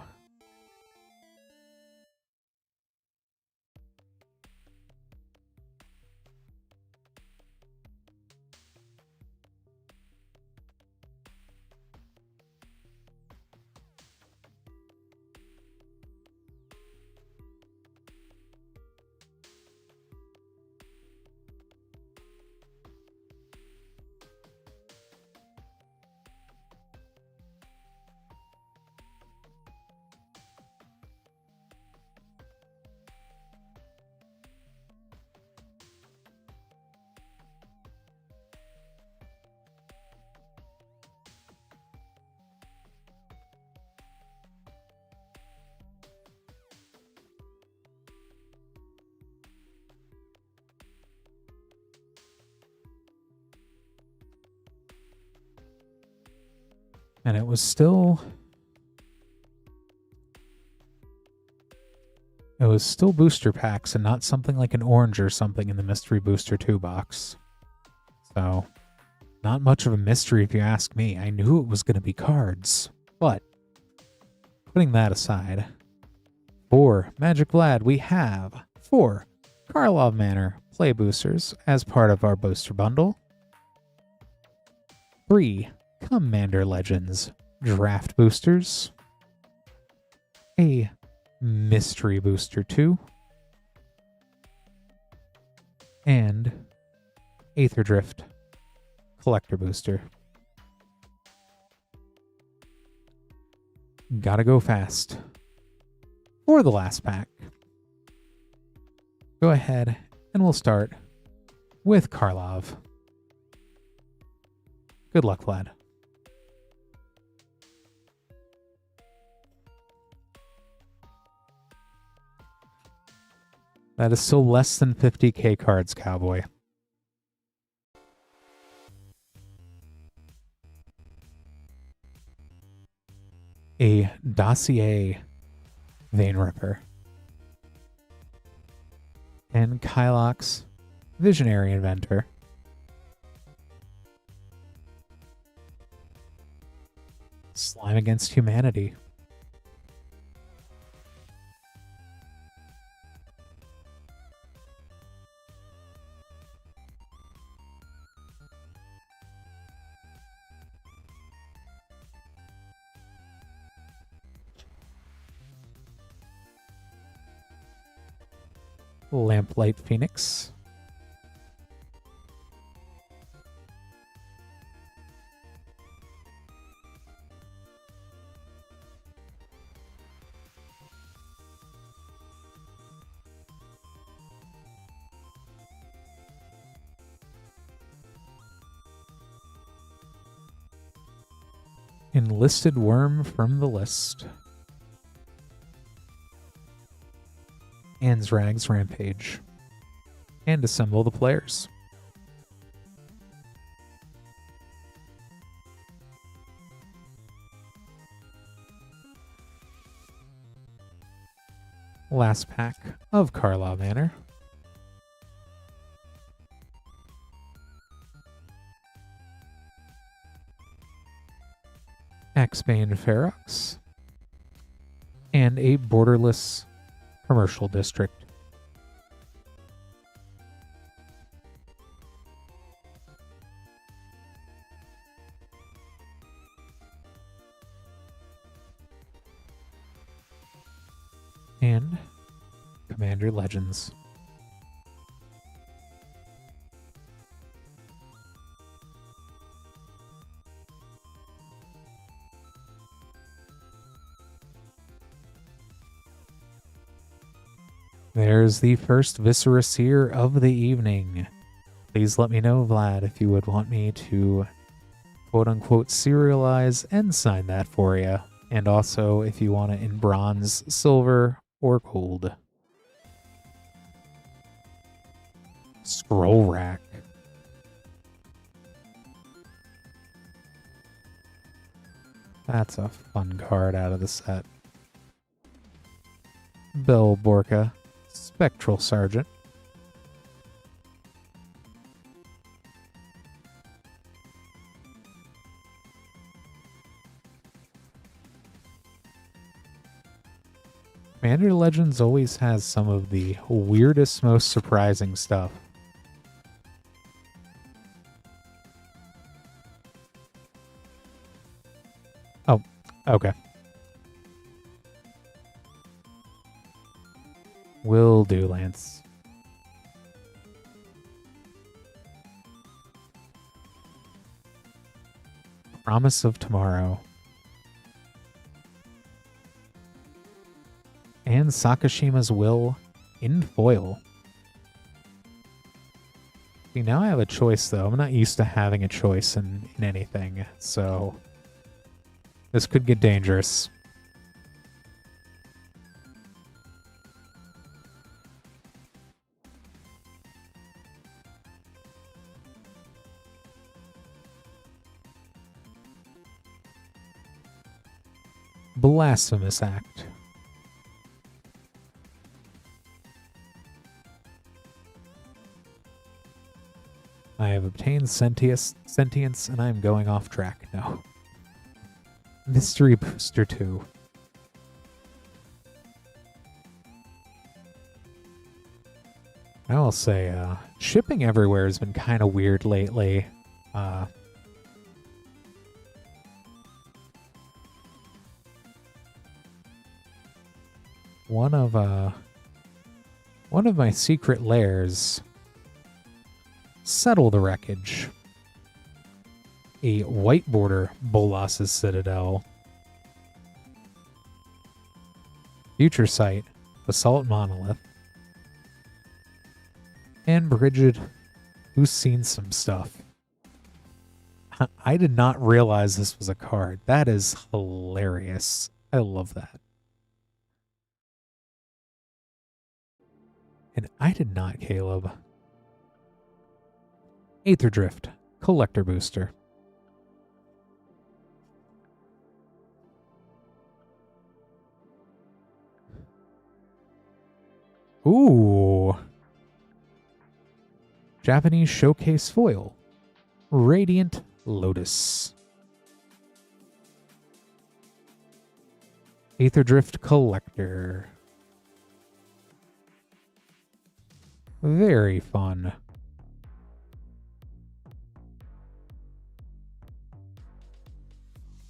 And it was still booster packs and not something like an orange or something in the Mystery Booster 2 box. So, not much of a mystery if you ask me. I knew it was going to be cards. But, putting that aside, for Magic Vlad, we have 4 Karlov Manor Play Boosters as part of our booster bundle. 3 Commander Legends Draft Boosters. A Mystery Booster 2. And Aether Drift, Collector Booster. Gotta go fast. For the last pack, go ahead and we'll start with Karlov. Good luck, Vlad. That is still less than 50k cards, Cowboy. A Dossier Vein Ripper. And Kylox Visionary Inventor. Slime Against Humanity. Lamplight Phoenix. Enlisted Worm from the list. Anzrag's Rampage. And assemble the players. Last pack of Karlov Manor. Axbane Ferox. And a borderless commercial district. And Commander Legends. There's the first Viscera Seer of the evening. Please let me know, Vlad, if you would want me to quote-unquote serialize and sign that for you. And also if you want it in bronze, silver, or gold. Scroll Rack. That's a fun card out of the set. Bell Borka. Spectral Sergeant. Commander Legends always has some of the weirdest, most surprising stuff. Oh, okay. Will do, Lance. Promise of Tomorrow. And Sakashima's Will in foil. See, now I have a choice, though. I'm not used to having a choice in anything, so this could get dangerous. Blasphemous Act. I have obtained sentience, and I am going off track now. Mystery Booster 2. I will say, shipping everywhere has been kind of weird lately. One of my secret lairs Settle the Wreckage, a white border Bolas's Citadel, Future Sight, Basalt Monolith, and Bridget, who's seen some stuff. I did not realize this was a card. That is hilarious. I love that. And I did not, Caleb. Aether Drift, Collector Booster. Ooh. Japanese Showcase Foil, Radiant Lotus. Aether Drift Collector. Very fun.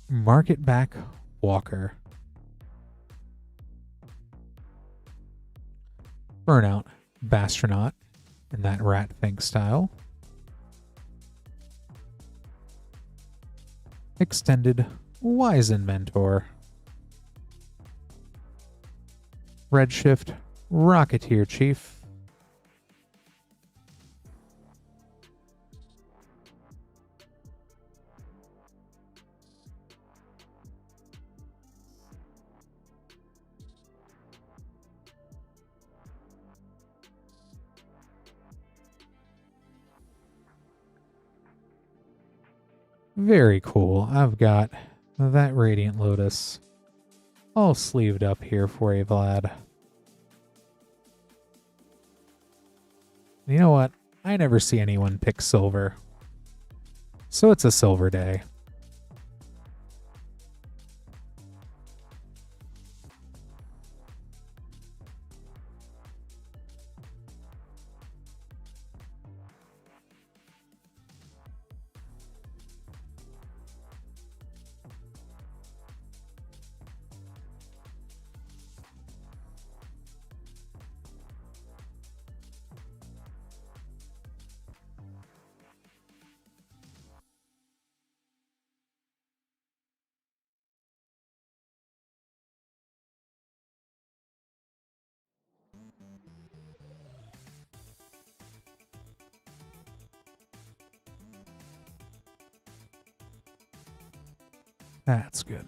Market Back Walker. Burnout Bastronaut in that Rat Fink style. Extended Wizen Mentor. Redshift Rocketeer Chief. Very cool. I've got that Radiant Lotus all sleeved up here for you, Vlad. You know what? I never see anyone pick silver. So it's a silver day. That's good.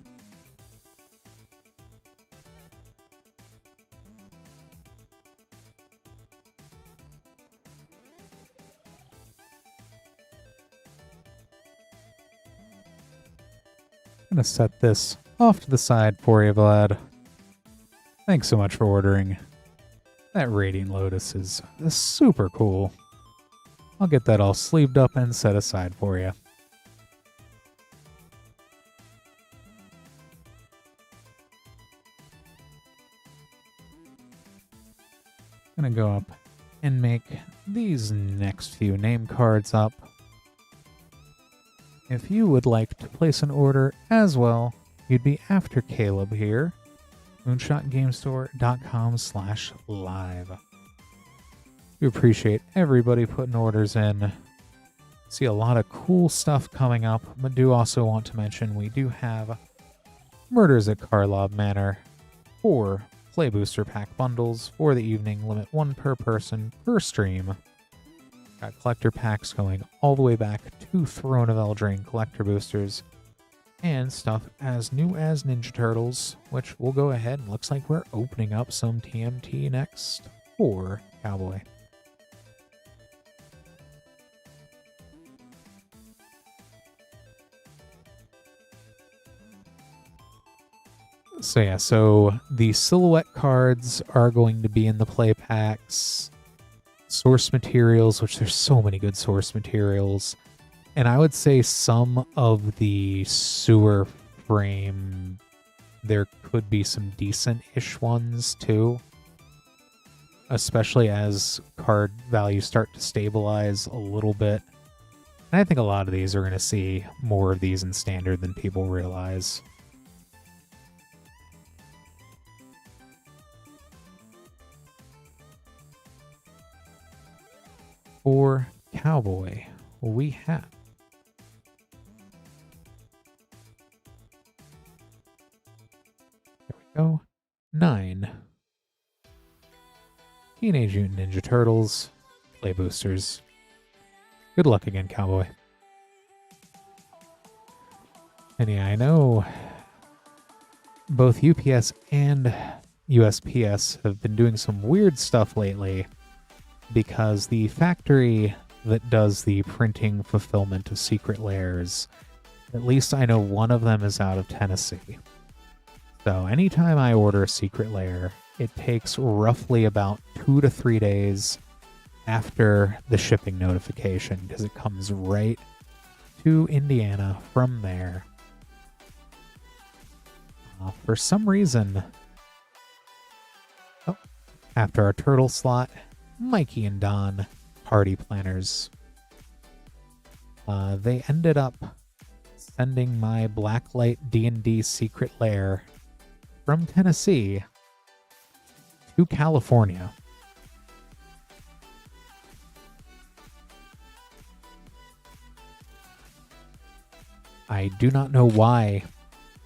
I'm going to set this off to the side for you, Vlad. Thanks so much for ordering. That Radiant Lotus is super cool. I'll get that all sleeved up and set aside for you. I'm going to go up and make these next few name cards up. If you would like to place an order as well, you'd be after Caleb here. moonshotgamestore.com/live. We appreciate everybody putting orders in. See a lot of cool stuff coming up, but do also want to mention we do have Murders at Karlov Manor for Play Booster Pack bundles for the evening, limit 1 per person per stream. Got collector packs going all the way back to Throne of Eldraine collector boosters, and stuff as new as Ninja Turtles, which we'll go ahead and looks like we're opening up some TMT next for Cowboy. So yeah, so the silhouette cards are going to be in the play packs. Source materials, which there's so many good source materials. And I would say some of the sewer frame, there could be some decent-ish ones too. Especially as card values start to stabilize a little bit. And I think a lot of these are going to see more of these in standard than people realize. For cowboy we have? There we go. 9. Teenage Mutant Ninja Turtles. Play boosters. Good luck again, cowboy. And yeah, I know both UPS and USPS have been doing some weird stuff lately because the factory that does the printing fulfillment of secret layers, at least I know one of them is out of Tennessee. So anytime I order a secret layer, it takes roughly about 2 to 3 days after the shipping notification because it comes right to Indiana from there. For some reason, after our turtle slot, Mikey and Don, party planners, they ended up sending my Blacklight D&D secret lair from Tennessee to California. I do not know why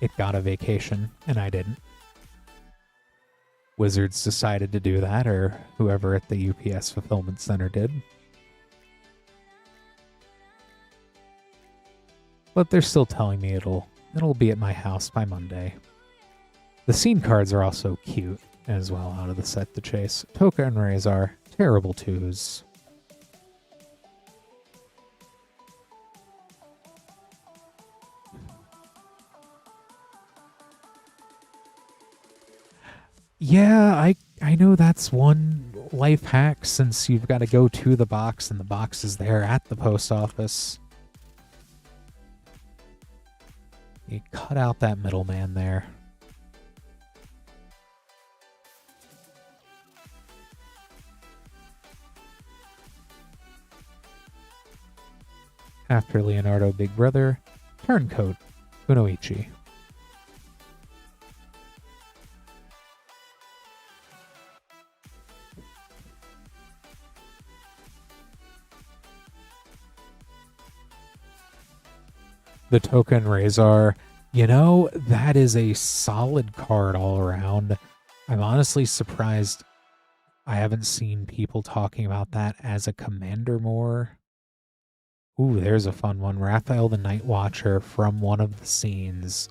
it got a vacation and I didn't. Wizards decided to do that, or whoever at the UPS fulfillment center did. But they're still telling me it'll be at my house by Monday. The scene cards are also cute as well out of the set to chase. Toka and Razor, terrible 2s. Yeah, I know that's one life hack since you've got to go to the box and the box is there at the post office. You cut out that middleman there. After Leonardo Big Brother, Turncoat, Kunoichi. The Token Razor, you know, that is a solid card all around. I'm honestly surprised I haven't seen people talking about that as a commander more. Ooh, there's a fun one. Raphael the Night Watcher from one of the scenes,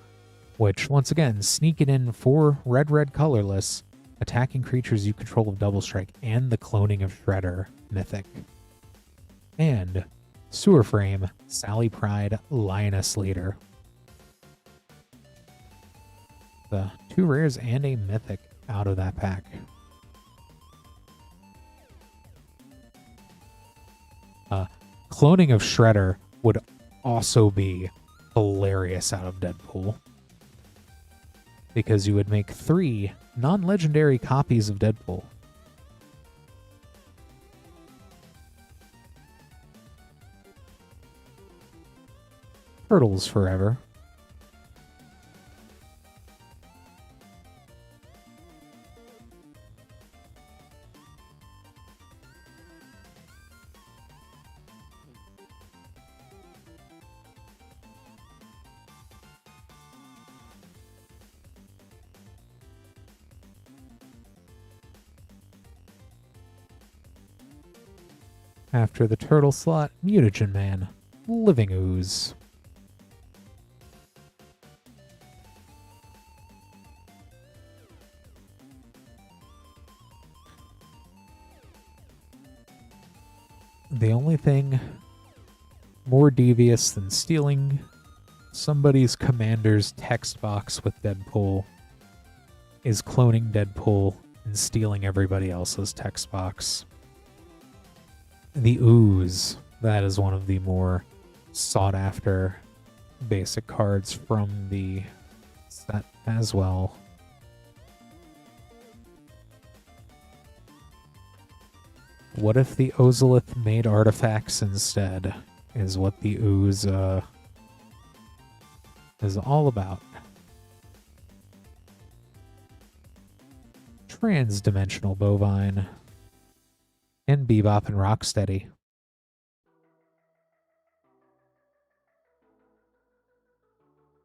which, once again, sneak it in for red colorless, attacking creatures you control with Double Strike, and the Cloning of Shredder mythic. And Sewer Frame, Sally Pride, Lioness Leader. The 2 rares and a mythic out of that pack. Cloning of Shredder would also be hilarious out of Deadpool, because you would make 3 non-legendary copies of Deadpool. Turtles forever. After the turtle slot, Mutagen Man, Living Ooze. The only thing more devious than stealing somebody's commander's text box with Deadpool is cloning Deadpool and stealing everybody else's text box. The Ooze, that is one of the more sought-after basic cards from the set as well. What if the Ozolith made artifacts instead, is what the Ooze is all about. Trans-dimensional Bovine. And Bebop and Rocksteady.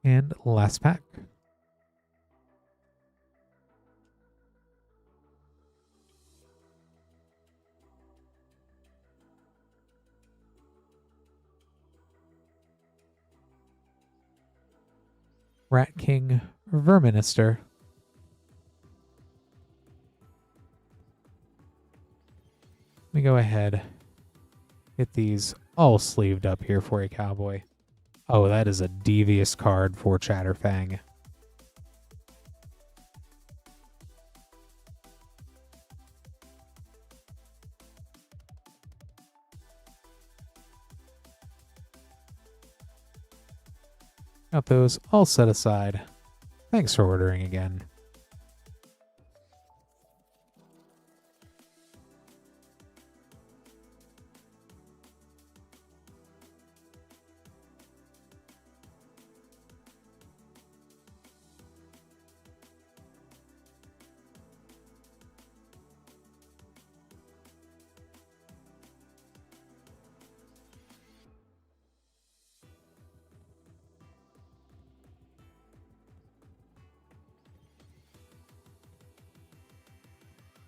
And last pack. Rat King Verminister. Let me go ahead, get these all sleeved up here for you, Cowboy. Oh, that is a devious card for Chatterfang. Got those all set aside. Thanks for ordering again.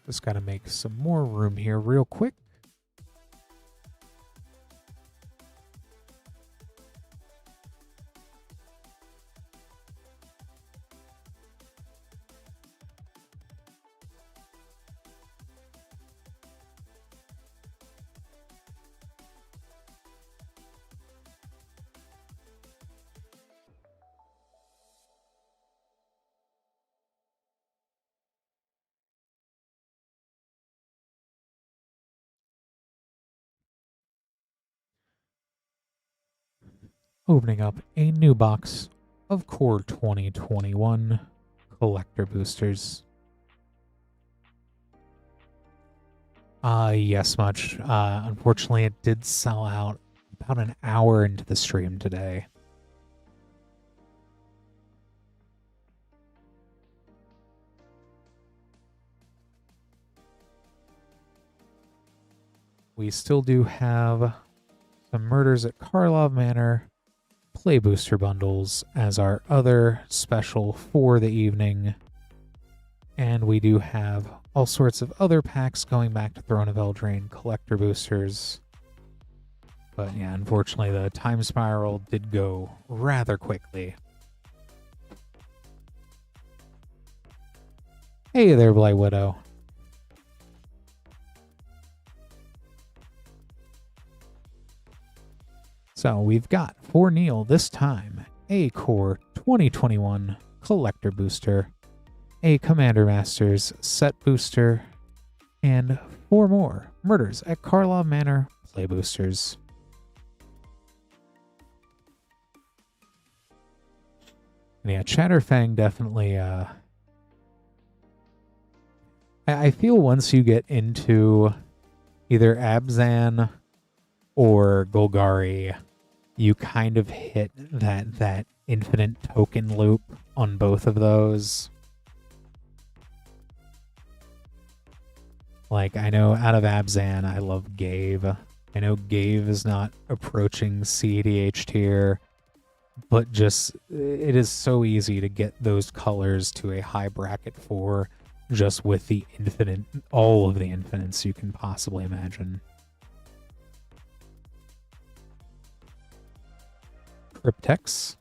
Just got to make some more room here real quick. Opening up a new box of Core 2021 collector boosters. Yes, much. Unfortunately, it did sell out about an hour into the stream today. We still do have some Murders at Karlov Manor Play Booster bundles as our other special for the evening. And we do have all sorts of other packs going back to Throne of Eldraine collector boosters. But yeah, unfortunately, the time spiral did go rather quickly. Hey there, Blight Widow. So we've got for Neil this time a Core 2021 collector booster, a Commander Masters set booster, and 4 more Murders at Karlov Manor play boosters. And yeah, Chatterfang definitely, I feel once you get into either Abzan or Golgari, you kind of hit that infinite token loop on both of those. Like, I know out of Abzan, I love Gave. I know Gave is not approaching CEDH tier, but just, it is so easy to get those colors to a high bracket for just with the infinite, all of the infinites you can possibly imagine. Cryptex.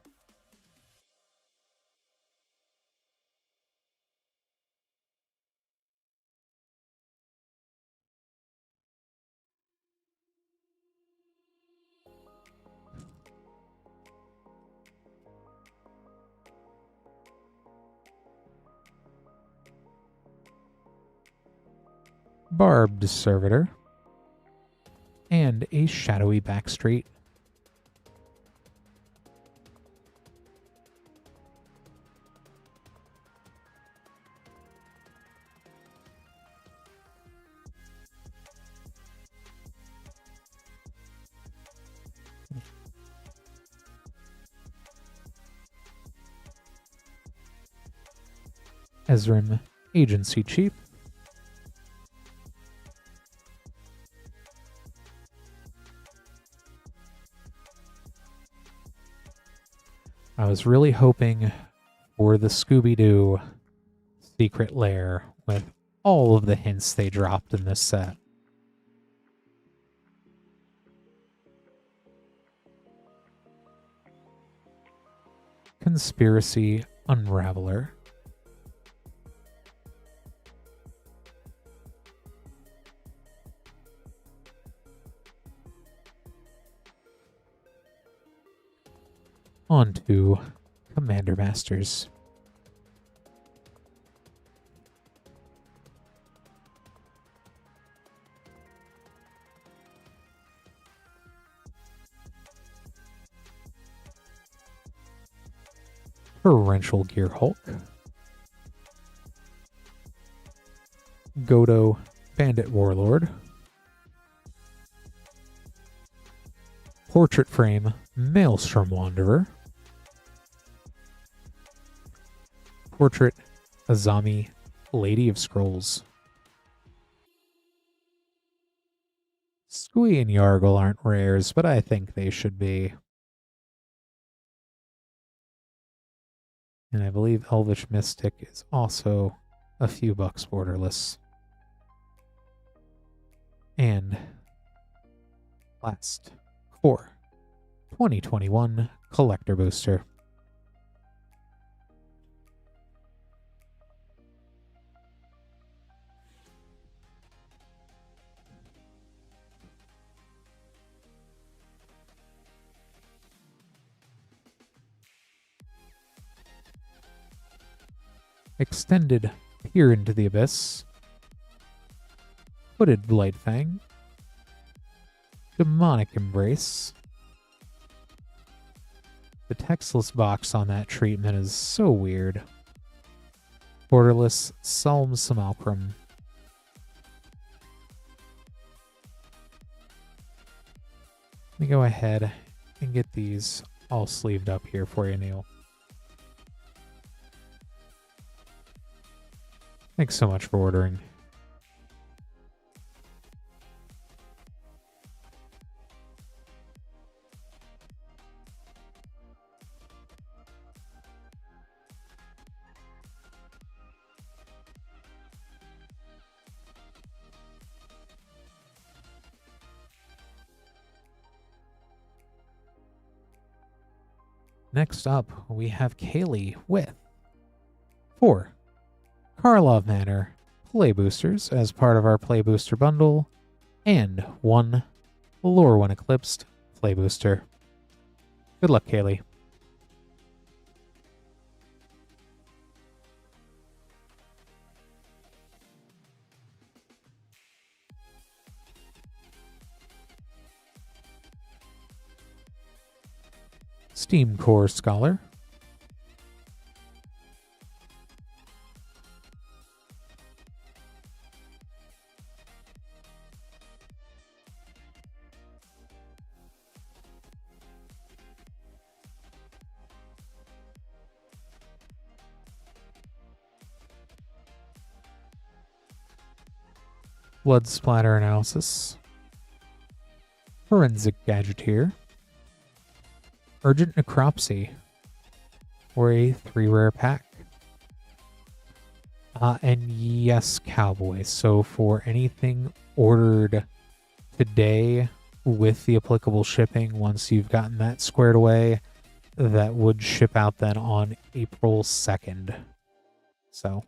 Barbed Servitor. And a Shadowy Backstreet. Ezrim, Agency Chief. I was really hoping for the Scooby-Doo secret lair with all of the hints they dropped in this set. Conspiracy Unraveler. On to Commander Masters. Torrential Gear Hulk. Godo Bandit Warlord. Portrait Frame Maelstrom Wanderer. Portrait Azami Lady of Scrolls. Squee and Yargle aren't rares, but I think they should be. And I believe Elvish Mystic is also a few bucks borderless. And last, for 2021 Collector Booster. Extended Peer into the Abyss. Hooded Blightfang. Demonic Embrace. The textless box on that treatment is so weird. Borderless Psalm Simulacrum. Let me go ahead and get these all sleeved up here for you, Neil. Thanks so much for ordering. Next up, we have Kaylee with 4 Karlov Manor Play Boosters as part of our Play Booster bundle, and 1 Lore When Eclipsed Play Booster. Good luck, Kaylee. Steam Core Scholar. Blood Splatter Analysis. Forensic Gadgeteer. Urgent Necropsy, or a 3-rare pack. And yes, Cowboy. So for anything ordered today with the applicable shipping, once you've gotten that squared away, that would ship out then on April 2nd. So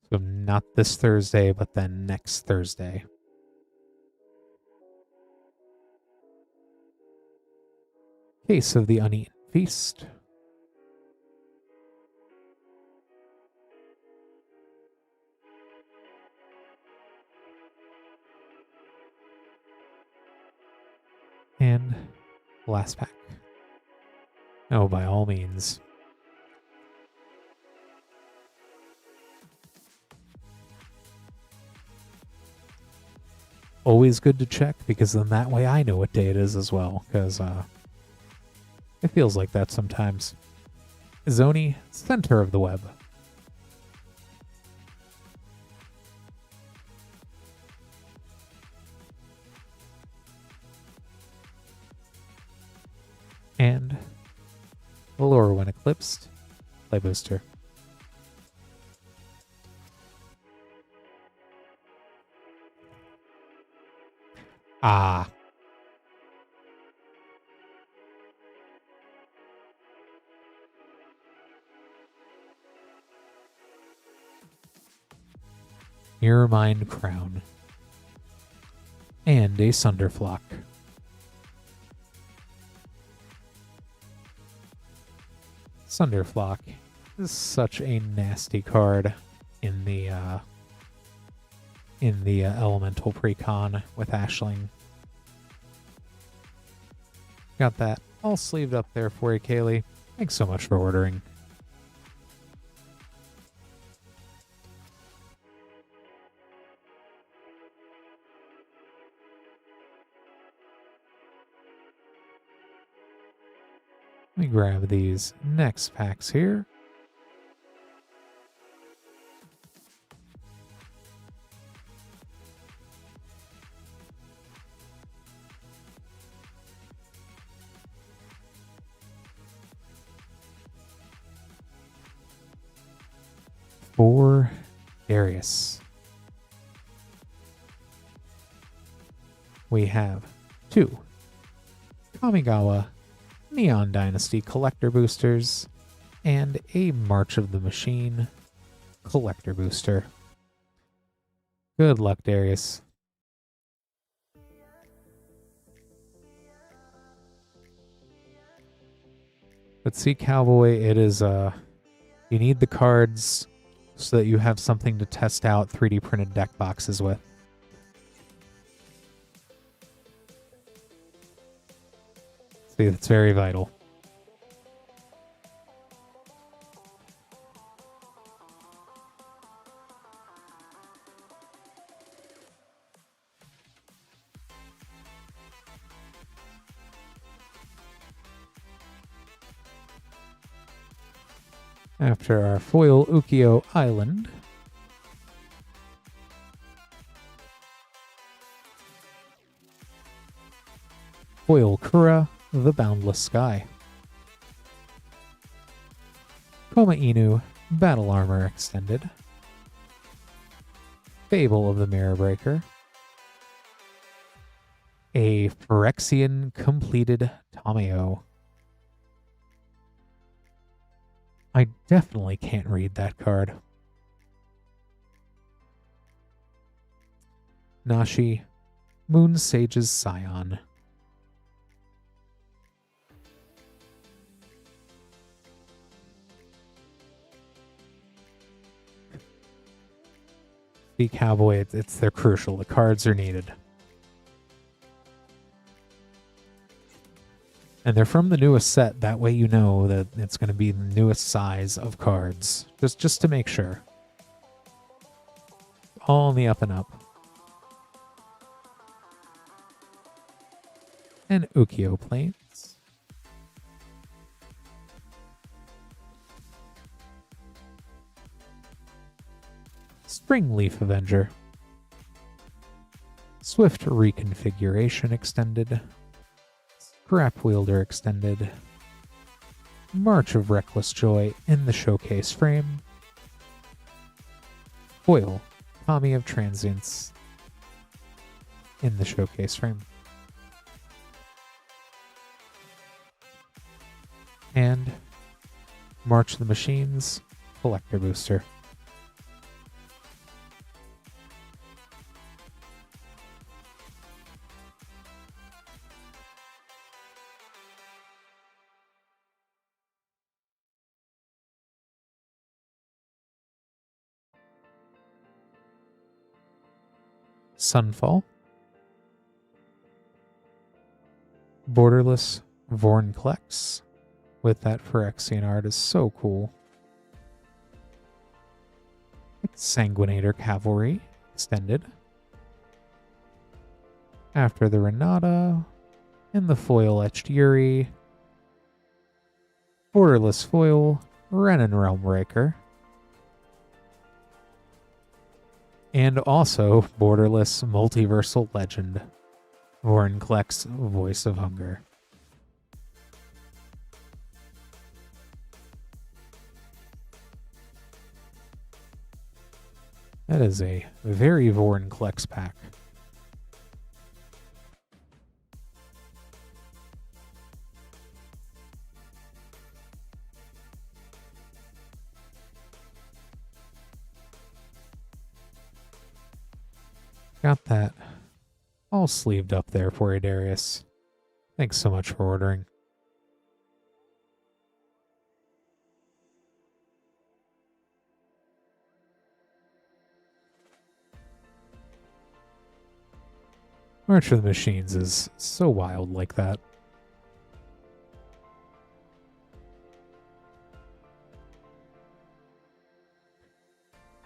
not this Thursday, but then next Thursday. Case of the Uneaten Feast. And last pack. Oh, by all means. Always good to check, because then that way I know what day it is as well, because it feels like that sometimes. Zoni, center of the web. And Allure when eclipsed, play booster. Ah. Mirrormind Crown. And a Sunderflock. Sunderflock is such a nasty card in the elemental precon with Ashling. Got that all sleeved up there for you, Kaylee. Thanks so much for ordering. Let me grab these next packs here. For Darius, we have 2 Kamigawa Neon Dynasty collector boosters and a March of the Machine collector booster. Good luck, Darius. But see, Cowboy, it is you need the cards so that you have something to test out 3D printed deck boxes with. See, that's very vital. After our foil Ukiyo Island, foil Kura, the Boundless Sky, Koma Inu, Battle Armor Extended, Fable of the Mirror Breaker, a Phyrexian completed Tomeo. I definitely can't read that card. Nashi, Moon Sage's Scion. The Cowboy, they're crucial. The cards are needed. And they're from the newest set. That way you know that it's going to be the newest size of cards. Just to make sure. All in the up and up. And Ukiyo Plains. Springleaf Avenger. Swift Reconfiguration Extended. Scrap Wielder Extended. March of Reckless Joy in the showcase frame. Foil Kami of Transience in the showcase frame. And March of the Machines collector booster. Sunfall. Borderless Vornklex with that Phyrexian art is so cool. Sanguinator Cavalry Extended. After the Renata and the foil Etched Yuri. Borderless foil Renin Realmbreaker. And also borderless multiversal legend, Vornklex Voice of Hunger. That is a very Vorinclex pack. Got that all sleeved up there for you, Darius. Thanks so much for ordering. March of the Machines is so wild like that.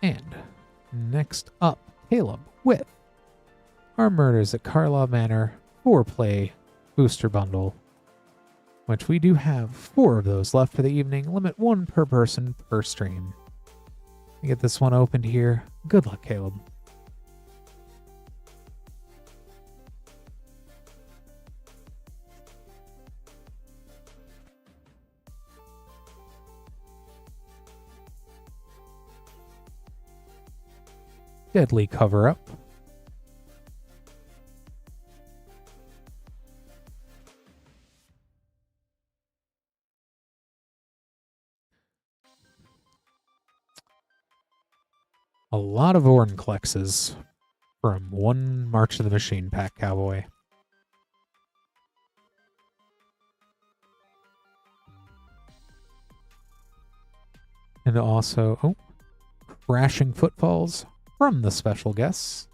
And next up, Caleb with our Murders at Karlov Manor 4-play booster bundle, which we do have 4 of those left for the evening. Limit 1 per person per stream. You get this one opened here. Good luck, Caleb. Deadly Cover-Up. A lot of Vorinclexes from one March of the Machine pack, Cowboy. And also, Crashing Footfalls from the special guests.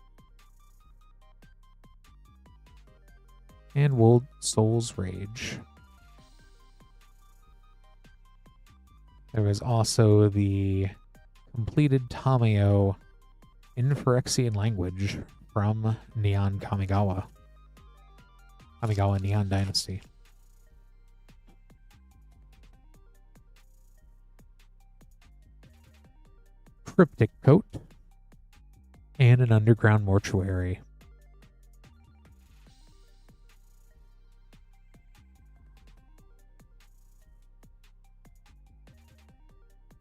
And Wold Soul's Rage. There was also the completed Tamayo in Phyrexian language from Neon Kamigawa. Kamigawa Neon Dynasty. Cryptic Coat. And an Underground Mortuary.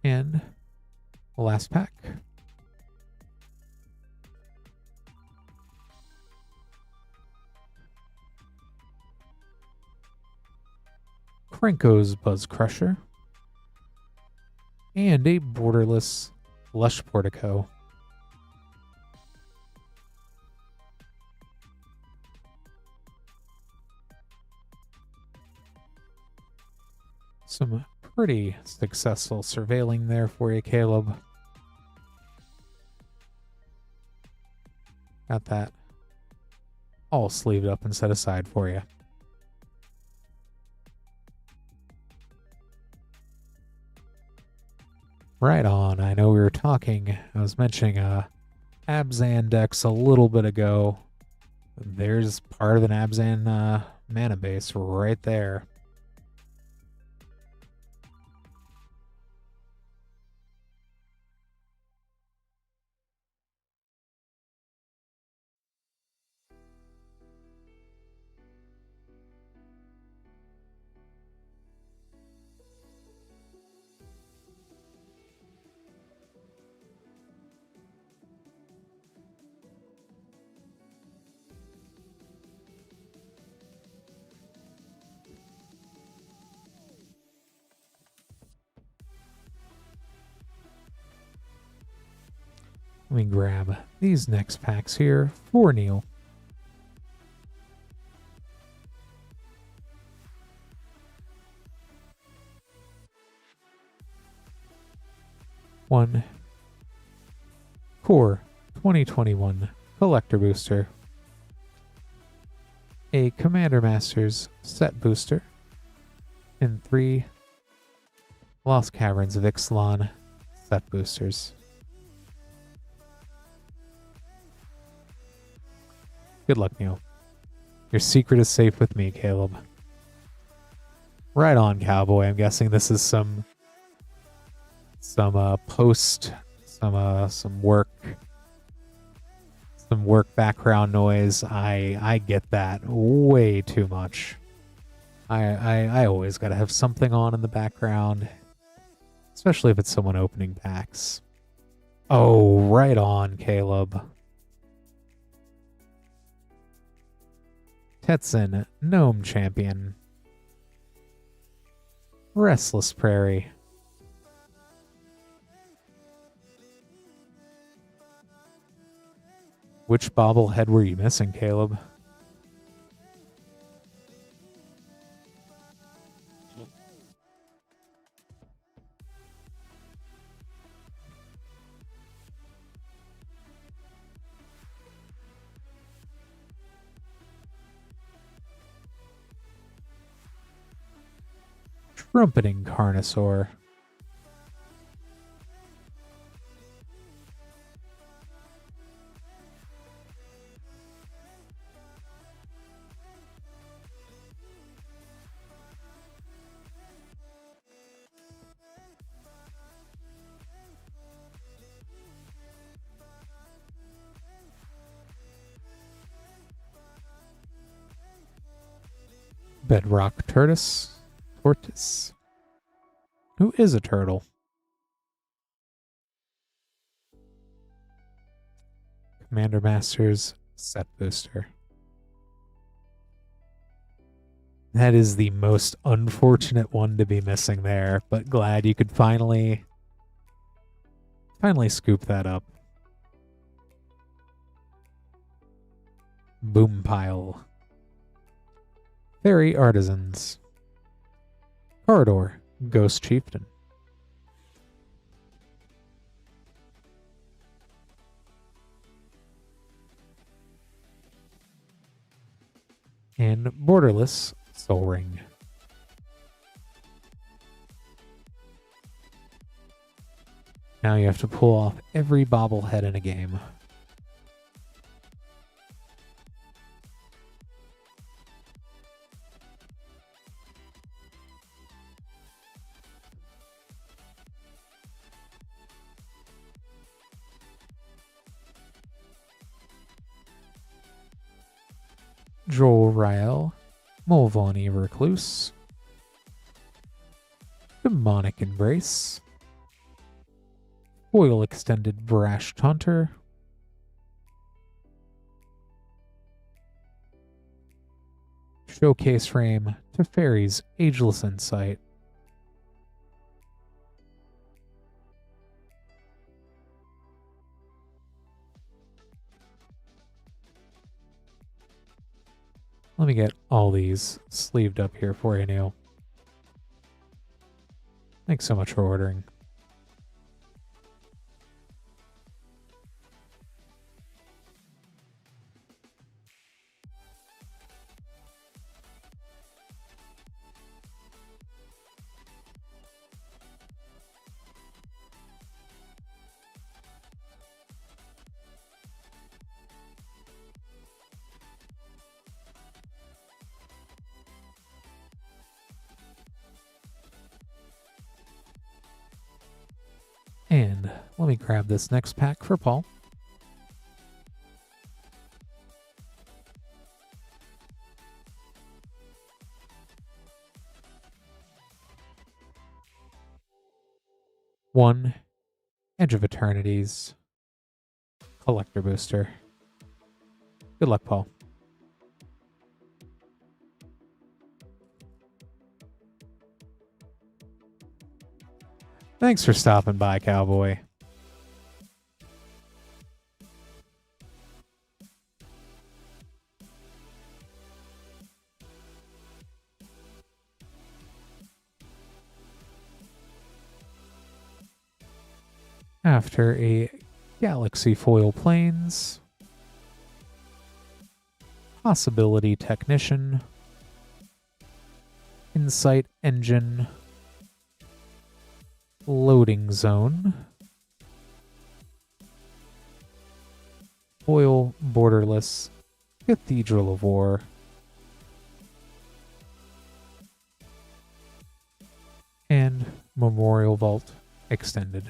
And the last pack. Krenko's Buzz Crusher. And a borderless Lush Portico. Some pretty successful surveilling there for you, Caleb. Got that all sleeved up and set aside for you. Right on. I know we were talking, I was mentioning Abzan decks a little bit ago. There's part of an Abzan mana base right there. Let me grab these next packs here for Neil. One Core 2021 Collector Booster. A Commander Masters Set Booster. And 3 Lost Caverns of Ixalan Set Boosters. Good luck, Neil. Your secret is safe with me, Caleb. Right on, Cowboy. I'm guessing this is some post, some work background noise. I get that way too much. I always gotta have something on in the background, especially if it's someone opening packs. Oh, right on, Caleb. Tetson, Gnome Champion. Restless Prairie. Which bobblehead were you missing, Caleb? Trumpeting Carnosaur. Bedrock Tortoise. Who is a turtle? Commander Masters Set Booster. That is the most unfortunate one to be missing there, but glad you could finally scoop that up. Boom Pile. Fairy Artisans. Corridor, Ghost Chieftain. And Borderless Soul Ring. Now you have to pull off every bobblehead in a game. Joel Rael, Mulvani Recluse, Demonic Embrace, Foil Extended Brash Taunter, Showcase Frame to Fairies Ageless Insight, let me get all these sleeved up here for you, Neil. Thanks so much for ordering. And let me grab this next pack for Paul. One Edge of Eternities Collector Booster. Good luck, Paul. Thanks for stopping by, Cowboy. After a Galaxy Foil Plains, Possibility Technician, Insight Engine, Loading Zone, Foil Borderless, Cathedral of War, and Memorial Vault Extended.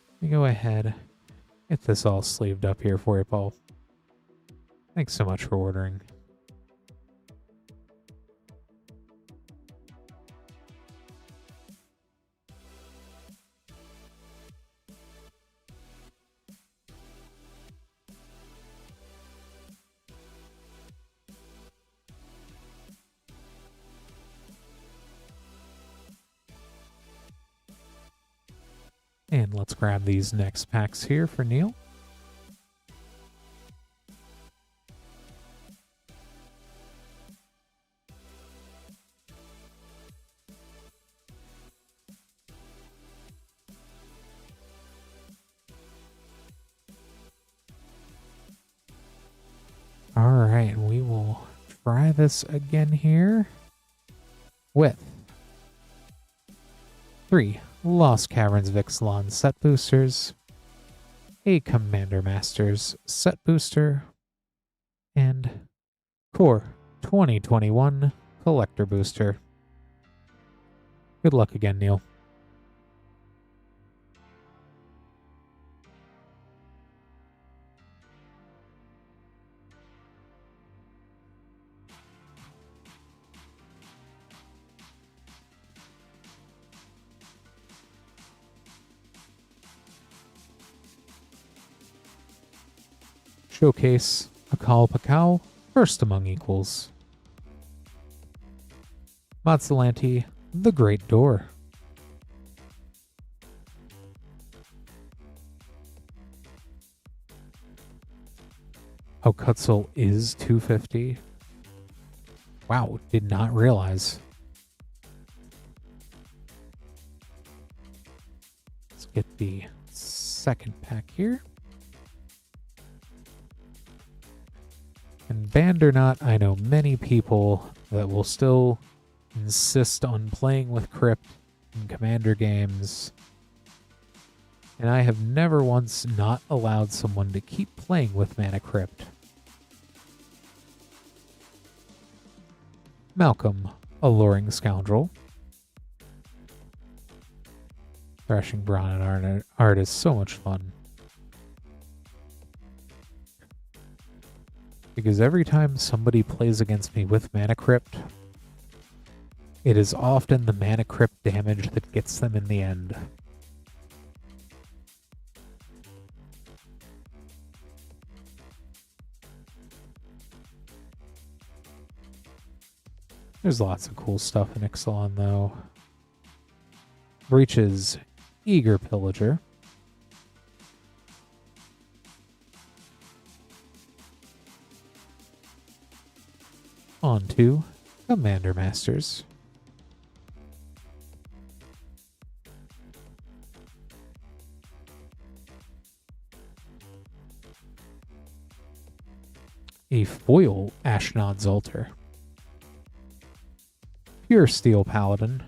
Let me go ahead, get this all sleeved up here for you, Paul. Thanks so much for ordering. And let's grab these next packs here for Neil. All right, we will try this again here with 3 Lost Caverns Vixlon set boosters, a Commander Masters set booster, and Core 2021 Collector Booster. Good luck again, Neil. Showcase Akal Pakal, First Among Equals. Matsalanti, The Great Door. Okutzel is 250. Wow, did not realize. Let's get the second pack here. And banned or not, I know many people that will still insist on playing with Crypt in Commander games. And I have never once not allowed someone to keep playing with Mana Crypt. Malcolm, Alluring Scoundrel. Thrashing Brawn and art is so much fun. Because every time somebody plays against me with Mana Crypt, it is often the Mana Crypt damage that gets them in the end. There's lots of cool stuff in Ixalan, though. Breach's Eager Pillager. On to Commander Masters. A foil Ashnod's Altar. Pure Steel Paladin.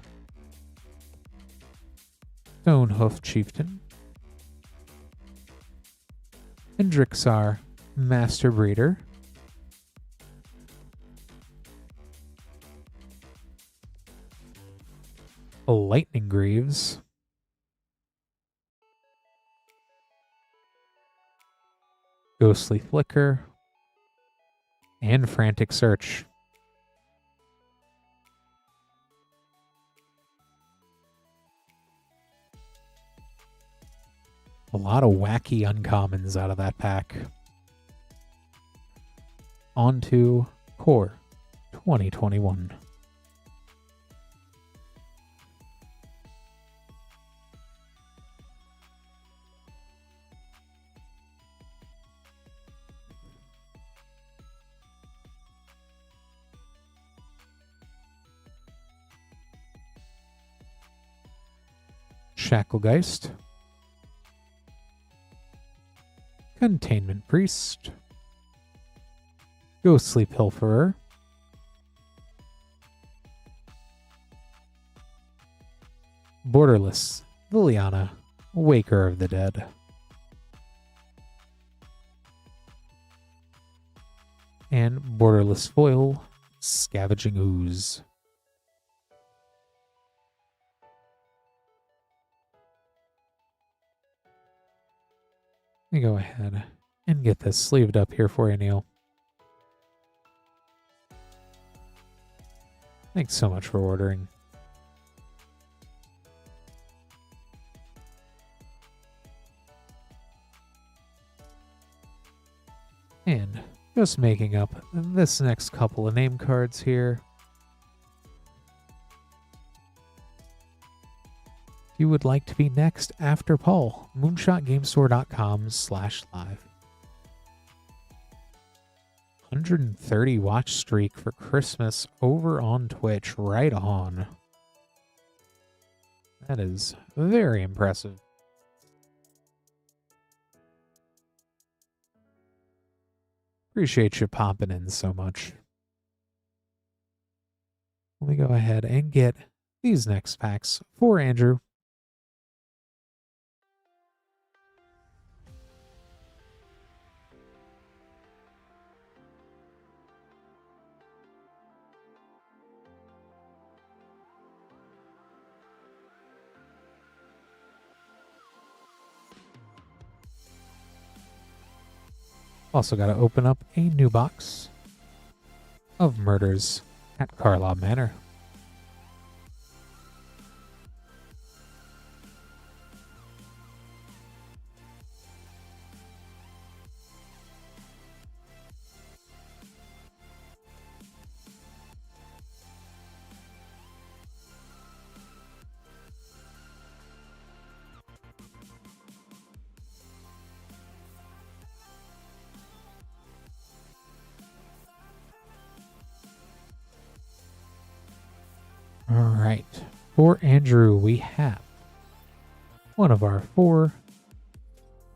Stonehoof Chieftain. Hendrixar Master Breeder. Lightning Greaves. Ghostly Flicker. And Frantic Search. A lot of wacky uncommons out of that pack. On to Core 2021. Shacklegeist. Containment Priest. Ghostly Pilferer. Borderless Liliana, Waker of the Dead. And Borderless Foil, Scavenging Ooze. Let me go ahead and get this sleeved up here for you, Neil. Thanks so much for ordering. And just making up this next couple of name cards here. you would like to be next after Paul, moonshotgamestore.com/live. 130 watch streak for Christmas over on Twitch. Right on. That is very impressive. Appreciate you popping in so much. Let me go ahead and get these next packs for Andrew. Also got to open up a new box of Murders at Karlov Manor. All right, for Andrew, we have one of our 4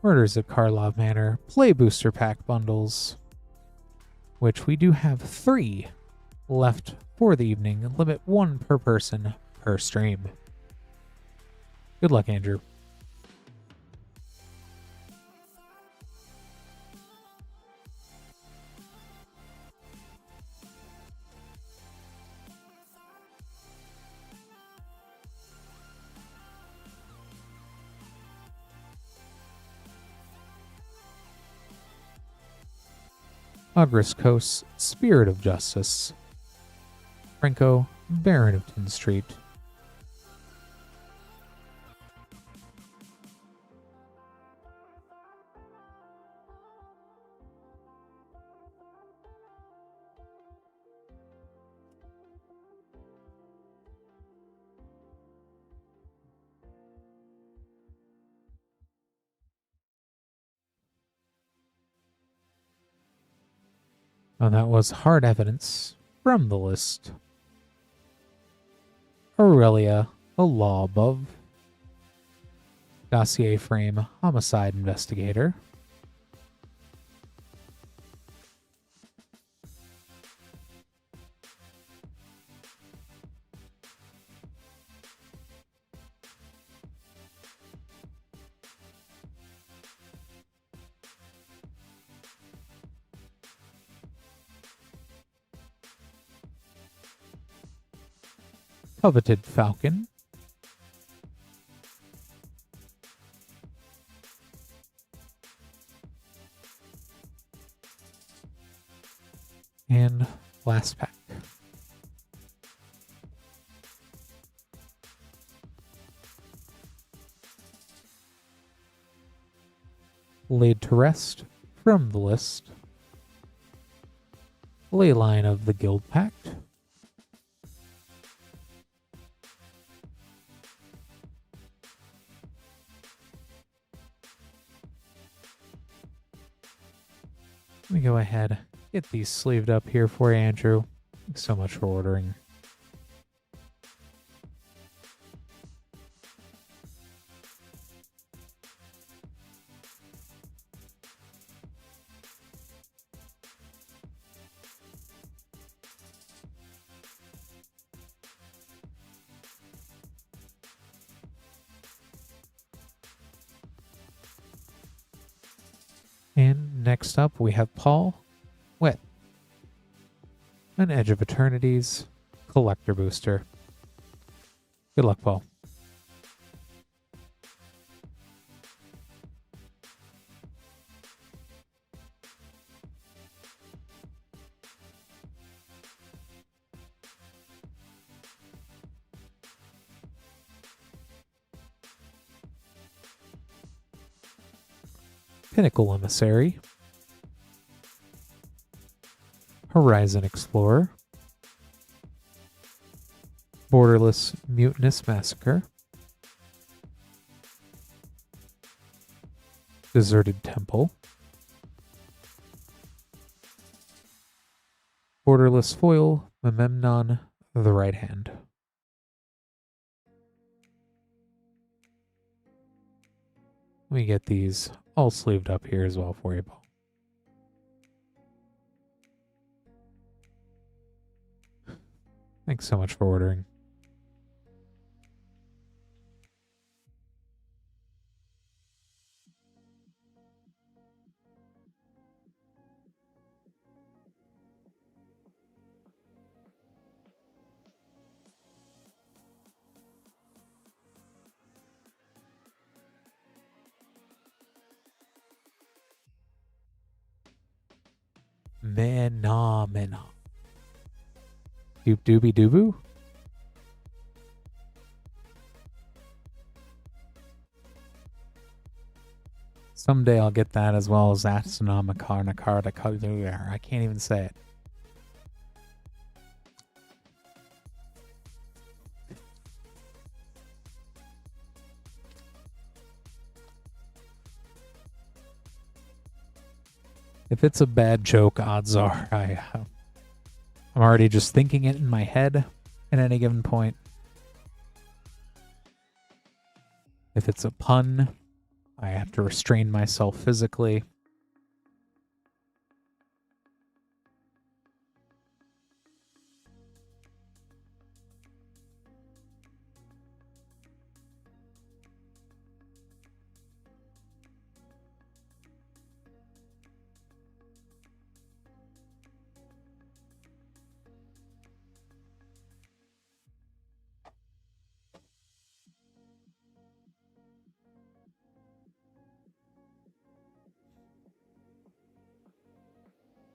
Murders at Karlov Manor Play Booster Pack bundles, which we do have 3 left for the evening. Limit 1 per person per stream. Good luck, Andrew. Ogris Coast, Spirit of Justice. Franco, Baron of Tin Street. Oh, that was hard evidence from the list. Aurelia, A Law Above. Dossier Frame, Homicide Investigator. Coveted Falcon. And last pack. Laid to Rest from the list. Leyline of the Guild Pact. Let me go ahead, get these sleeved up here for you, Andrew. Thanks so much for ordering. And next up, we have Paul with an Edge of Eternity's Collector Booster. Good luck, Paul. Pinnacle Emissary. Horizon Explorer. Borderless Mutinous Massacre. Deserted Temple, Borderless Foil, Memnon, the Right Hand. Let me get these all sleeved up here as well for you, Paul. Thanks so much for ordering. Phenomenal. Doop doobie dooboo? Someday I'll get that as well as Astronomicarnacarda. I can't even say it. If it's a bad joke, odds are I'm already just thinking it in my head at any given point. If it's a pun, I have to restrain myself physically.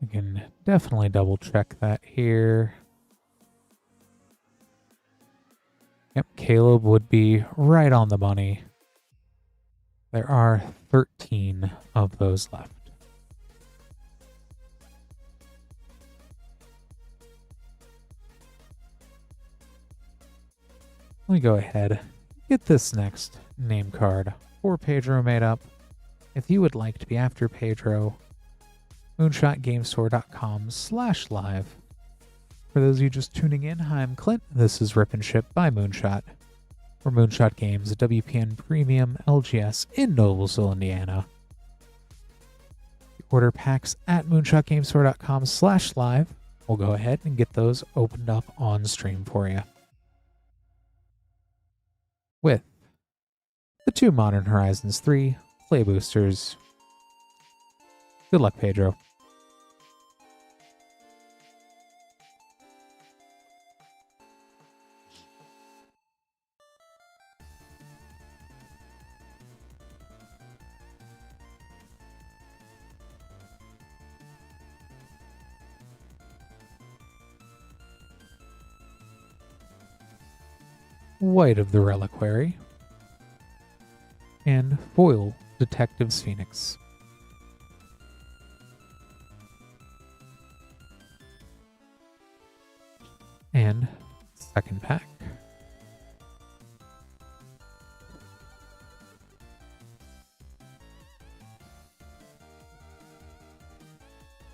I can definitely double check that here. Yep, Caleb would be right on the money. There are 13 of those left. Let me go ahead, get this next name card for Pedro made up. If you would like to be after Pedro, moonshotgamestore.com/live. For those of you just tuning in, hi, I'm Clint. This is Rip and Ship by Moonshot. We're Moonshot Games, a WPN Premium LGS in Noblesville, Indiana. You order packs at moonshotgamestore.com/live. We'll go ahead and get those opened up on stream for you. With the 2 Modern Horizons 3 Play Boosters. Good luck, Pedro. White of the Reliquary, and foil Detectives Phoenix. And second pack.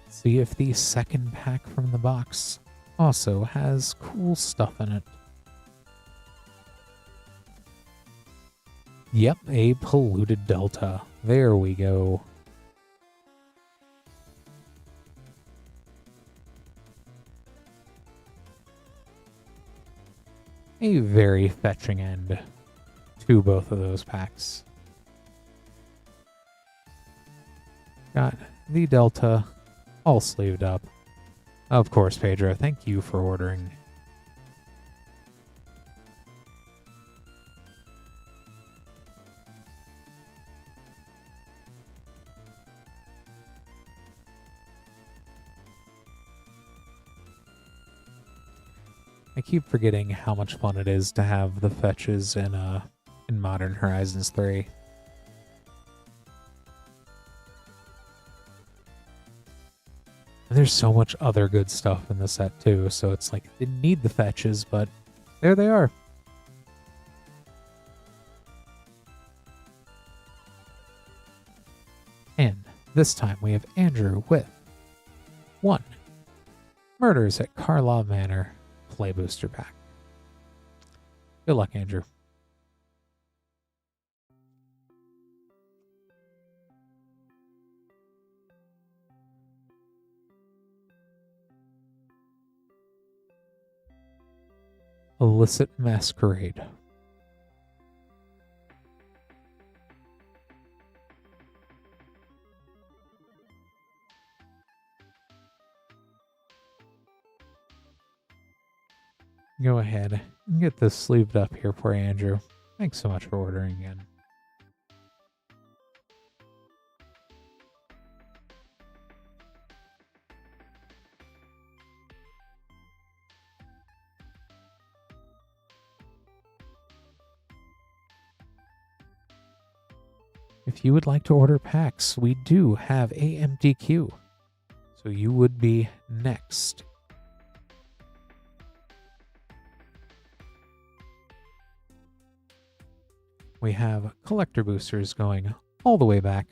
See if the second pack from the box also has cool stuff in it. Yep, a polluted delta. There we go. A very fetching end to both of those packs. Got the delta all sleeved up. Of course, Pedro, thank you for ordering. I keep forgetting how much fun it is to have the fetches in Modern Horizons 3. And there's so much other good stuff in the set too, so it's like, didn't need the fetches, but there they are. This time we have Andrew with 1. Murders at Karlov Manor Play Booster Pack. Good luck, Andrew. Illicit Masquerade. Go ahead and get this sleeved up here for Andrew. Thanks so much for ordering in. If you would like to order packs, we do have a empty queue. So you would be next. We have collector boosters going all the way back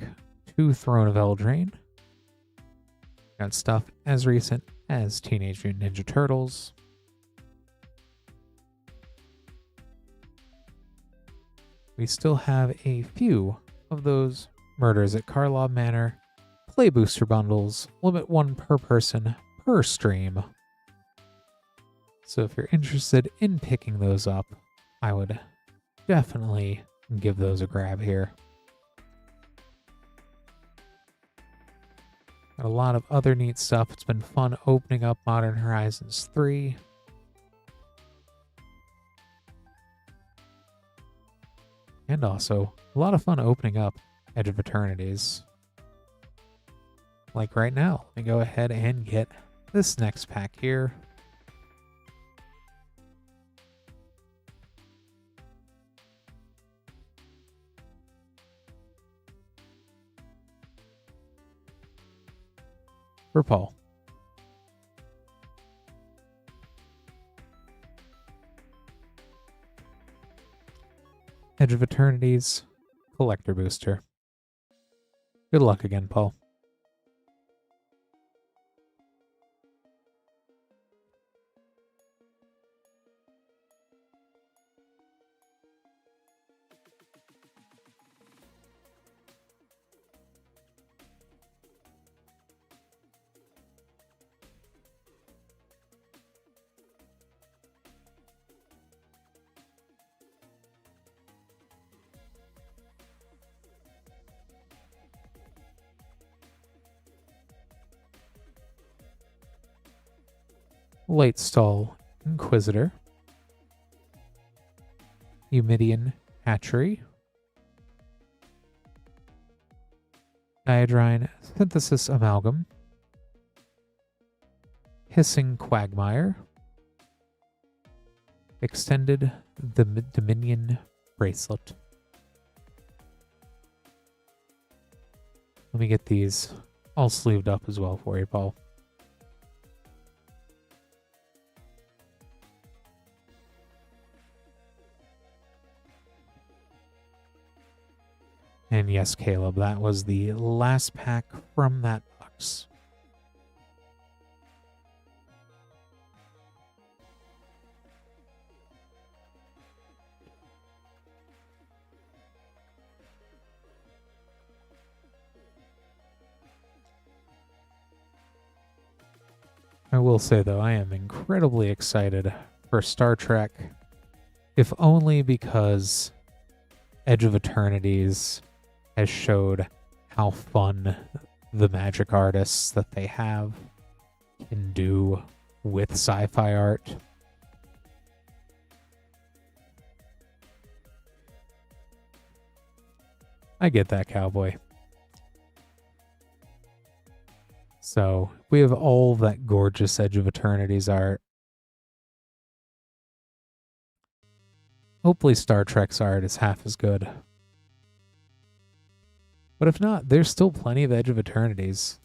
to Throne of Eldraine. Got stuff as recent as Teenage Mutant Ninja Turtles. We still have a few of those Murders at Karlov Manor Play Booster bundles. Limit 1 per person per stream. So if you're interested in picking those up, I would definitely give those a grab here. Got a lot of other neat stuff. It's been fun opening up Modern Horizons 3. And also, a lot of fun opening up Edge of Eternities. Like right now, let me go ahead and get this next pack here. For Paul. Edge of Eternities Collector Booster. Good luck again, Paul. Late Stall Inquisitor, Eumidian Hatchery, Diadrine Synthesis Amalgam, Hissing Quagmire, Extended the Dominion Bracelet. Let me get these all sleeved up as well for you, Paul. And yes, Caleb, that was the last pack from that box. I will say, though, I am incredibly excited for Star Trek, if only because Edge of Eternities has showed how fun the magic artists that they have can do with sci-fi art. I get that, cowboy. So we have all that gorgeous Edge of Eternities art. Hopefully Star Trek's art is half as good. But if not, there's still plenty of Edge of Eternities.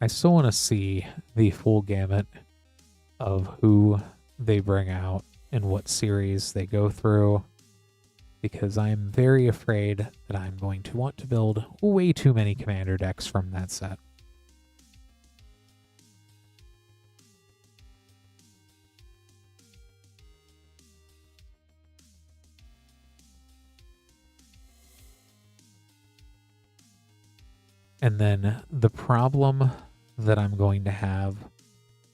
I still want to see the full gamut of who they bring out and what series they go through, because I'm very afraid that I'm going to want to build way too many commander decks from that set. And then the problem that I'm going to have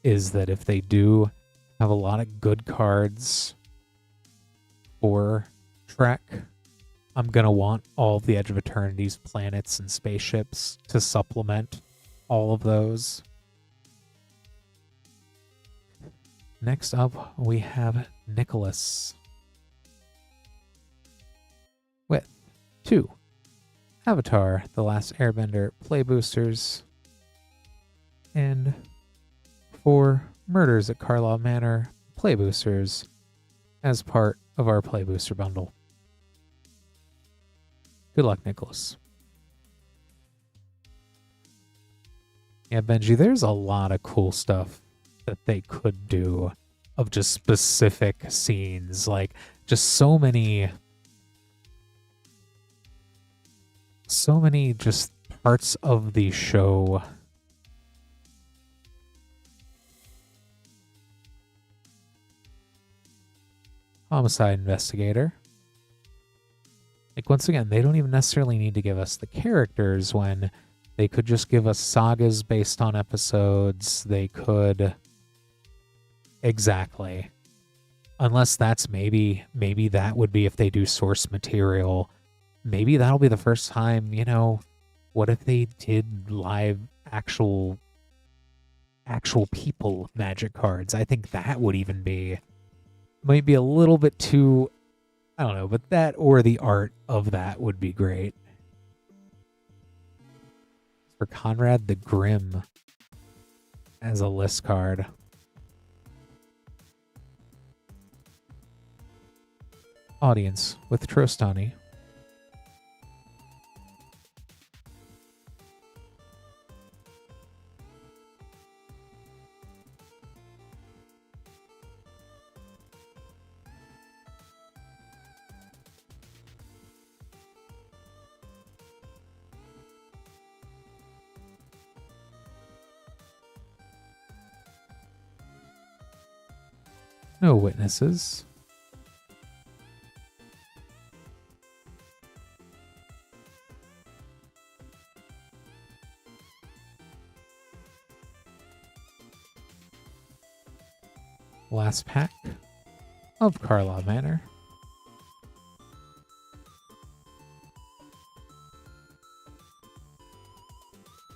is that if they do have a lot of good cards for Trek, I'm going to want all of the Edge of Eternity's planets and spaceships to supplement all of those. Next up, we have Nicholas with 2 Avatar, The Last Airbender play boosters, and 4 Murders at Karlov Manor play boosters as part of our play booster bundle. Good luck, Nicholas. Yeah, Benji, there's a lot of cool stuff that they could do of just specific scenes, like just so many just parts of the show. Homicide investigator. Like, once again, they don't even necessarily need to give us the characters when they could just give us sagas based on episodes. They could... Exactly. Unless that's maybe that would be if they do source material. Maybe that'll be the first time, you know, what if they did live actual people magic cards? I think that would even be, might be a little bit too, I don't know, but that or the art of that would be great. For Conrad the Grim as a list card. Audience with Trostani. No witnesses. Last pack of Karlov Manor.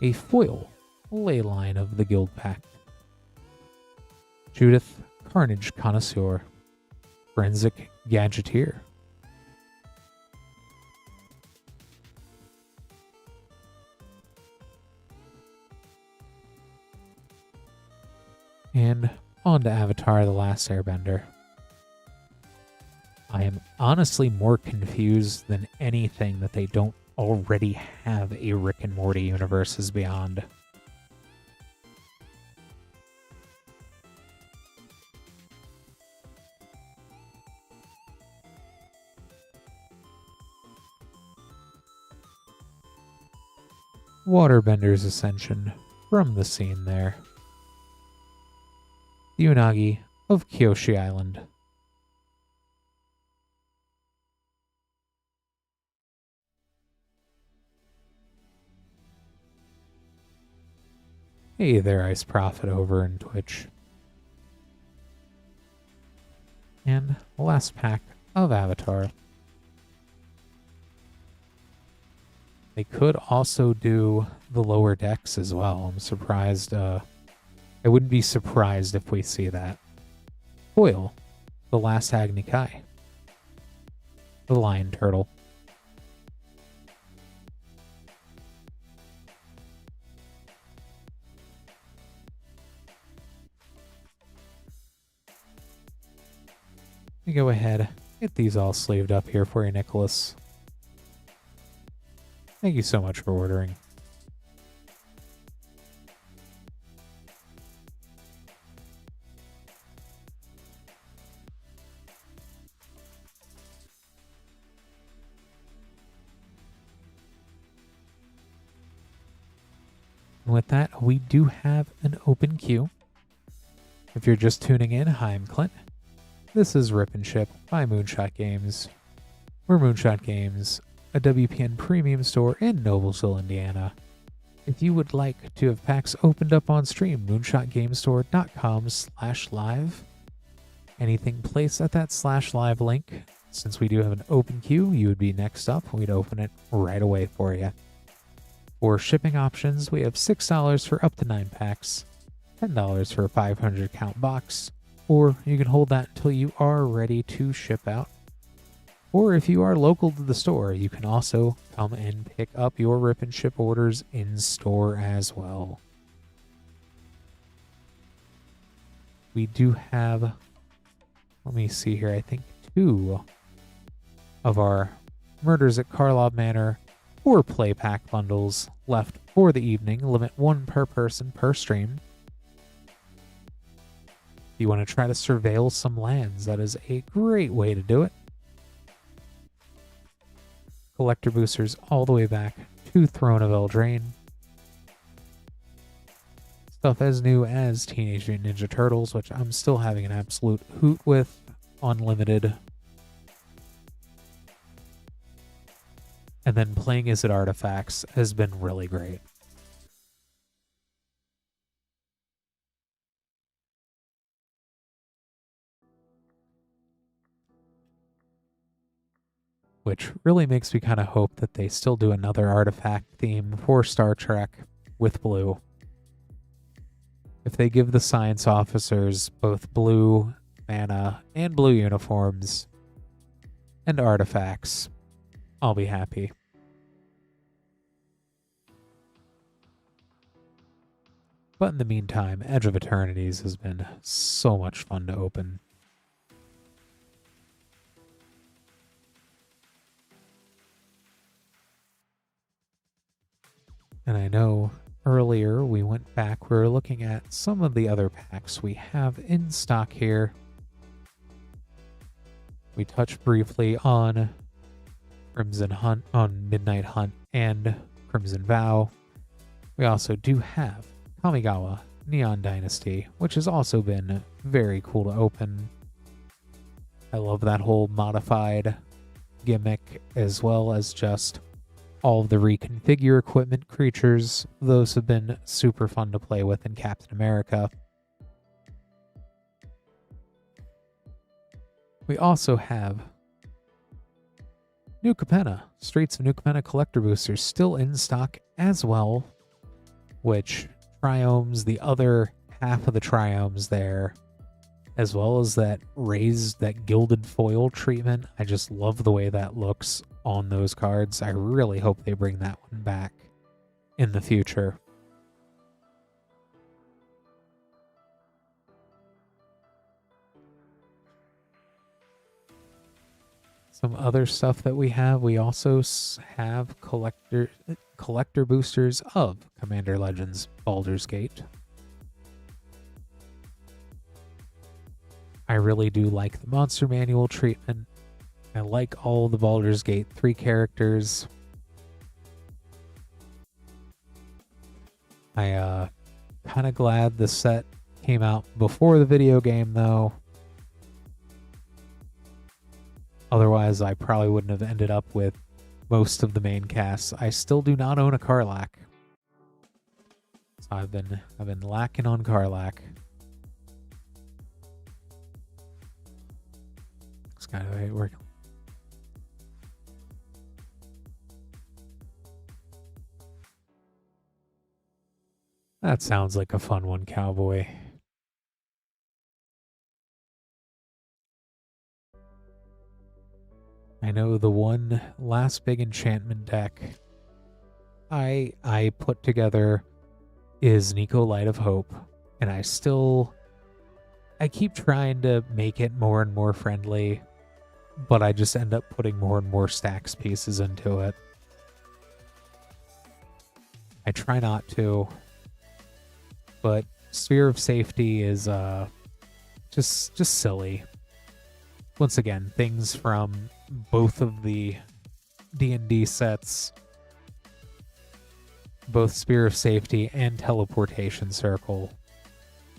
A foil ley line of the Guild Pack. Judith, Carnage Connoisseur. Forensic Gadgeteer. And on to Avatar, The Last Airbender. I am honestly more confused than anything that they don't already have a Rick and Morty universes beyond. Waterbender's Ascension from the scene there. The Unagi of Kyoshi Island. Hey there, Ice Prophet over in Twitch. And the last pack of Avatar. They could also do the lower decks as well. I'm surprised. I wouldn't be surprised if we see that. Foil, The Last Agni Kai. The Lion Turtle. Let me go ahead, get these all sleeved up here for you, Nicholas. Thank you so much for ordering. And with that, we do have an open queue. If you're just tuning in, hi, I'm Clint. This is Rip and Ship by Moonshot Games. We're Moonshot Games, a WPN premium store in Noblesville, Indiana. If you would like to have packs opened up on stream, moonshotgamestore.com/live. Anything placed at that /live link, since we do have an open queue, you would be next up. We'd open it right away for you. For shipping options, we have $6 for up to 9 packs, $10 for a 500 count box, or you can hold that until you are ready to ship out. Or if you are local to the store, you can also come and pick up your Rip and Ship orders in store as well. We do have, let me see here, I think 2 of our Murders at Karlov Manor 4 play pack bundles left for the evening. Limit 1 per person per stream. If you want to try to surveil some lands, that is a great way to do it. Collector boosters all the way back to Throne of Eldraine. Stuff as new as Teenage Mutant Ninja Turtles, which I'm still having an absolute hoot with. Unlimited. And then playing as it artifacts has been really great. Which really makes me kind of hope that they still do another artifact theme for Star Trek with blue. If they give the science officers both blue mana and blue uniforms and artifacts, I'll be happy. But in the meantime, Edge of Eternities has been so much fun to open. And I know earlier we went back, we were looking at some of the other packs we have in stock here. We touched briefly on Crimson Hunt, on Midnight Hunt and Crimson Vow. We also do have Kamigawa Neon Dynasty, which has also been very cool to open. I love that whole modified gimmick, as well as just all of the reconfigure equipment creatures. Those have been super fun to play with in Captain America. We also have New Capenna, Streets of New Capenna collector boosters still in stock as well, which triomes the other half of the triomes there, as well as that raised, that gilded foil treatment. I just love the way that looks on those cards. I really hope they bring that one back in the future. Some other stuff that we also have collector boosters of Commander Legends Baldur's Gate. I really do like the monster manual treatment. I like all the Baldur's Gate 3 characters. I kind of glad the set came out before the video game though. Otherwise, I probably wouldn't have ended up with most of the main cast. I still do not own a Karlach. So I've been lacking on Karlach. It's kind of working. That sounds like a fun one, Cowboy. I know the one last big enchantment deck I put together is Nico Light of Hope, and I keep trying to make it more and more friendly, but I just end up putting more and more stacks pieces into it. I try not to, but Sphere of Safety is just silly. Once again, things from both of the D&D sets both Spear of Safety and Teleportation Circle.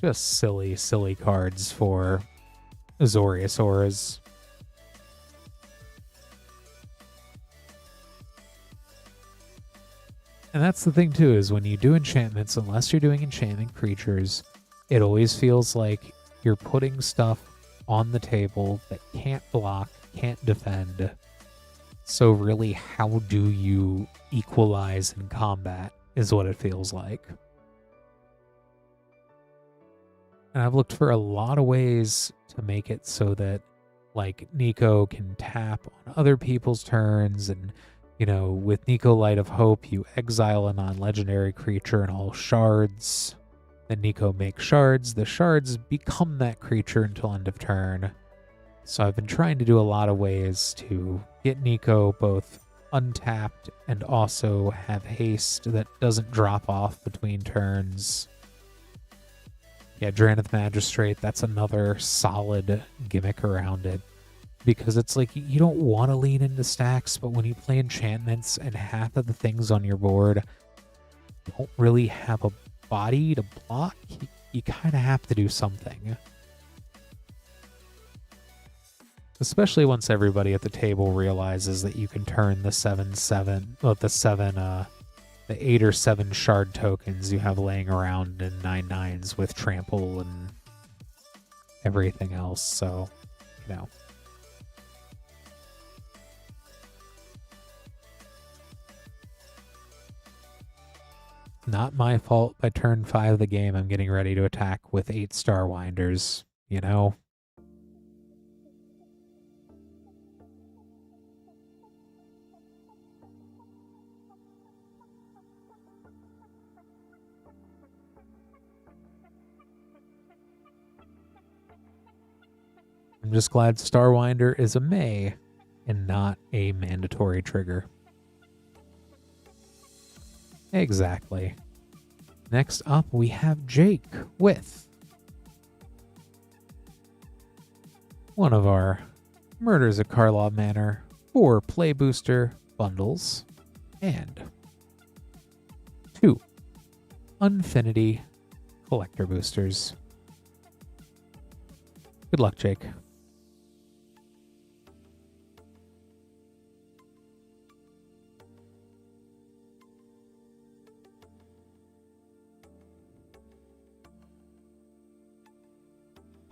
Just silly, silly cards for Azorius Auras. And that's the thing too, is when you do enchantments, unless you're doing enchantment creatures, it always feels like you're putting stuff on the table that can't block, can't defend. So really, how do you equalize in combat is what it feels like. And I've looked for a lot of ways to make it so that, like, Nico can tap on other people's turns, and, you know, with Nico Light of Hope, you exile a non-legendary creature and all shards. Then Nico makes shards. The shards become that creature until end of turn. So I've been trying to do a lot of ways to get Nico both untapped and also have haste that doesn't drop off between turns. Yeah, Drannith Magistrate, that's another solid gimmick around it. Because it's like, you don't want to lean into stacks, but when you play enchantments and half of the things on your board don't really have a body to block, you kind of have to do something. Especially once everybody at the table realizes that you can turn the 8 or 7 shard tokens you have laying around in 9/9s with trample and everything else. So, you know. Not my fault by turn 5 of the game I'm getting ready to attack with 8 Starwinders, you know? I'm just glad Starwinder is a May and not a mandatory trigger. Exactly. Next up, we have Jake with one of our Murders at Karlov Manor 4 Play Booster bundles and 2 Unfinity Collector Boosters. Good luck, Jake.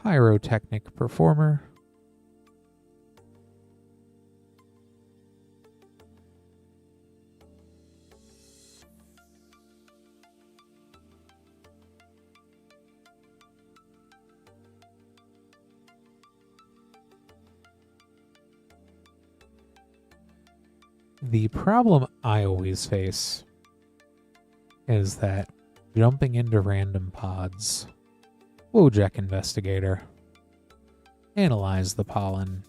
Pyrotechnic Performer. The problem I always face is that jumping into random pods. Wojek Investigator. Analyze the pollen.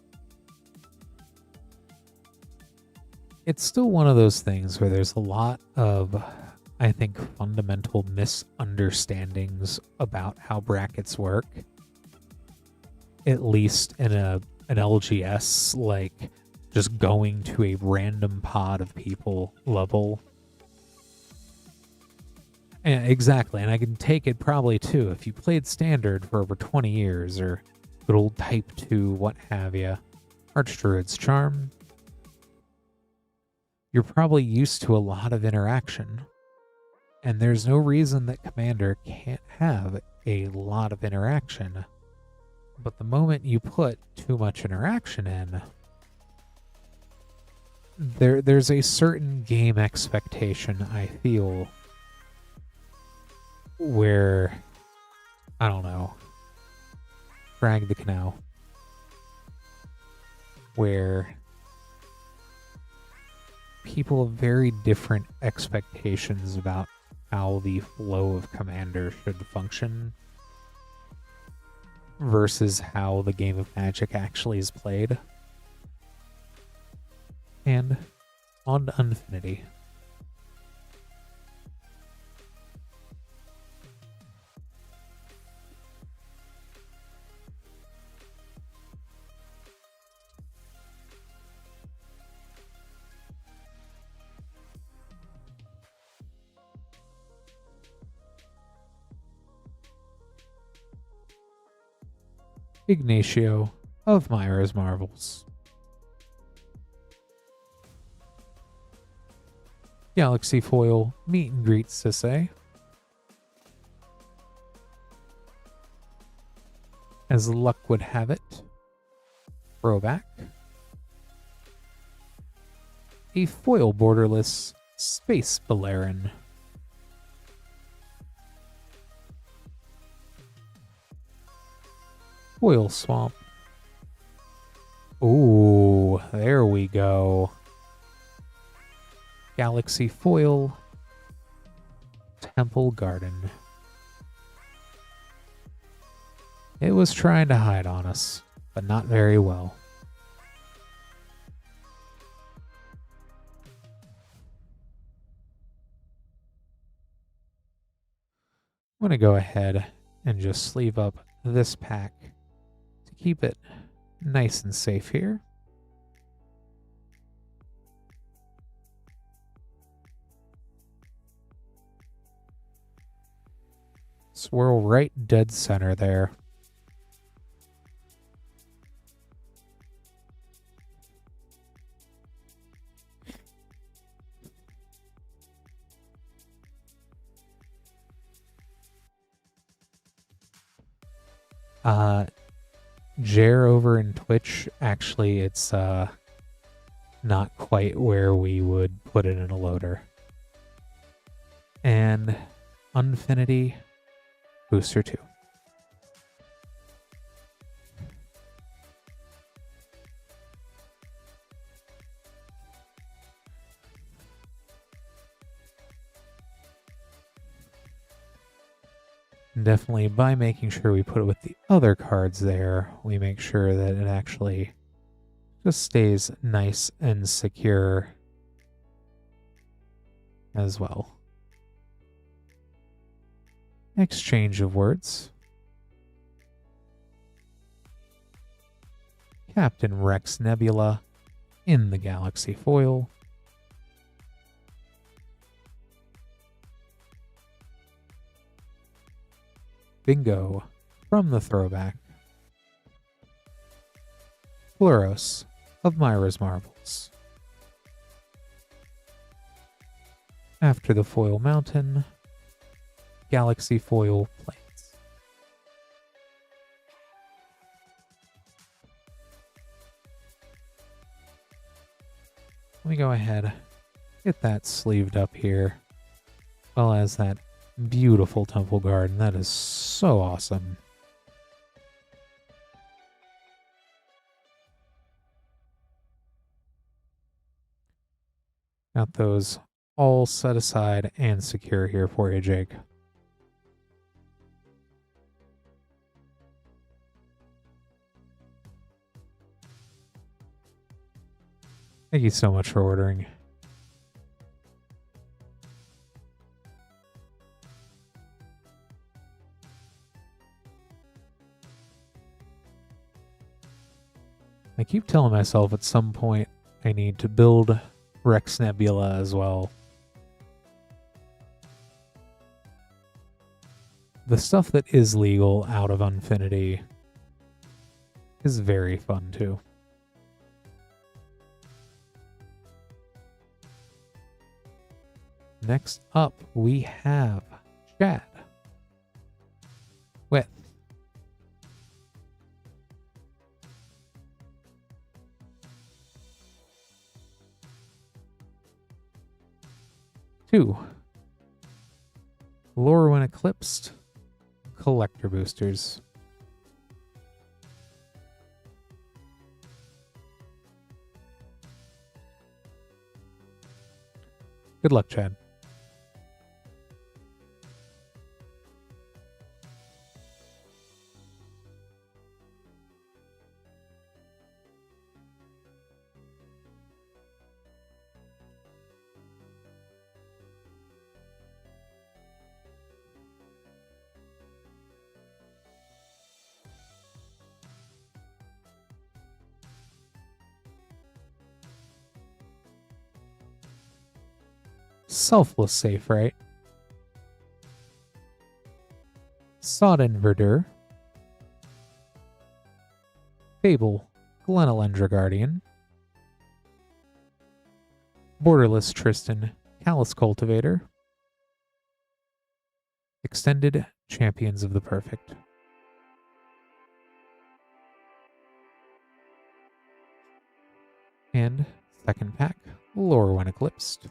It's still one of those things where there's a lot of, I think, fundamental misunderstandings about how brackets work. At least in an LGS, like just going to a random pod of people level. Yeah, exactly, and I can take it probably too. If you played Standard for over 20 years, or good old Type 2, what have you, Archdruid's Charm, you're probably used to a lot of interaction. And there's no reason that Commander can't have a lot of interaction. But the moment you put too much interaction in, there's a certain game expectation, I feel, where, I don't know, Drag the Canal, where people have very different expectations about how the flow of Commander should function versus how the game of Magic actually is played. And on to Unfinity. Ignacio of Myra's Marvels. Galaxy Foil Meet and Greet Sisay. As luck would have it, throwback. A foil borderless Space Balerin. Foil Swamp. Ooh, there we go. Galaxy Foil Temple Garden. It was trying to hide on us, but not very well. I'm going to go ahead and just sleeve up this pack to keep it nice and safe here. Swirl right dead center there. Jer over in Twitch, actually it's not quite where we would put it in a loader. And Unfinity Booster 2. Definitely, by making sure we put it with the other cards there, we make sure that it actually just stays nice and secure as well. Exchange of words. Captain Rex Nebula in the Galaxy Foil. Bingo from the throwback. Chloros of Myra's Marvels. After the Foil Mountain, Galaxy Foil Plains. Let me go ahead, get that sleeved up here, as well as that beautiful Temple Garden. That is so awesome. Got those all set aside and secure here for you, Jake. Thank you so much for ordering. I keep telling myself at some point I need to build Rex Nebula as well. The stuff that is legal out of Unfinity is very fun too. Next up, we have Chad with two Lore When Eclipsed collector boosters. Good luck, Chad. Selfless safe, right? Sodden Verdure. Fable, Glenelendra Guardian, Borderless Tristan, Callous Cultivator, Extended Champions of the Perfect. And second pack, Lore When Eclipsed.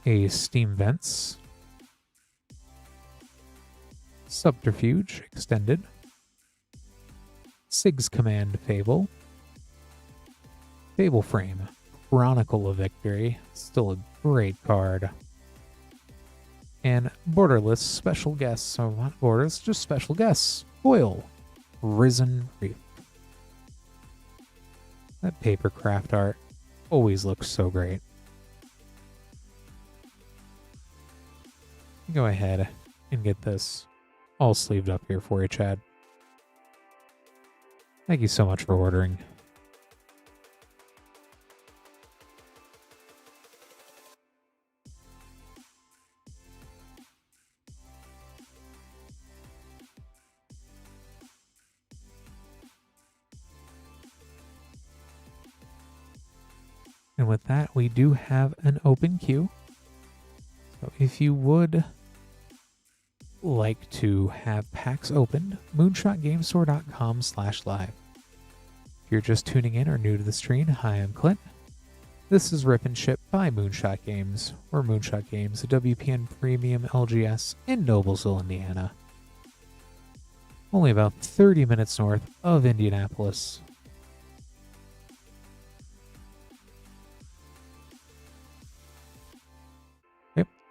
A Steam Vents, Subterfuge Extended, Sig's Command Fable, Fable Frame, Chronicle of Victory, still a great card, and Borderless Special Guests, so not borders, just special guests, Foil, Risen Reef. That paper craft art always looks so great. Go ahead and get this all sleeved up here for you, Chad. Thank you so much for ordering. And with that, we do have an open queue. So if you would like to have packs opened, moonshotgamestore.com/live. If you're just tuning in or new to the stream, hi, I'm Clint. This is Rip and Ship by Moonshot Games, or Moonshot Games, a WPN Premium LGS in Noblesville, Indiana. Only about 30 minutes north of Indianapolis.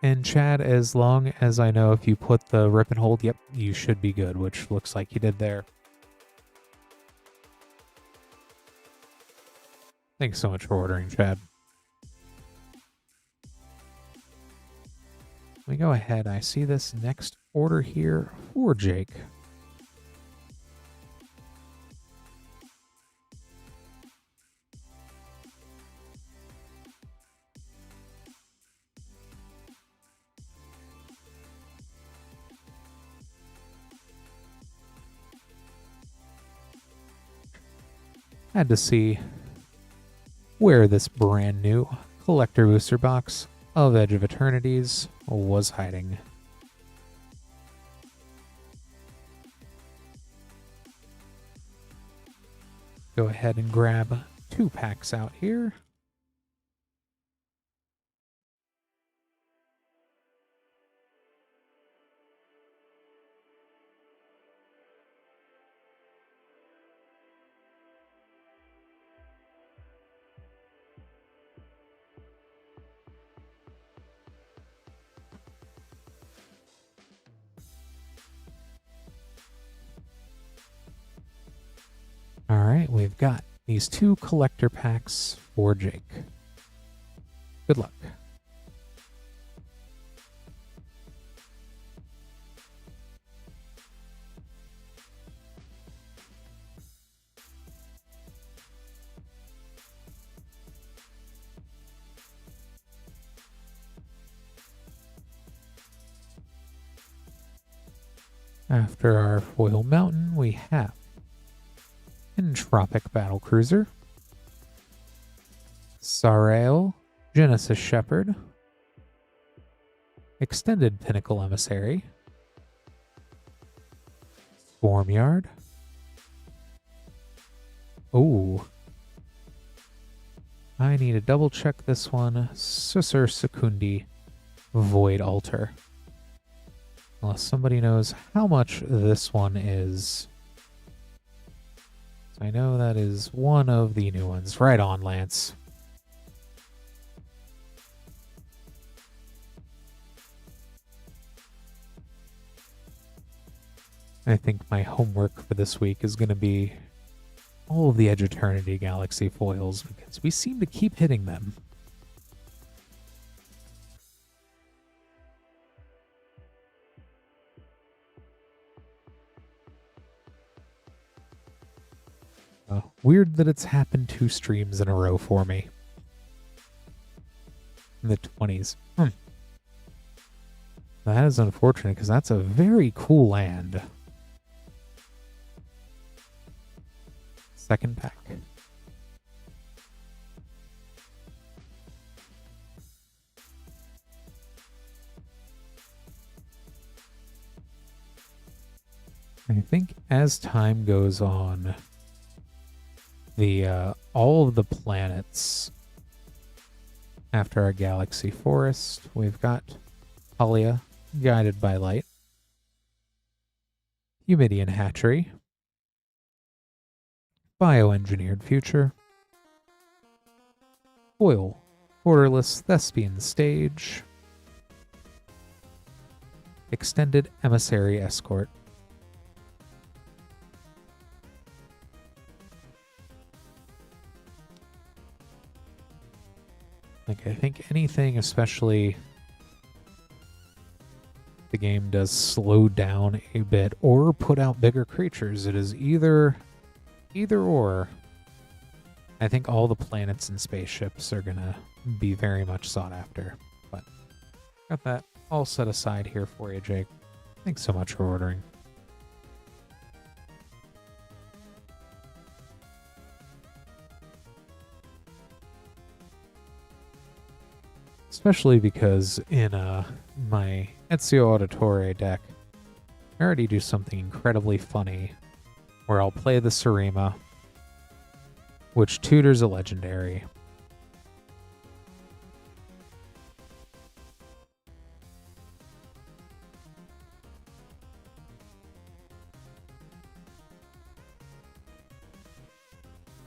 And Chad, as long as I know if you put the rip and hold, yep, you should be good, which looks like you did there. Thanks so much for ordering, Chad. Let me go ahead. I see this next order here for Jake. Had to see where this brand new collector booster box of Edge of Eternities was hiding. Go ahead and grab 2 packs out here. All right, we've got these 2 collector packs for Jake. Good luck. After our foil mountain, we have Entropic Battlecruiser, Sarael, Genesis Shepherd, Extended Pinnacle Emissary, Swarmyard. Oh, I need to double check this one. Susur Secundi, Void Altar. Unless somebody knows how much this one is. I know that is one of the new ones. Right on, Lance. I think my homework for this week is going to be all of the Edge Eternity Galaxy foils, because we seem to keep hitting them. Weird that it's happened 2 streams in a row for me. In the 20s. That is unfortunate because that's a very cool land. Second pack. I think as time goes on, the all of the planets after our galaxy forest, we've got Talia, guided by light, Humidian hatchery, bioengineered future, foil, borderless thespian stage, extended emissary escort. Like, I think anything, especially the game does slow down a bit or put out bigger creatures. It is either or. I think all the planets and spaceships are gonna be very much sought after. But got that all set aside here for you, Jake. Thanks so much for ordering. Especially because in my Ezio Auditore deck, I already do something incredibly funny where I'll play the Surima, which tutors a legendary.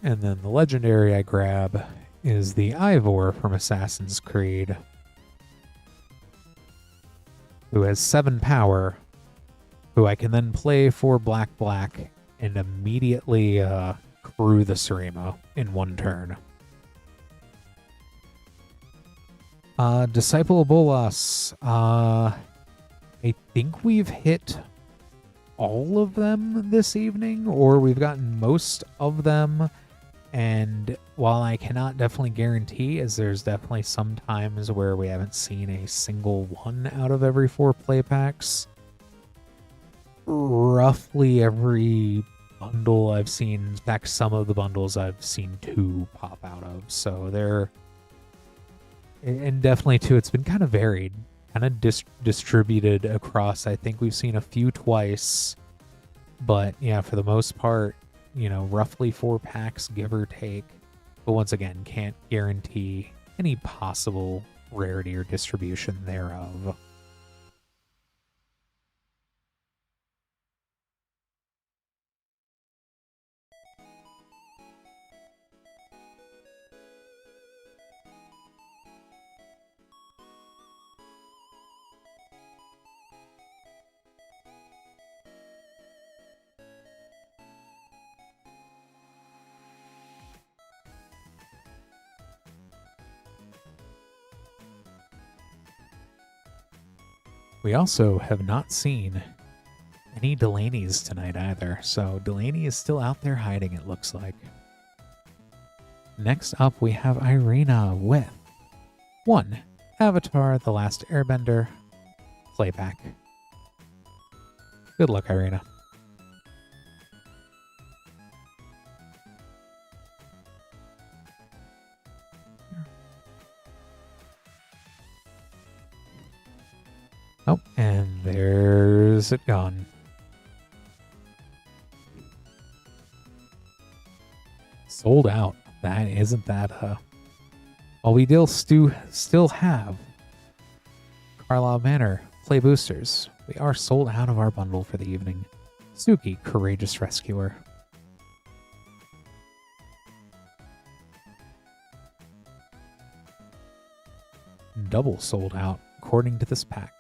And then the legendary I grab is the Ivor from Assassin's Creed, who has 7 power, who I can then play for black and immediately crew the Surima in 1 turn. Disciple of Bolas. I think we've hit all of them this evening, or we've gotten most of them. And while I cannot definitely guarantee, as there's definitely some times where we haven't seen a single one out of every 4 play packs, roughly every bundle I've seen, in fact, some of the bundles I've seen 2 pop out of. So they're, and definitely too, it's been kind of varied, kind of distributed across. I think we've seen a few twice, but yeah, for the most part, you know, roughly 4 packs, give or take. But once again, can't guarantee any possible rarity or distribution thereof. We also have not seen any Delaney's tonight either, so Delaney is still out there hiding, it looks like. Next up, we have Irina with 1 Avatar: The Last Airbender playback. Good luck, Irina. Oh, and there's it gone. Sold out. That isn't that, While we still have Karlov Manor play boosters, we are sold out of our bundle for the evening. Suki, Courageous Rescuer. Double sold out, according to this pack.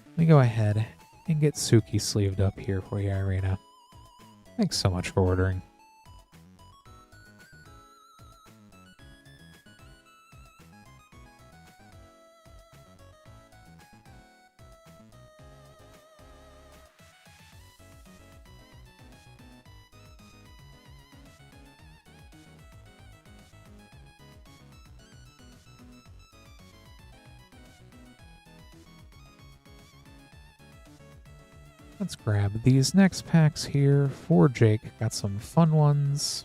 Let me go ahead and get Suki sleeved up here for you, Irina. Thanks so much for ordering. Let's grab these next packs here for Jake. Got some fun ones.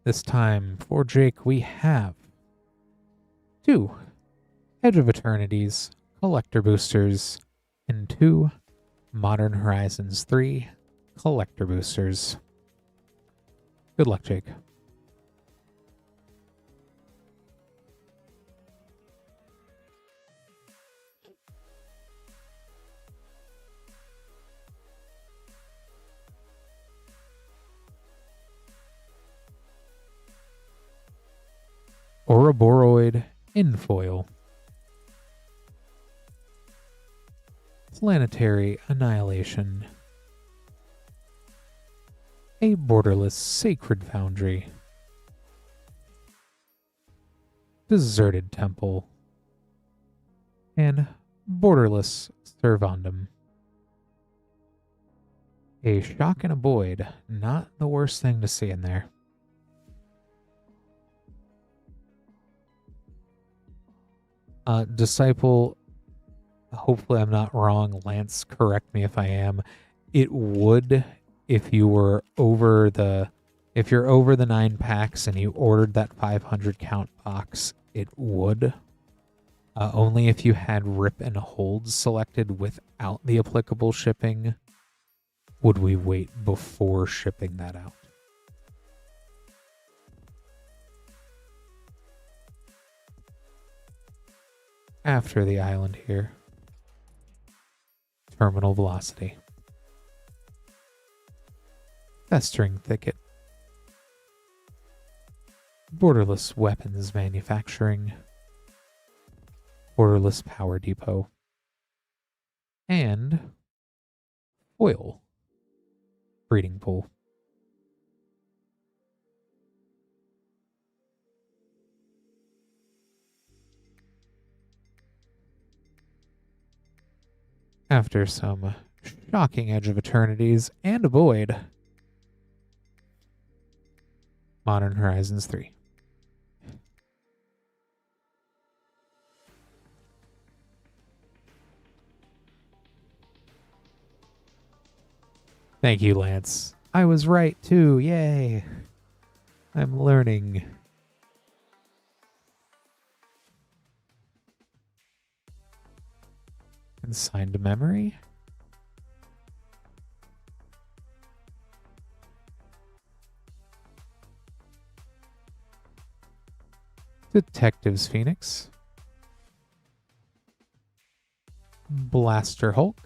This time for Jake, we have 2 Edge of Eternities Collector Boosters and 2 Modern Horizons 3 Collector Boosters. Good luck, Jake. Ouroboros in foil. Planetary Annihilation. A Borderless Sacred Foundry. Deserted Temple. And Borderless Servandum. A Shock and a Void. Not the worst thing to see in there. Disciple, hopefully I'm not wrong. Lance, correct me if I am. It would, if you're over the 9 packs and you ordered that 500 count box, it would. Only if you had rip and hold selected without the applicable shipping would we wait before shipping that out. After the island here. Terminal Velocity. Festering Thicket. Borderless Weapons Manufacturing. Borderless Power Depot. And Foil Breeding Pool. After some shocking Edge of Eternities and a Void, Modern Horizons 3. Thank you, Lance. I was right, too. Yay. I'm learning. Consigned to memory. Detectives Phoenix. Blaster Hulk.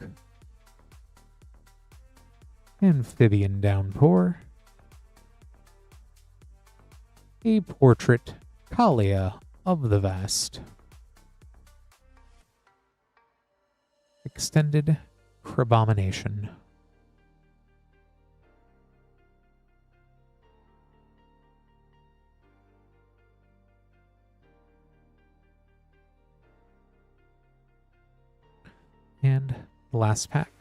Amphibian Downpour. A Portrait Kalia of the Vast. Extended Crabomination. And last pack.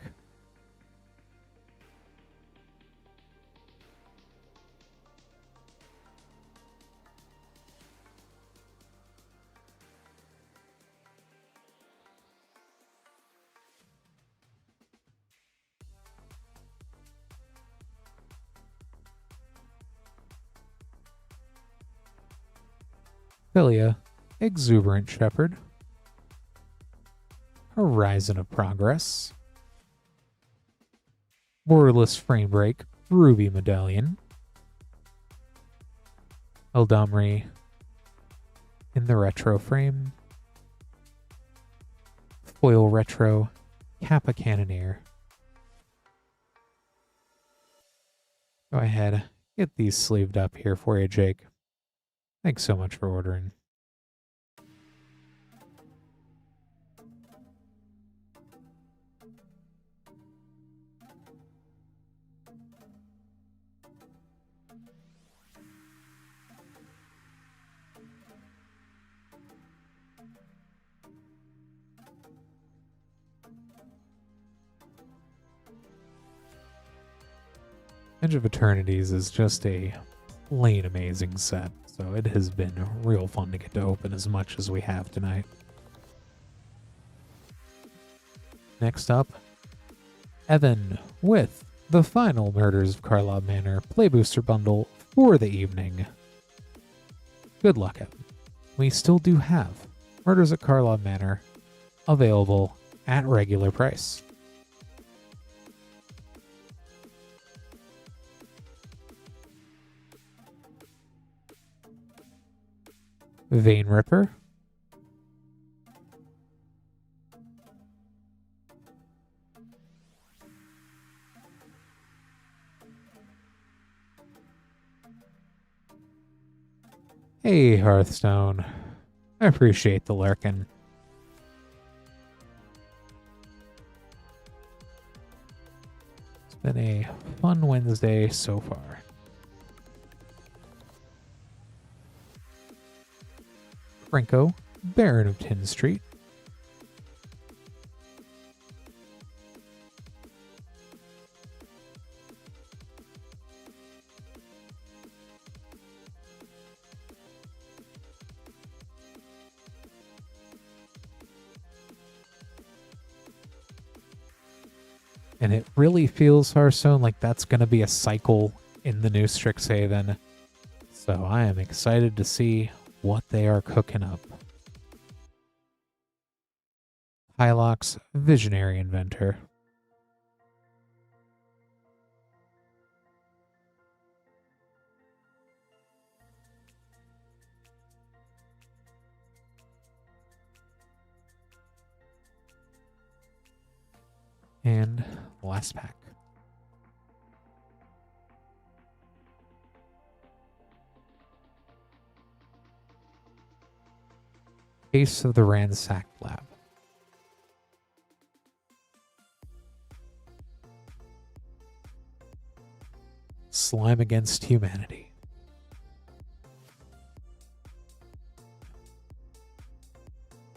Philia, Exuberant Shepherd. Horizon of Progress. Borderless Frame Break, Ruby Medallion. Eldamri in the retro frame. Foil Retro, Kappa Cannoneer. Go ahead, get these sleeved up here for you, Jake. Thanks so much for ordering. Edge of Eternities is just a plain amazing set, so it has been real fun to get to open as much as we have tonight. Next up, Evan with the final Murders of Karlov Manor Play Booster Bundle for the evening. Good luck, Evan. We still do have Murders at Karlov Manor available at regular price. Vein Ripper. Hey, Hearthstone. I appreciate the lurkin'. It's been a fun Wednesday so far. Franco, Baron of Tin Street. And it really feels, Hearthstone, like that's going to be a cycle in the new Strixhaven. So I am excited to see what they are cooking up. Hylox, Visionary Inventor. And last pack. Case of the Ransacked Lab. Slime Against Humanity.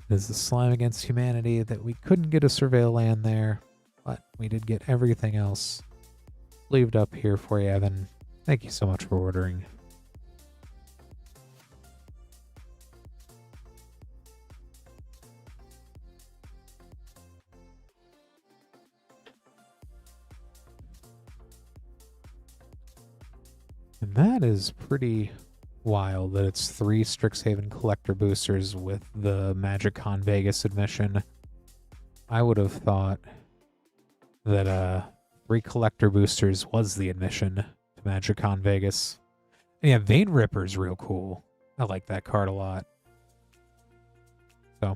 It is the Slime Against Humanity that we couldn't get a Surveil land there, but we did get everything else sleeved up here for you, Evan. Thank you so much for ordering. And that is pretty wild that it's 3 Strixhaven collector boosters with the MagicCon Vegas admission. I would have thought that 3 collector boosters was the admission to MagicCon Vegas. And yeah, Vein Ripper's real cool. I like that card a lot. So,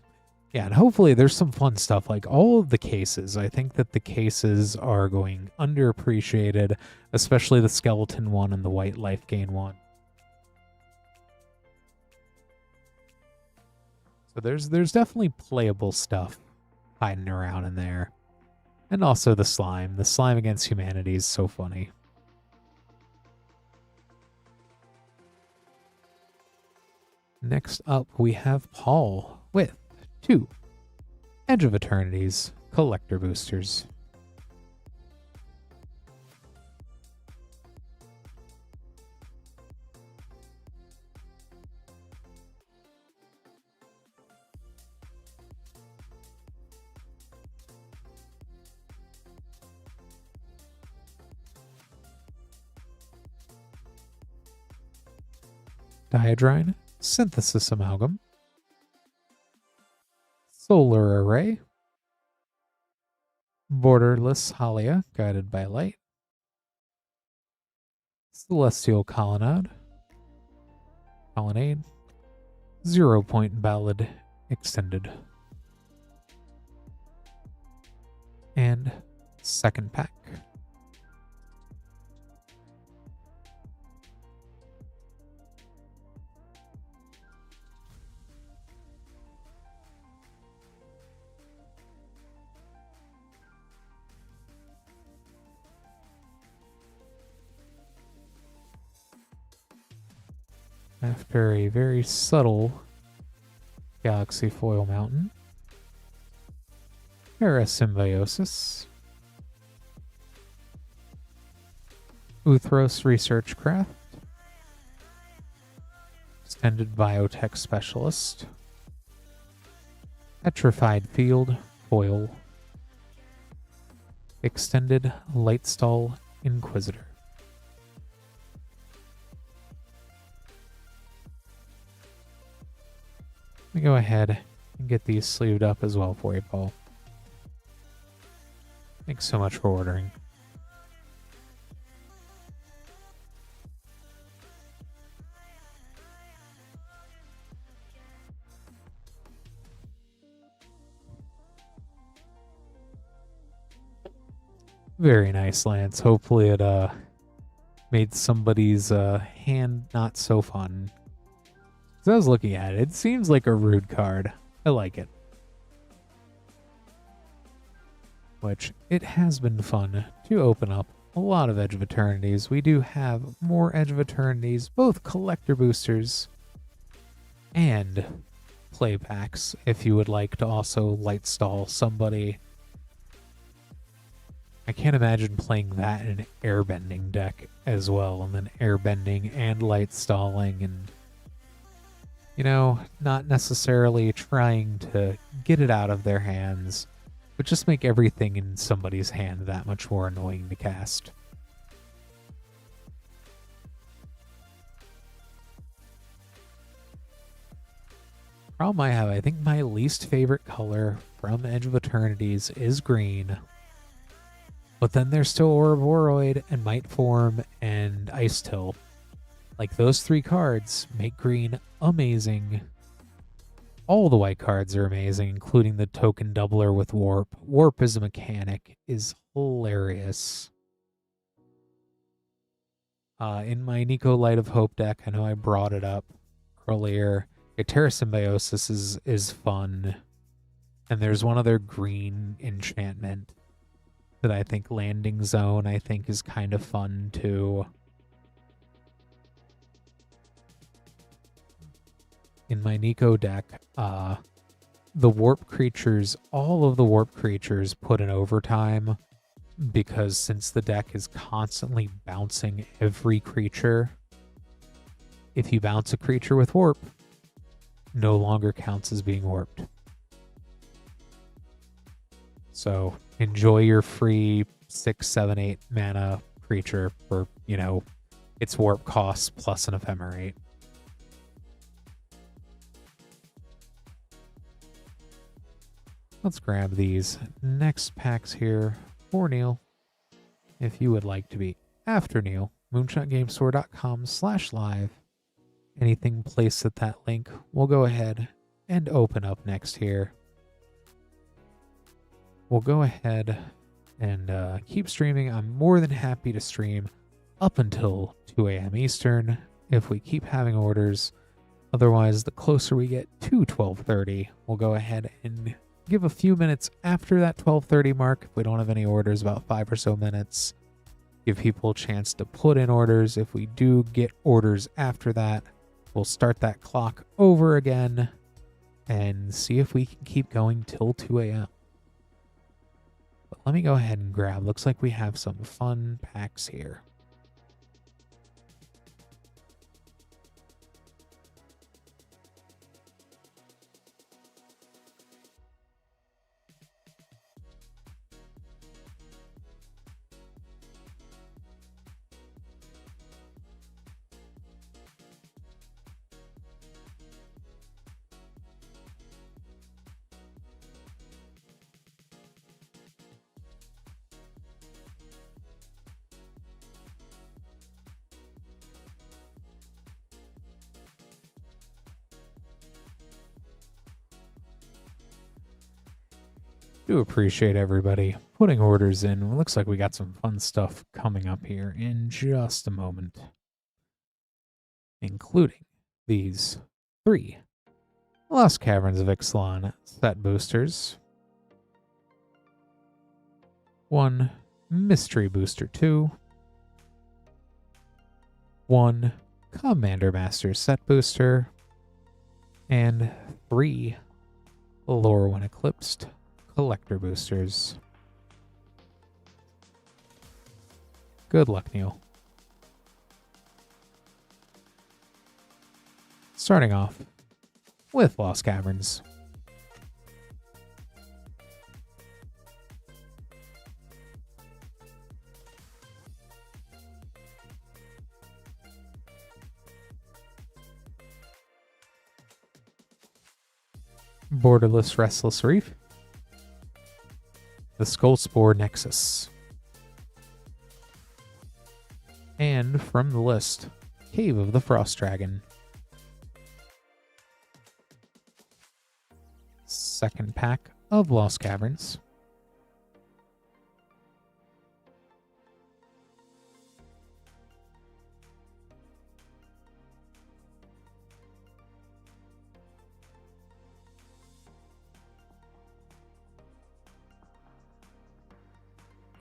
yeah, and hopefully there's some fun stuff like all of the cases. I think that the cases are going underappreciated, especially the skeleton one and the white life gain one. So there's definitely playable stuff hiding around in there. And also the slime. The slime against humanity is so funny. Next up, we have Paul with 2 Edge of Eternities collector boosters. Diadrine, Synthesis Amalgam, Solar Array, Borderless Halia, Guided by Light, Celestial Colonnade, 0 Point Ballad Extended, and second pack. After a very subtle Galaxy Foil Mountain, Parasymbiosis, Uthros Research Craft, Extended Biotech Specialist, Petrified Field Foil, Extended Lightstall Inquisitor. Let me go ahead and get these sleeved up as well for you, Paul. Thanks so much for ordering. Very nice, Lance. Hopefully it made somebody's hand not so fun. As I was looking at it, it seems like a rude card. I like it. Which, it has been fun to open up a lot of Edge of Eternities. We do have more Edge of Eternities, both collector boosters and play packs, if you would like to also lightstall somebody. I can't imagine playing that in an airbending deck as well, and then airbending and lightstalling, and you know, not necessarily trying to get it out of their hands, but just make everything in somebody's hand that much more annoying to cast. Problem I have, I think my least favorite color from Edge of Eternities is green. But then there's still Ouroboros and Might Form and Ice Till. Like, those three cards make green amazing. All the white cards are amazing, including the token doubler with Warp. Warp as a mechanic is hilarious. In my Nico Light of Hope deck, I know I brought it up earlier. Terra Symbiosis is fun. And there's one other green enchantment that I think Landing Zone, I think, is kind of fun too. In my Nico deck, the warp creatures, all of the warp creatures put in overtime, because since the deck is constantly bouncing every creature, if you bounce a creature with warp, no longer counts as being warped. So enjoy your free 6, 7, 8 mana creature for, you know, its warp costs plus an ephemerate. Let's grab these next packs here for Neil. If you would like to be after Neil, moonshotgamestore.com/live. Anything placed at that link, we'll go ahead and open up next here. We'll go ahead and keep streaming. I'm more than happy to stream up until 2 a.m. Eastern if we keep having orders. Otherwise, the closer we get to 12:30, we'll go ahead and give a few minutes after that 12:30 mark. If we don't have any orders, about 5 or so minutes. Give people a chance to put in orders. If we do get orders after that, we'll start that clock over again and see if we can keep going till 2 a.m. But let me go ahead and grab. Looks like we have some fun packs here. Do appreciate everybody putting orders in. It looks like we got some fun stuff coming up here in just a moment, including these 3 Lost Caverns of Ixalan set boosters, 1 Mystery Booster 2, 1 Commander Master set booster, and 3 Lore When Eclipsed collector boosters. Good luck, Neil. Starting off with Lost Caverns. Borderless Restless Reef. The Skullspore Nexus. And from the list, Cave of the Frost Dragon. Second pack of Lost Caverns.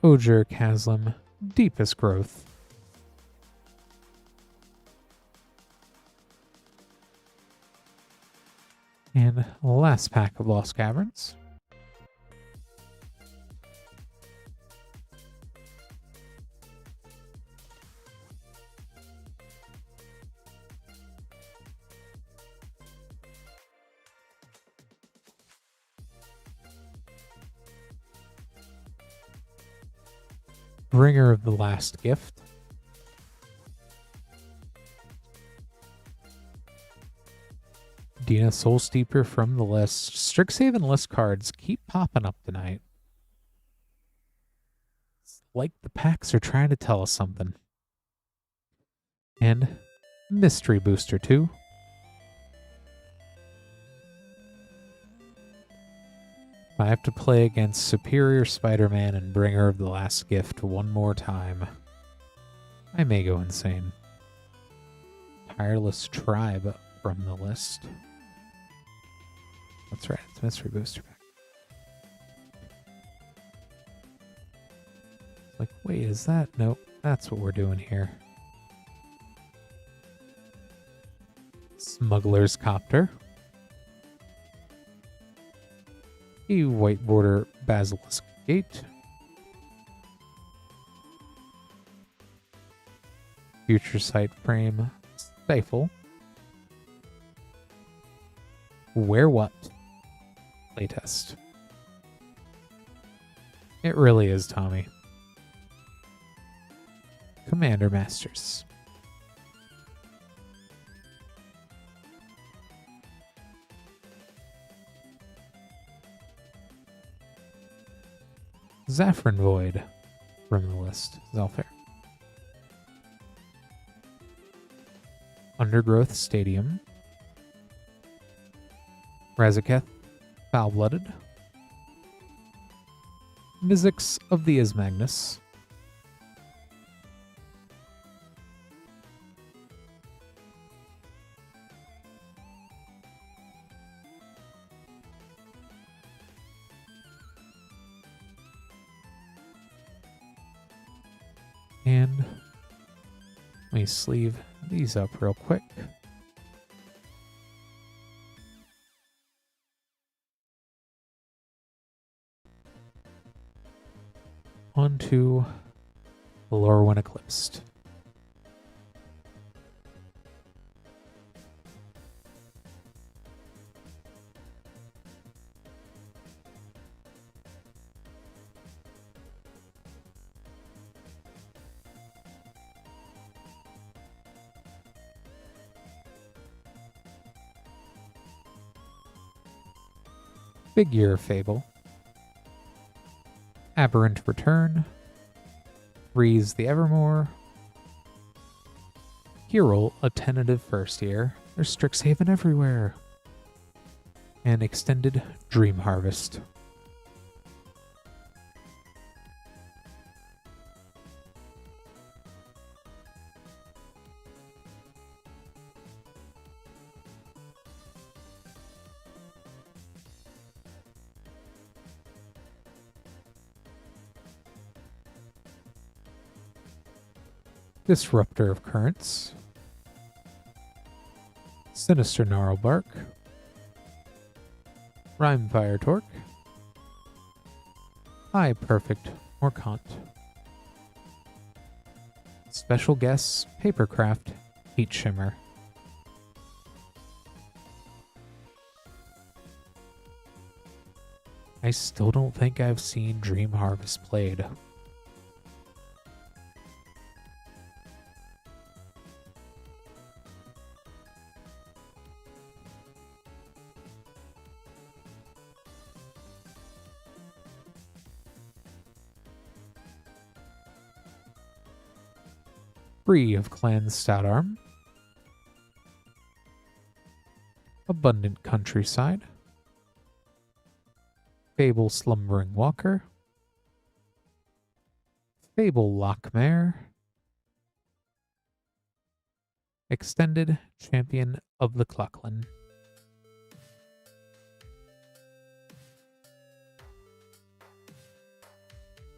Ojer Chasm, Deepest Growth. And last pack of Lost Caverns. Bringer of the Last Gift. Dina Soul Steeper from the list. Strixhaven list cards keep popping up tonight. It's like the packs are trying to tell us something. And Mystery Booster 2. I have to play against Superior Spider-Man and Bringer of the Last Gift one more time, I may go insane. Tireless Tribe from the list. That's right, it's Mystery Booster Pack. Like, wait, is that? Nope, that's what we're doing here. Smuggler's Copter. A White Border Basilisk Gate. Future Sight Frame Stifle. Where What? Playtest. It really is, Tommy. Commander Masters. Zaffron Void from the list. Zelfair. Undergrowth Stadium. Razaketh, Foul-Blooded. Mizzix of the Ismagnus. And let me sleeve these up real quick. Onto Lorwyn Eclipsed. Figure Fable. Aberrant Return. Reese the Evermore. Hero, a tentative first year. There's Strixhaven everywhere. And Extended Dream Harvest. Disruptor of Currents. Sinister Gnarlbark. Rime Fire Torque. High Perfect Morkant. Special Guests Papercraft Heat Shimmer. I still don't think I've seen Dream Harvest played. Free of Clan Stoutarm. Abundant Countryside. Fable Slumbering Walker. Fable Lockmare. Extended Champion of the Cluckland.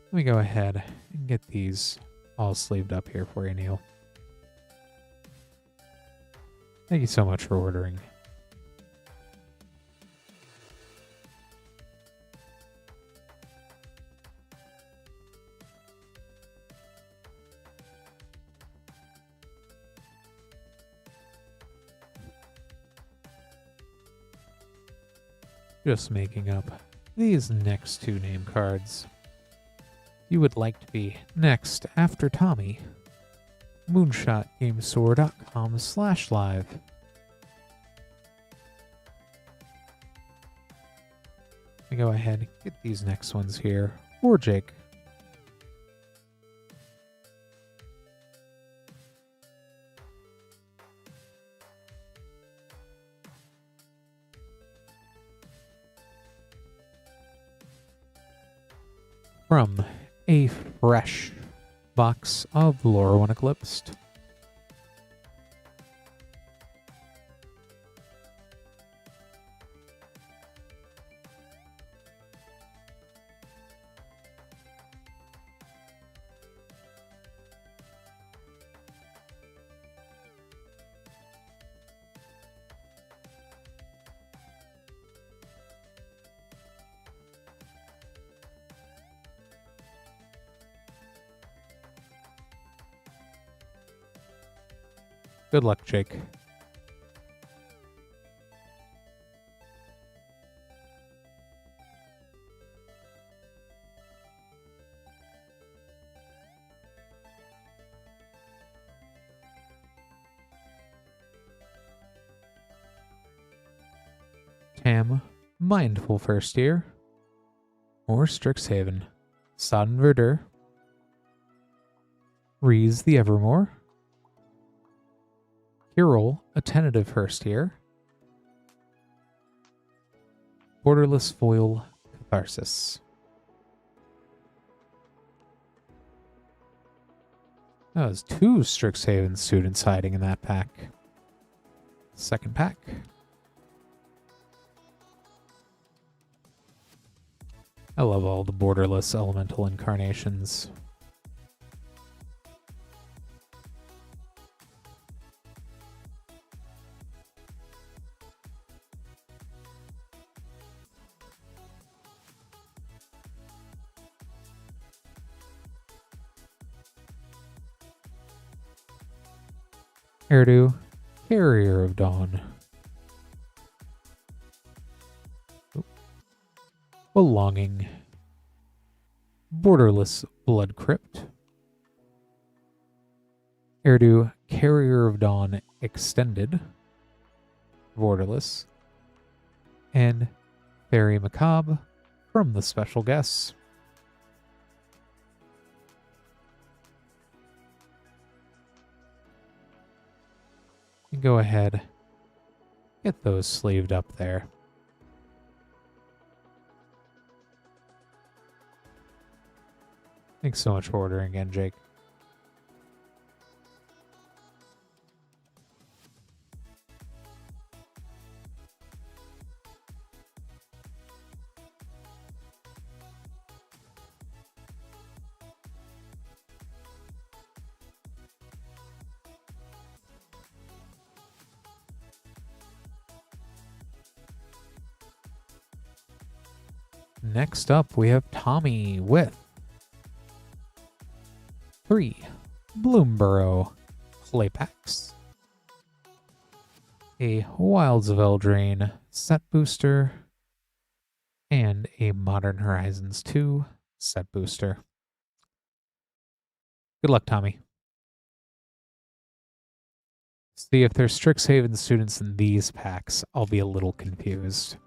Let me go ahead and get these all sleeved up here for you, Neil. Thank you so much for ordering. Just making up these next two name cards. You would like to be next after Tommy. moonshotgamestore.com/live. Let me go ahead and get these next ones here for Jake. From a fresh box of Lore Eclipsed. Good luck, Jake. Tam, Mindful First Year, or Strixhaven, Sodden Verdure, Rees the Evermore, Hyrule, a tentative first year, Borderless Foil Catharsis. That was 2 Strixhaven students hiding in that pack. Second pack. I love all the borderless elemental incarnations. Erdu, Carrier of Dawn. Belonging. Borderless Blood Crypt. Erdu, Carrier of Dawn Extended. Borderless. And Fairy Macabre from the special guests. And go ahead, get those sleeved up there. Thanks so much for ordering again, Jake. Next up, we have Tommy with 3 Bloomborough Clay Packs, a Wilds of Eldraine set booster, and a Modern Horizons 2 set booster. Good luck, Tommy. See, if there's Strixhaven students in these packs, I'll be a little confused.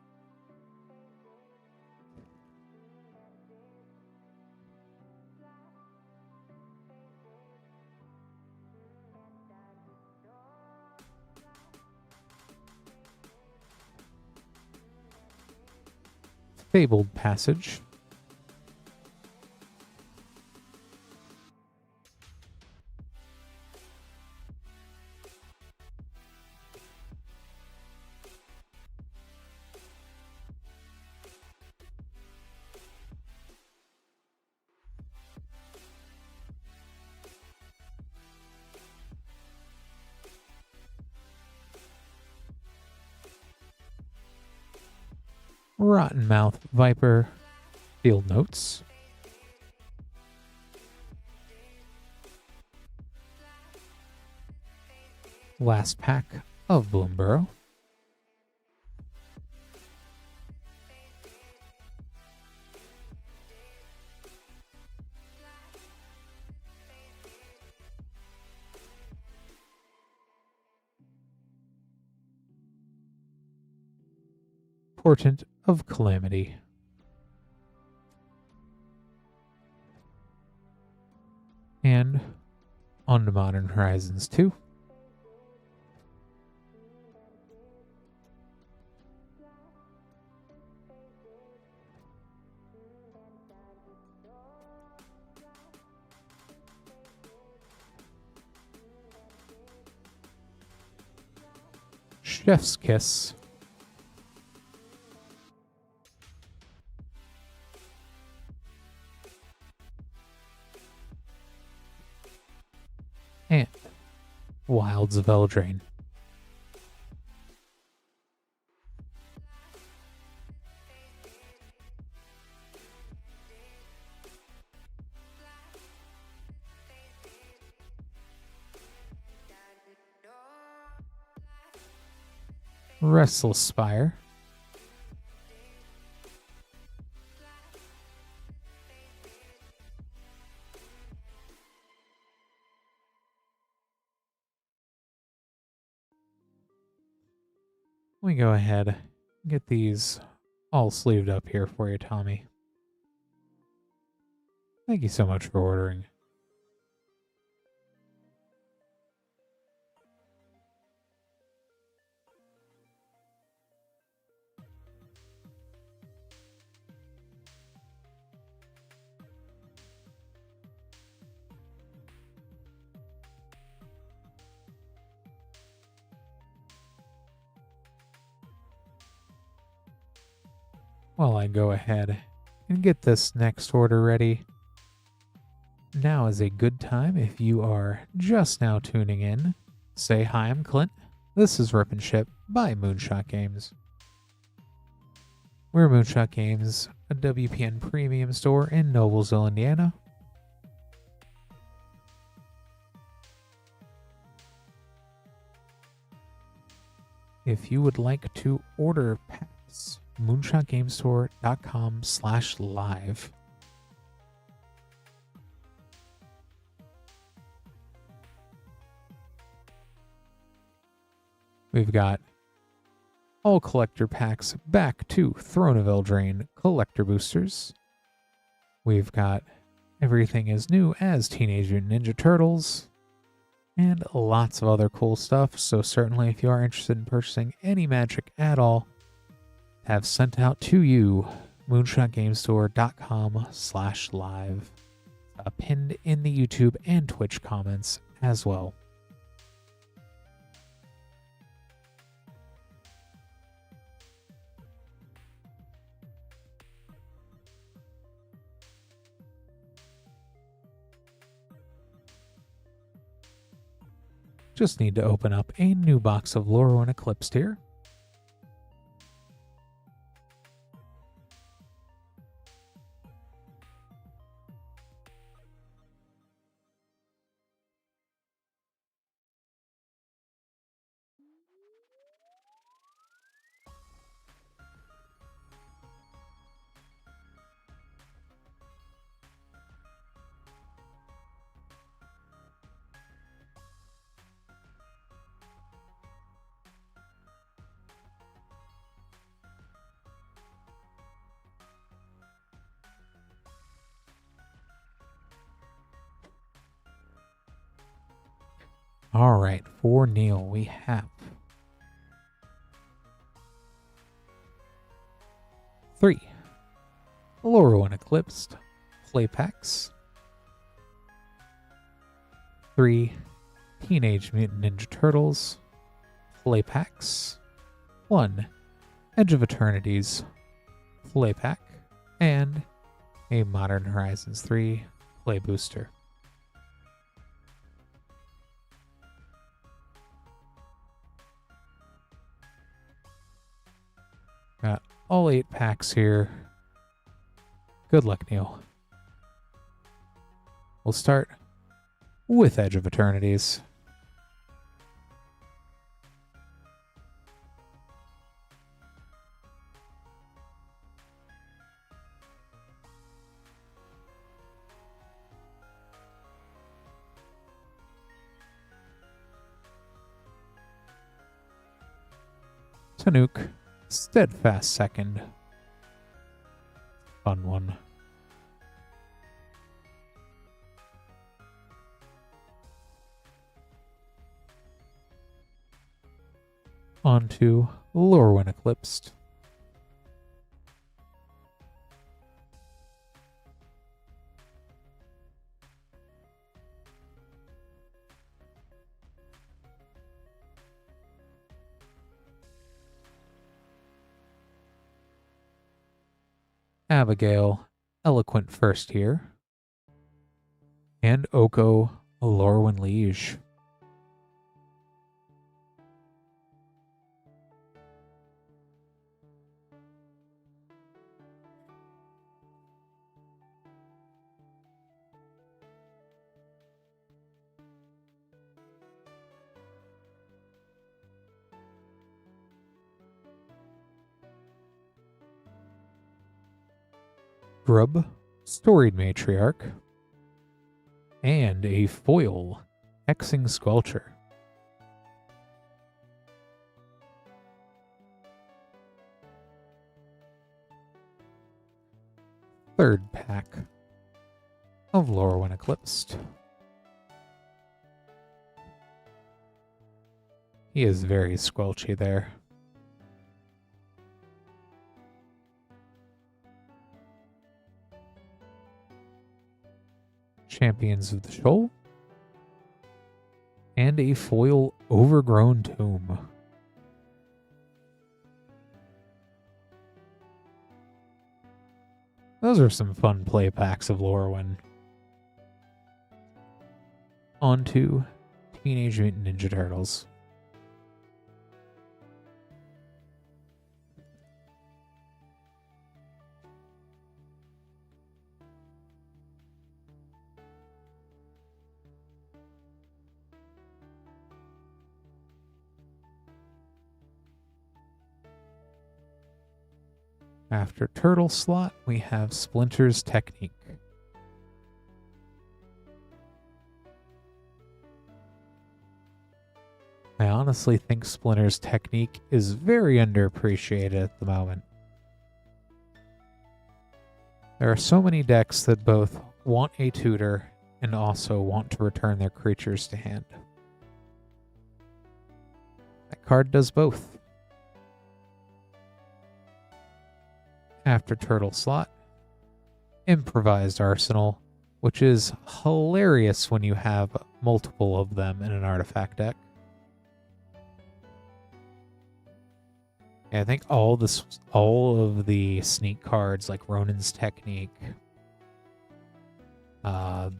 Fabled Passage. Rotten Mouth Viper. Field Notes. Last pack of Bloomborough. Portent of Calamity. And on to Modern Horizons 2. Chef's Kiss. And Wilds of Eldraine. Restless Spire. Let me go ahead and get these all sleeved up here for you, Tommy. Thank you so much for ordering. While I go ahead and get this next order ready, now is a good time if you are just now tuning in. Say hi, I'm Clint. This is Rip and Ship by Moonshot Games. We're Moonshot Games, a WPN premium store in Noblesville, Indiana. If you would like to order packs, moonshotgamestore.com/live. We've got all collector packs back to Throne of Eldraine collector boosters. We've got everything as new as Teenage Mutant Ninja Turtles, and lots of other cool stuff. So certainly if you are interested in purchasing any Magic at all, have sent out to you, moonshotgamestore.com/live, pinned in the YouTube and Twitch comments as well. Just need to open up a new box of Loro and Eclipsed here. All right, for Neil, we have 3 Lorwyn Eclipsed play packs, 3 Teenage Mutant Ninja Turtles play packs, 1 Edge of Eternities play pack, and a Modern Horizons 3 play booster. Got all 8 packs here. Good luck, Neil. We'll start with Edge of Eternities. Tanuk, Steadfast Second. Fun one. On to Lorwyn Eclipsed. Abigail, Eloquent First Year. And Oko, Lorwyn Liege. Grub, Storied Matriarch, and a foil, Hexing Squelcher. Third pack of Lorwyn Eclipsed. He is very squelchy there. Champions of the Shoal, and a foil Overgrown Tomb. Those are some fun play packs of Lorwyn. On to Teenage Mutant Ninja Turtles. After Turtle slot, we have Splinter's Technique. I honestly think Splinter's Technique is very underappreciated at the moment. There are so many decks that both want a tutor and also want to return their creatures to hand. That card does both. After Turtle slot, Improvised Arsenal, which is hilarious when you have multiple of them in an artifact deck. And I think all of the sneak cards like Ronin's Technique, the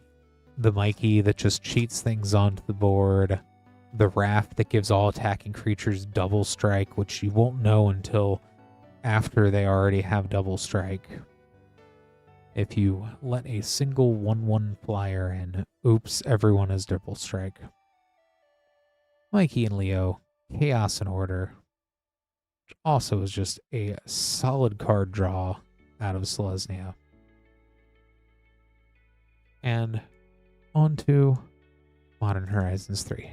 Mikey that just cheats things onto the board, the Raft that gives all attacking creatures double strike, which you won't know until after they already have double strike. If you let a single 1/1 flyer in, oops, everyone has double strike. Mikey and Leo, Chaos and Order, which also is just a solid card draw out of Selesnya. And on to Modern Horizons 3.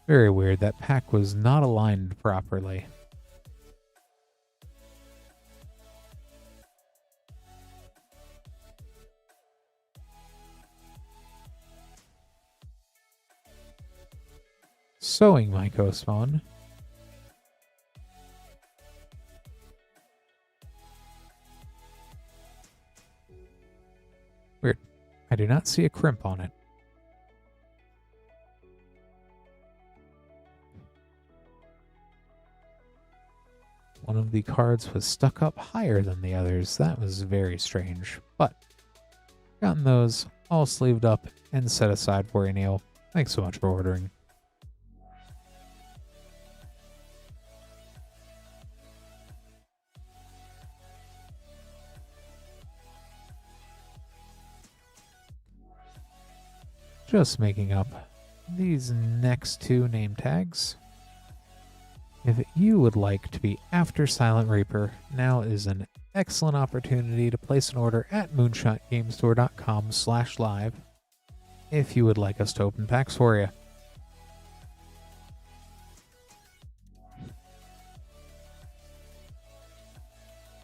Very weird. That pack was not aligned properly. Sewing Mycospawn. Weird. I do not see a crimp on it. One of the cards was stuck up higher than the others. That was very strange. But gotten those all sleeved up and set aside for you, Neil. Thanks so much for ordering. Just making up these next two name tags. If you would like to be after Silent Reaper, now is an excellent opportunity to place an order at moonshotgamestore.com/live if you would like us to open packs for you.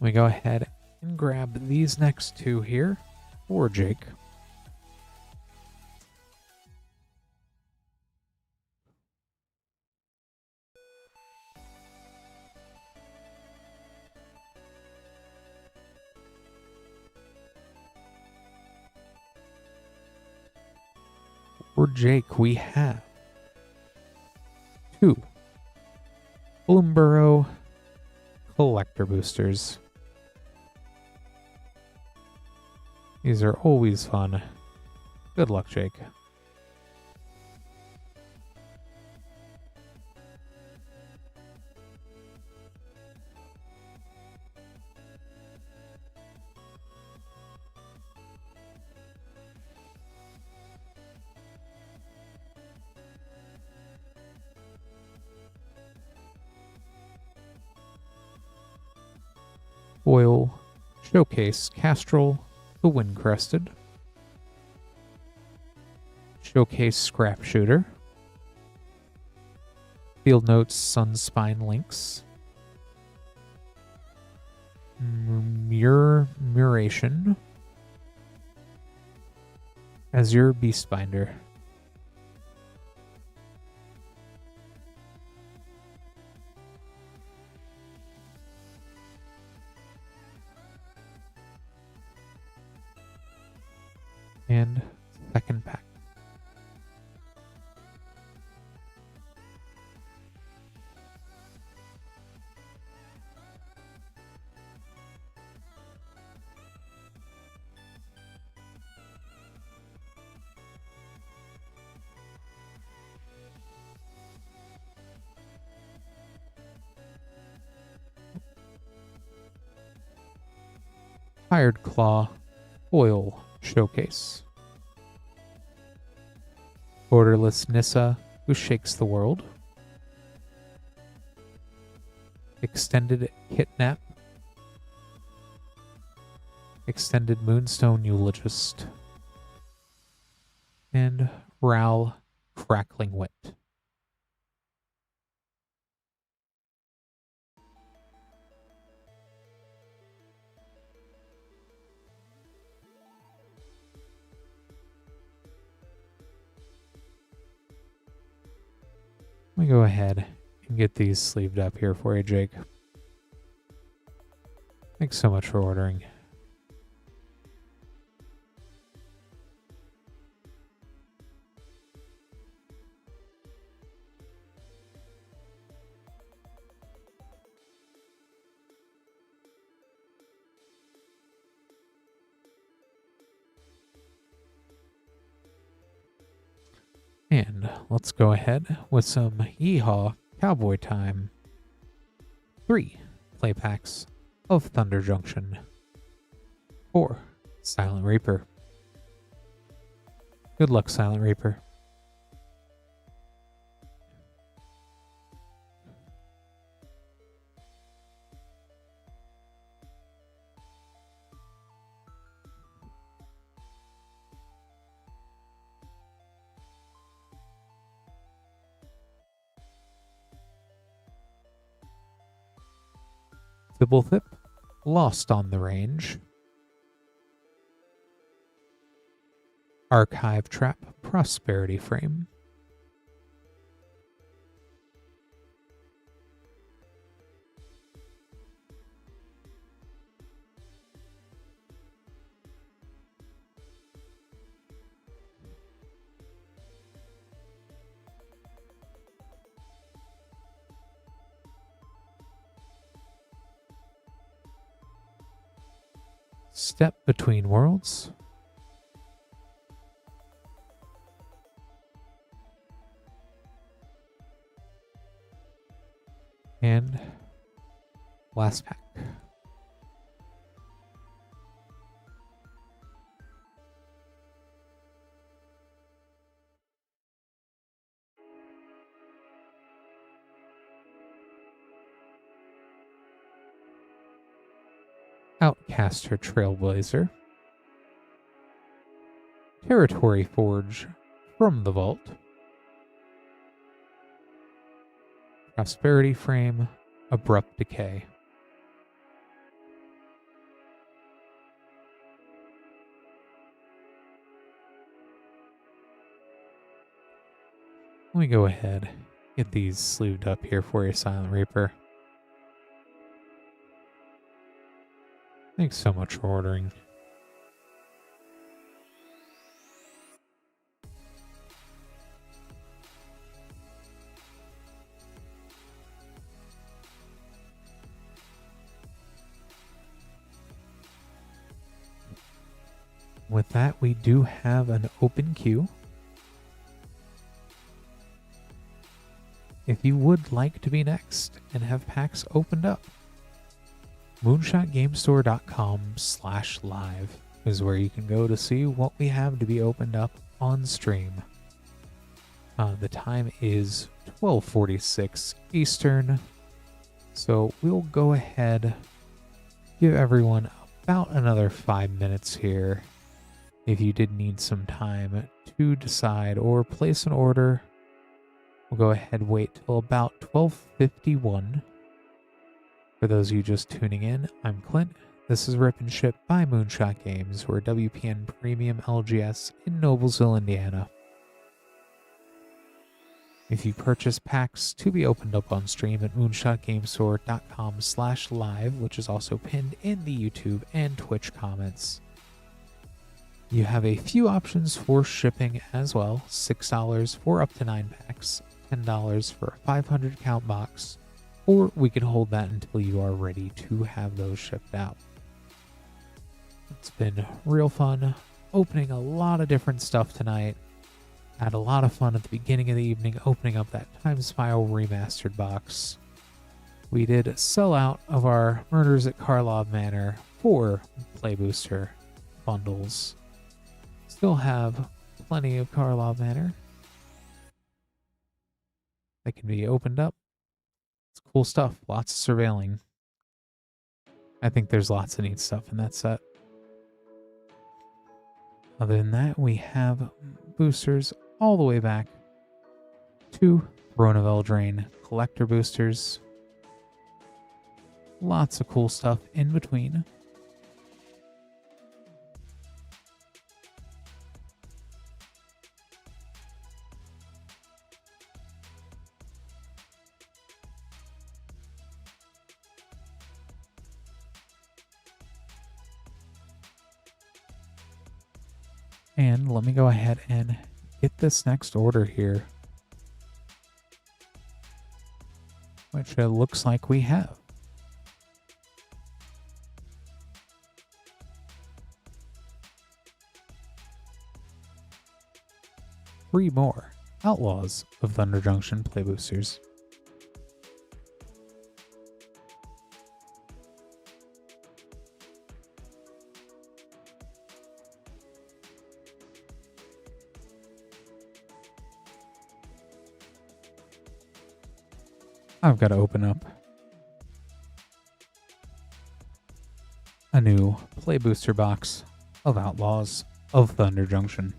We go ahead and grab these next two here for Jake. For Jake, we have two Bloomborough collector boosters. These are always fun. Good luck, Jake. Foil Showcase Castrol, the Windcrested. Showcase Scrap Shooter. Field Notes Sunspine Lynx. Muration. Azure Beastbinder. And second pack. Hired Claw Foil Showcase. Borderless Nissa, who shakes the world. Extended Kidnap. Extended Moonstone Eulogist. And Ral Crackling Wit. Let me go ahead and get these sleeved up here for you, Jake. Thanks so much for ordering. And let's go ahead with some Yeehaw Cowboy Time. 3 play packs of Thunder Junction. 4 Silent Reaper. Good luck, Silent Reaper. Thibblethip, Lost on the Range, Archive Trap Prosperity Frame, Step Between Worlds, and last pack. Outcaster Trailblazer, Territory Forge from the Vault, Prosperity Frame, Abrupt Decay. Let me go ahead, get these sleeved up here for you, Silent Reaper. Thanks so much for ordering. With that, we do have an open queue. If you would like to be next and have packs opened up, moonshotgamestore.com/live is where you can go to see what we have to be opened up on stream. The time is 12:46 Eastern, so we'll go ahead, give everyone about another 5 minutes here. If you did need some time to decide or place an order, we'll go ahead and wait till about 12:51. For those of you just tuning in, I'm Clint. This is Rip and Ship by Moonshot Games. We're WPN Premium LGS in Noblesville, Indiana. If you purchase packs to be opened up on stream at moonshotgamestore.com/live, which is also pinned in the YouTube and Twitch comments, you have a few options for shipping as well. $6 for up to 9 packs, $10 for a 500 count box, or we can hold that until you are ready to have those shipped out. It's been real fun opening a lot of different stuff tonight. Had a lot of fun at the beginning of the evening opening up that Time Spiral Remastered box. We did sell out of our Murders at Karlov Manor 4 Play Booster bundles. Still have plenty of Karlov Manor that can be opened up. It's cool stuff. Lots of surveilling. I think there's lots of neat stuff in that set. Other than that, we have boosters all the way back to Throne of Eldraine collector boosters. Lots of cool stuff in between. And let me go ahead and get this next order here, which it looks like we have. Three more Outlaws of Thunder Junction play boosters. I've got to open up a new play booster box of Outlaws of Thunder Junction.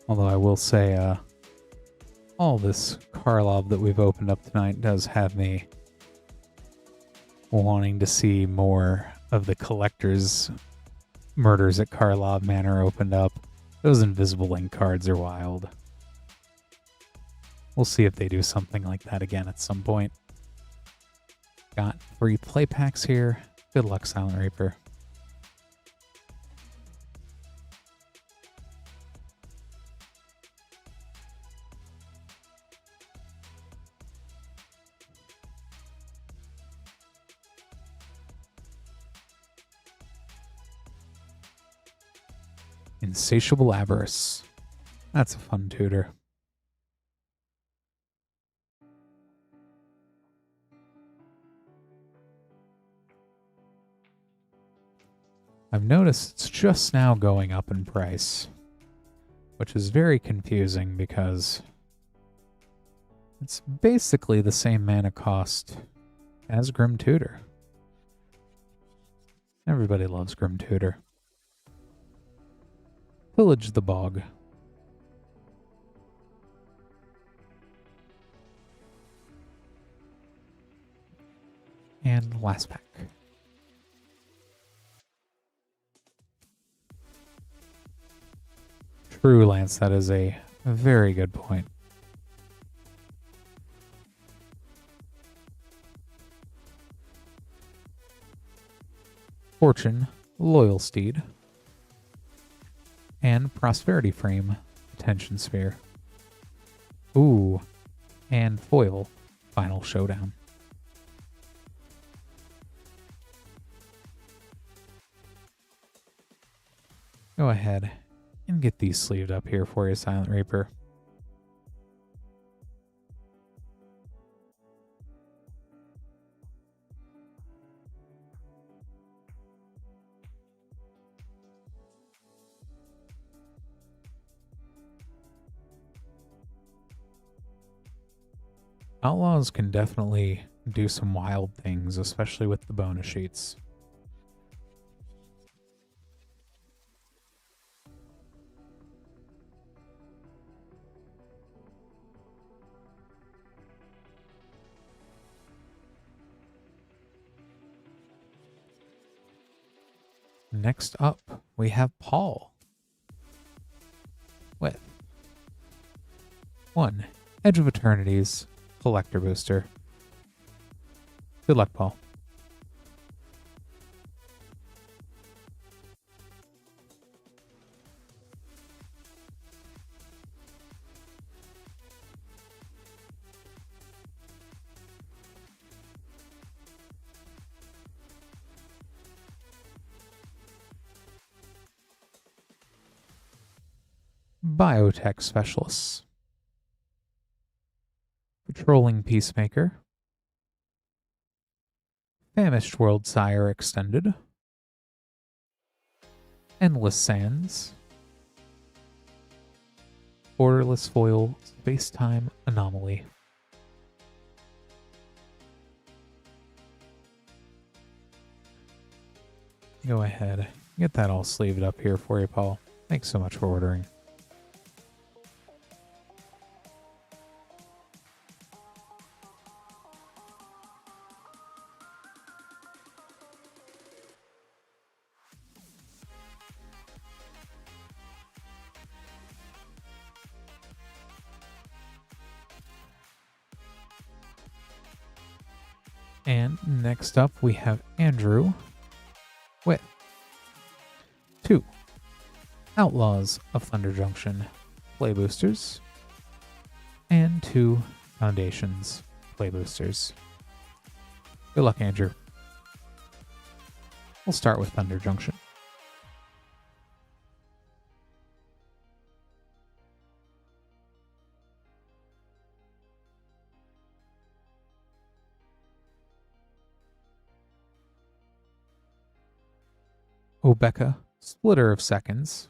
Although I will say, all this Karlov that we've opened up tonight does have me wanting to see more of the collector's Murders at Karlov Manor opened up. Those Invisible Ink cards are wild. We'll see if they do something like that again at some point. Got 3 play packs here. Good luck, Silent Reaper. Insatiable Avarice. That's a fun tutor. I've noticed it's just now going up in price, which is very confusing because it's basically the same mana cost as Grim Tutor. Everybody loves Grim Tutor. Pillage the Bog. And last pack. True, Lance, that is a very good point. Fortune, Loyal Steed, and Prosperity Frame, Attention Sphere. Ooh, and foil, Final Showdown. Go ahead and get these sleeved up here for you, Silent Reaper. Outlaws can definitely do some wild things, especially with the bonus sheets. Next up, we have Paul with 1 Edge of Eternity's Collector Booster. Good luck, Paul. Biotech Specialists. Patrolling Peacemaker. Famished World Sire Extended. Endless Sands. Borderless Foil Space-Time Anomaly. Go ahead, get that all sleeved up here for you, Paul. Thanks so much for ordering. And next up, we have Andrew with 2 Outlaws of Thunder Junction play boosters and 2 Foundations play boosters. Good luck, Andrew. We'll start with Thunder Junction. Obeka, Splitter of Seconds.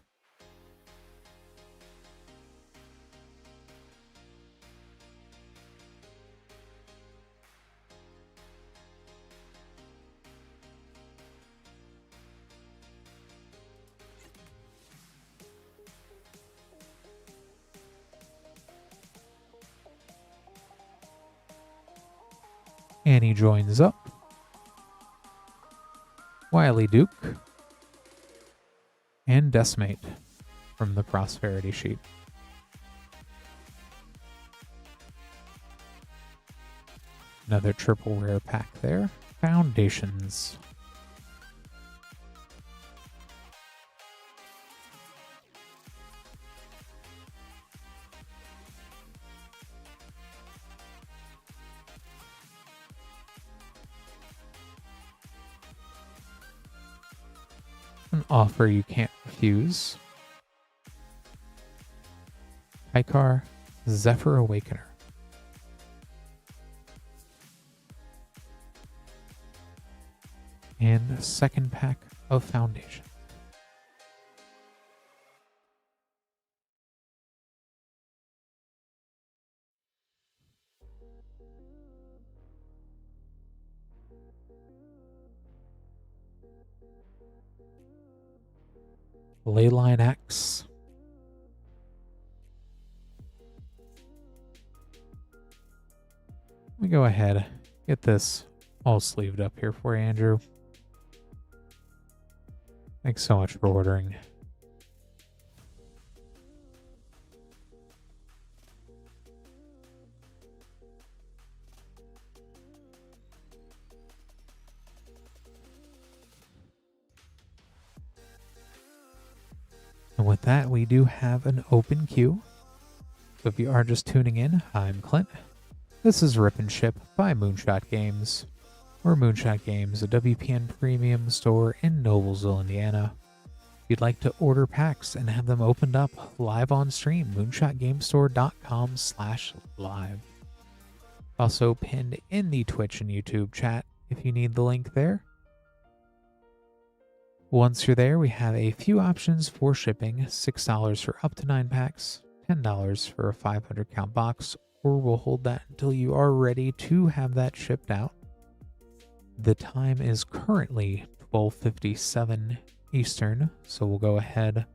Annie joins up. Wily Duke. And Decimate from the Prosperity sheet. Another triple rare pack there. Foundations. An offer you can't refuse. Hykar, Zephyr Awakener. And a second pack of Foundation. Leyline X. Let me go ahead, get this all sleeved up here for you, Andrew. Thanks so much for ordering. And with that, we do have an open queue. So if you are just tuning in, I'm Clint. This is Rip and Ship by Moonshot Games. We're Moonshot Games, a WPN premium store in Noblesville, Indiana. If you'd like to order packs and have them opened up live on stream, moonshotgamestore.com/live. Also pinned in the Twitch and YouTube chat if you need the link there. Once you're there, we have a few options for shipping. $6 for up to 9 packs, $10 for a 500 count box, or we'll hold that until you are ready to have that shipped out. The time is currently 12:57 Eastern, so we'll go ahead.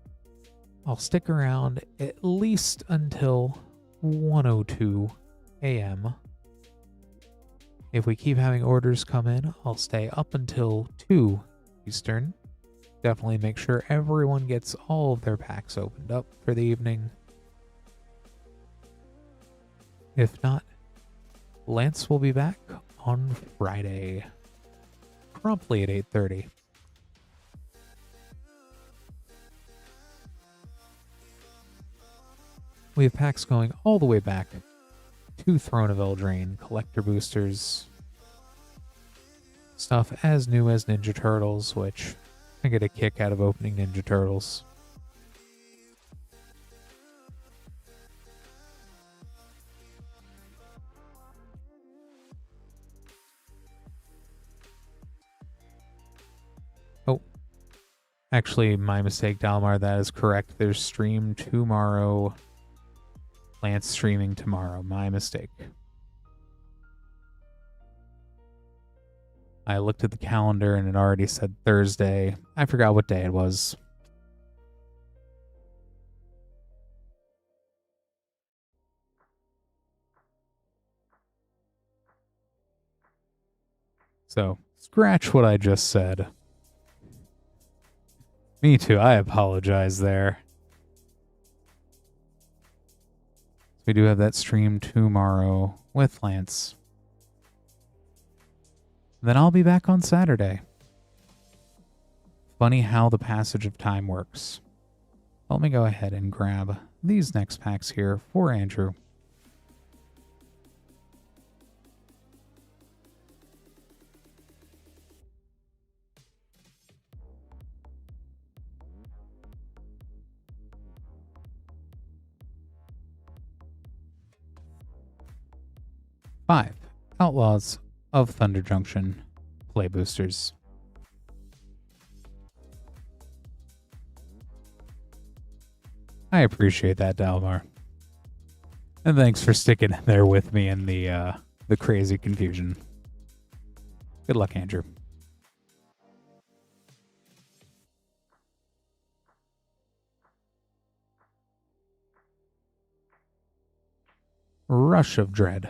I'll stick around at least until 1:02 a.m. If we keep having orders come in, I'll stay up until 2 Eastern. Definitely make sure everyone gets all of their packs opened up for the evening. If not, Lance will be back on Friday, promptly at 8:30. We have packs going all the way back to Throne of Eldraine, collector boosters, stuff as new as Ninja Turtles, which I get a kick out of opening Ninja Turtles. Oh, actually, my mistake, Dalmar. That is correct. There's stream tomorrow. Lance streaming tomorrow. My mistake. I looked at the calendar and it already said Thursday. I forgot what day it was. So, scratch what I just said. Me too. I apologize there. We do have that stream tomorrow with Lance. Then I'll be back on Saturday. Funny how the passage of time works. Let me go ahead and grab these next packs here for Andrew. Five Outlaws of Thunder Junction play boosters. I appreciate that, Dalmar. And thanks for sticking there with me in the crazy confusion. Good luck, Andrew. Rush of Dread.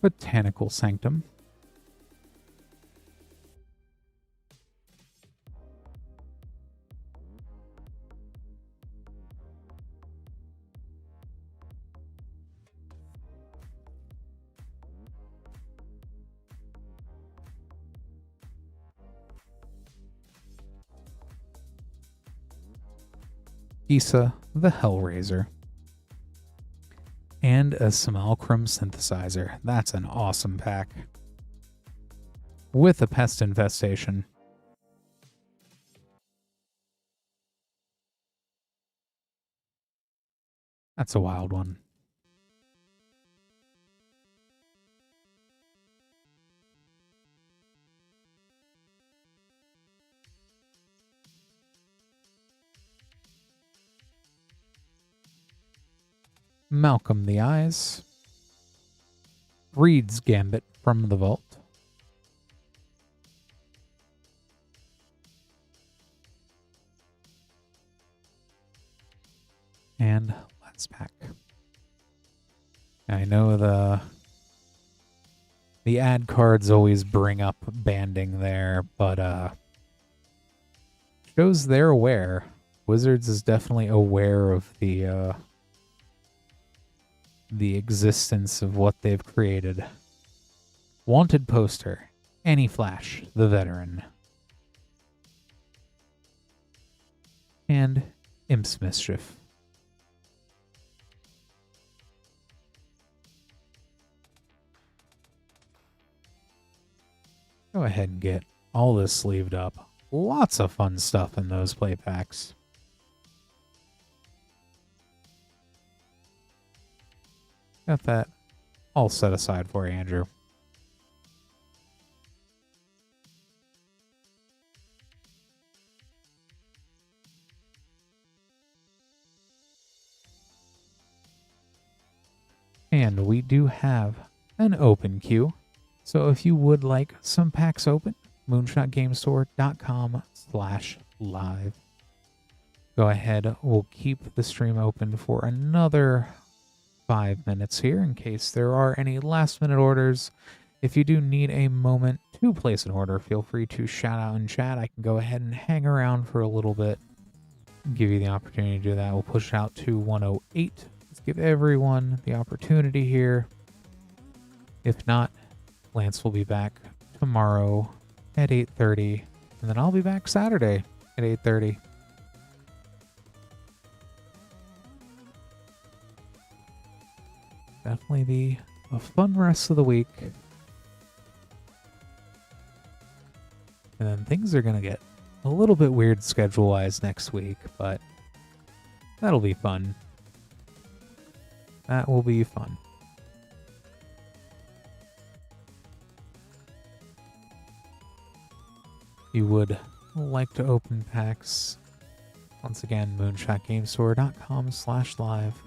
Botanical Sanctum. Isa the Hellraiser. And a Simulacrum Synthesizer. That's an awesome pack. With a Pest Infestation. That's a wild one. Malcolm the Eyes. Reed's Gambit from the Vault. And last pack. I know the ad cards always bring up banding there, but shows they're aware. Wizards is definitely aware of the existence of what they've created. Wanted poster. Annie Flash, the veteran. And Imp's Mischief. Go ahead and get all this sleeved up. Lots of fun stuff in those play packs. Got that all set aside for you, Andrew. And we do have an open queue. So if you would like some packs open, moonshotgamestore.com/live. Go ahead, we'll keep the stream open for another 5 minutes here in case there are any last minute orders. If you do need a moment to place an order, feel free to shout out in chat. I can go ahead and hang around for a little bit, give you the opportunity to do that. We'll push out to 108. Let's give everyone the opportunity here. If not, Lance will be back tomorrow at 8:30, and then I'll be back Saturday at 8:30. Definitely be a fun rest of the week. And then things are going to get a little bit weird schedule-wise next week, but that'll be fun. That will be fun. If you would like to open packs, once again, moonshotgamestore.com/live.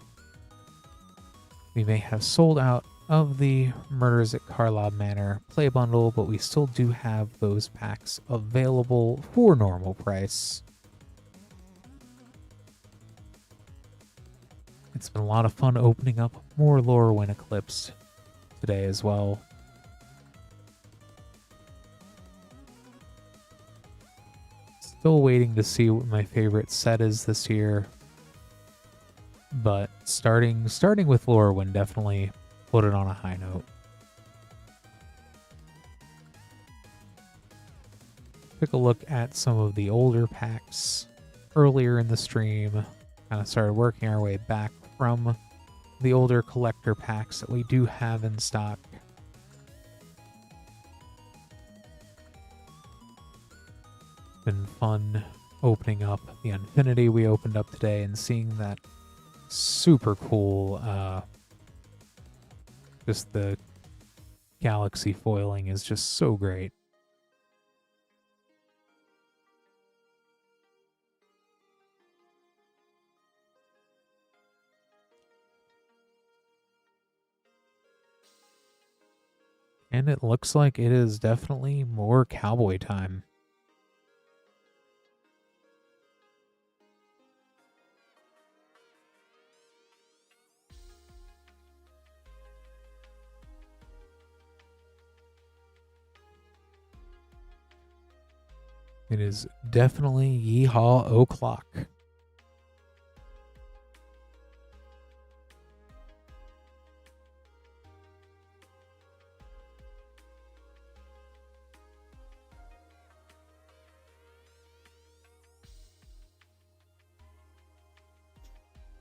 We may have sold out of the Murders at Karlov Manor play bundle, but we still do have those packs available for normal price. It's been a lot of fun opening up more Lorwyn Eclipse today as well. Still waiting to see what my favorite set is this year. But starting with Lorwyn definitely put it on a high note. Took a look at some of the older packs earlier in the stream. Kind of started working our way back from the older collector packs that we do have in stock. Been fun opening up the Infinity we opened up today and seeing that super cool, just the galaxy foiling is just so great. And it looks like it is definitely more cowboy time. It is definitely yeehaw o'clock.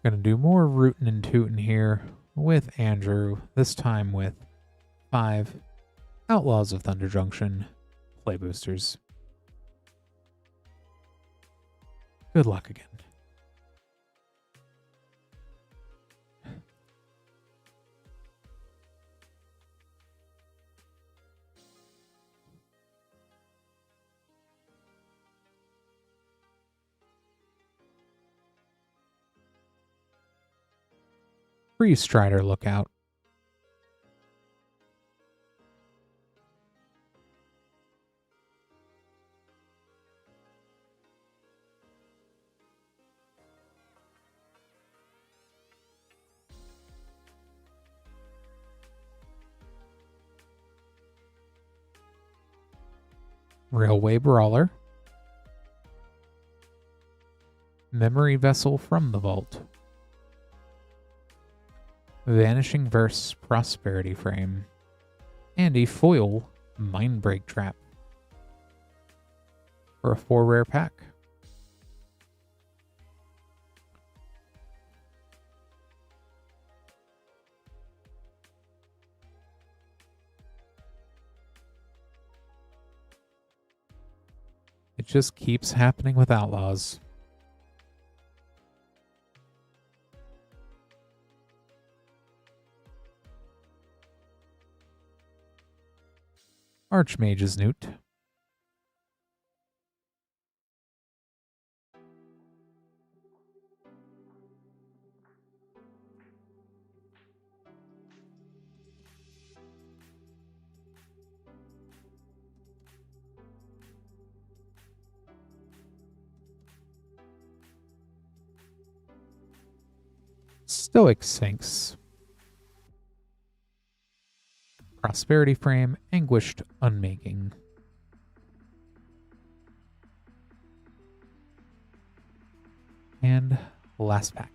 Gonna do more rootin' and tootin' here with Andrew, this time with 5 Outlaws of Thunder Junction play boosters. Good luck again. Free Strider lookout. Railway Brawler. Memory Vessel from the Vault. Vanishing Verse Prosperity Frame. And a foil Mindbreak Trap. For a 4 rare pack. It just keeps happening with Outlaws. Archmage's Newt. Stoic Sphinx. Prosperity Frame, Anguished Unmaking. And last pack.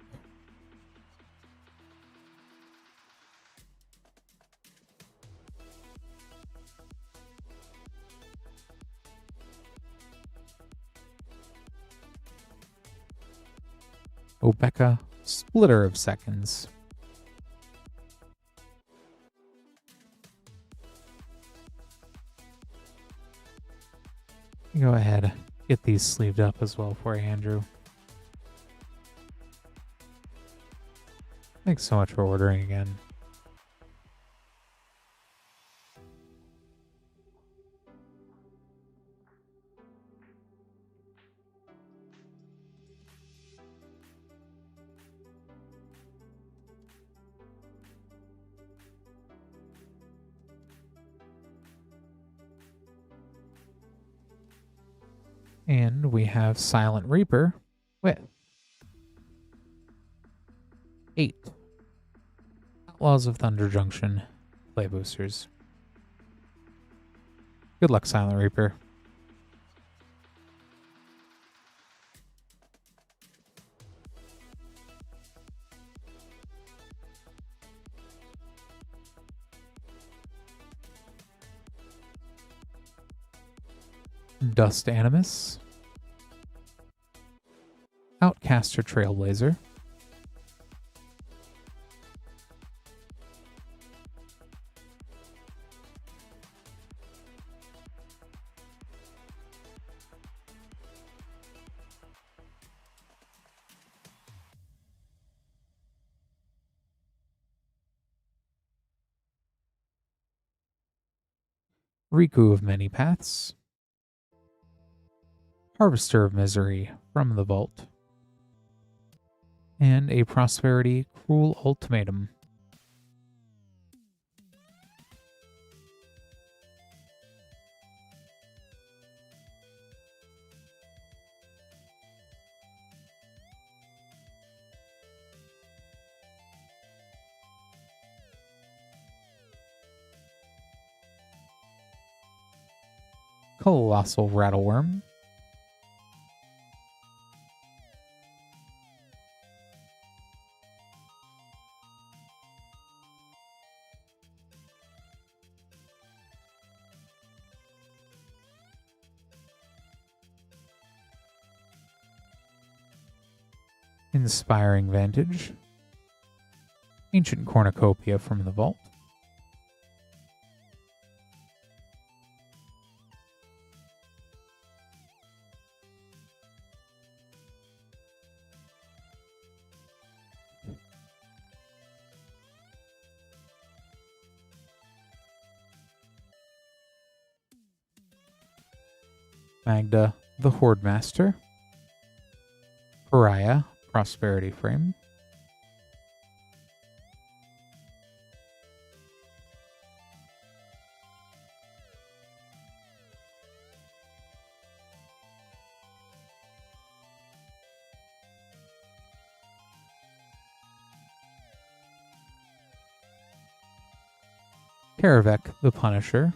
Obeka, Splitter of Seconds. Go ahead, get these sleeved up as well for you, Andrew. Thanks so much for ordering again. And we have Silent Reaper with 8 Outlaws of Thunder Junction play boosters. Good luck, Silent Reaper. Dust Animus. Outcaster Trailblazer. Riku of Many Paths. Harvester of Misery from the Vault. And a Prosperity Cruel Ultimatum. Colossal Rattleworm. Inspiring Vantage, Ancient Cornucopia from the Vault, Magda, the Horde Master, Pariah, Prosperity Frame, Karavek, the Punisher,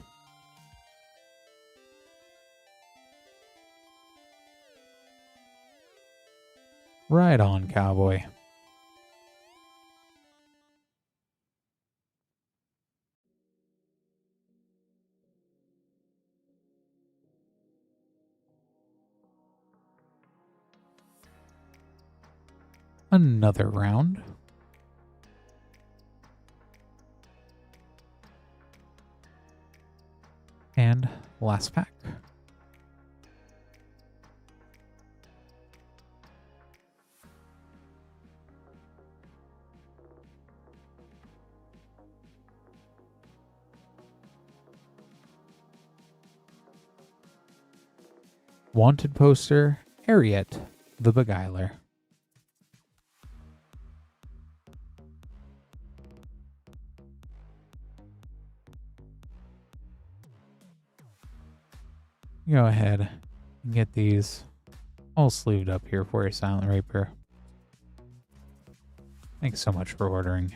Right on, Cowboy. Another round. And last pack. Wanted poster, Ariet, the Beguiler. Go ahead and get these all sleeved up here for you, Silent Reaper. Thanks so much for ordering.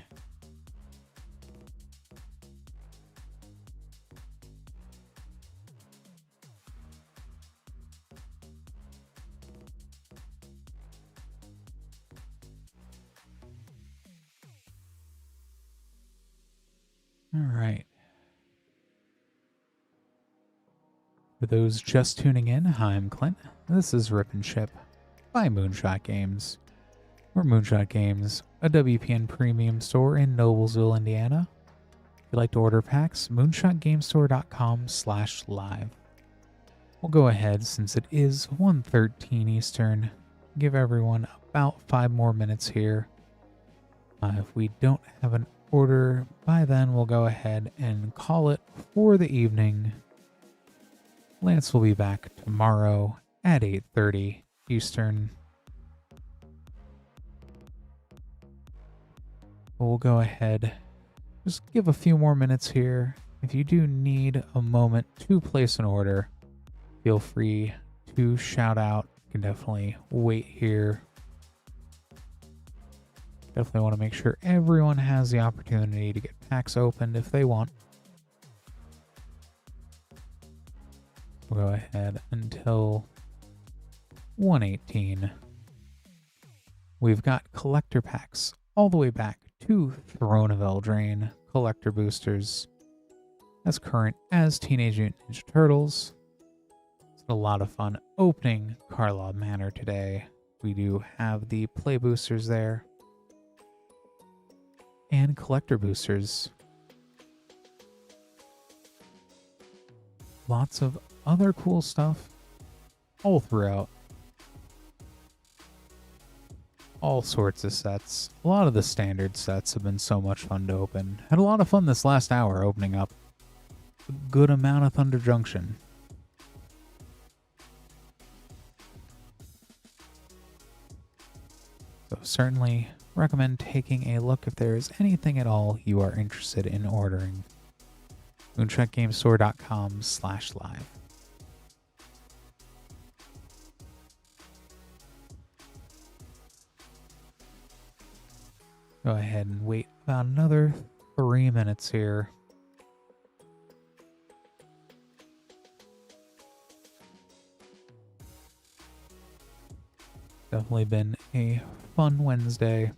All right. For those just tuning in, hi, I'm Clint. This is Rip and Ship by Moonshot Games. We're Moonshot Games, a WPN premium store in Noblesville, Indiana. If you'd like to order packs, moonshotgamestore.com/live. We'll go ahead, since it is 1:13 Eastern, give everyone about 5 more minutes here. If we don't have an order by then, we'll go ahead and call it for the evening. Lance will be back tomorrow at 8:30 Eastern. We'll go ahead, just give a few more minutes here. If you do need a moment to place an order, feel free to shout out. You can definitely wait here. Definitely want to make sure everyone has the opportunity to get packs opened if they want. We'll go ahead until 1:18. We've got collector packs all the way back to Throne of Eldraine collector boosters, as current as Teenage Mutant Ninja Turtles. It's a lot of fun opening Karlov Manor today. We do have the play boosters there and collector boosters. Lots of other cool stuff all throughout. All sorts of sets. A lot of the standard sets have been so much fun to open. Had a lot of fun this last hour opening up a good amount of Thunder Junction. So certainly recommend taking a look if there is anything at all you are interested in ordering. moonshotgamestore.com/live. Go ahead and wait about another 3 minutes here. Definitely been a fun Wednesday.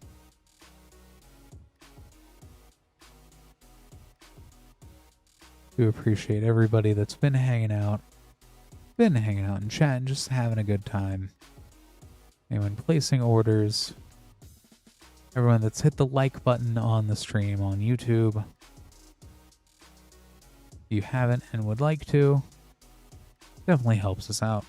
Do appreciate everybody that's been hanging out in chat and just having a good time. Anyone placing orders, Everyone that's hit the like button on the stream on YouTube. If you haven't and would like to, definitely helps us out.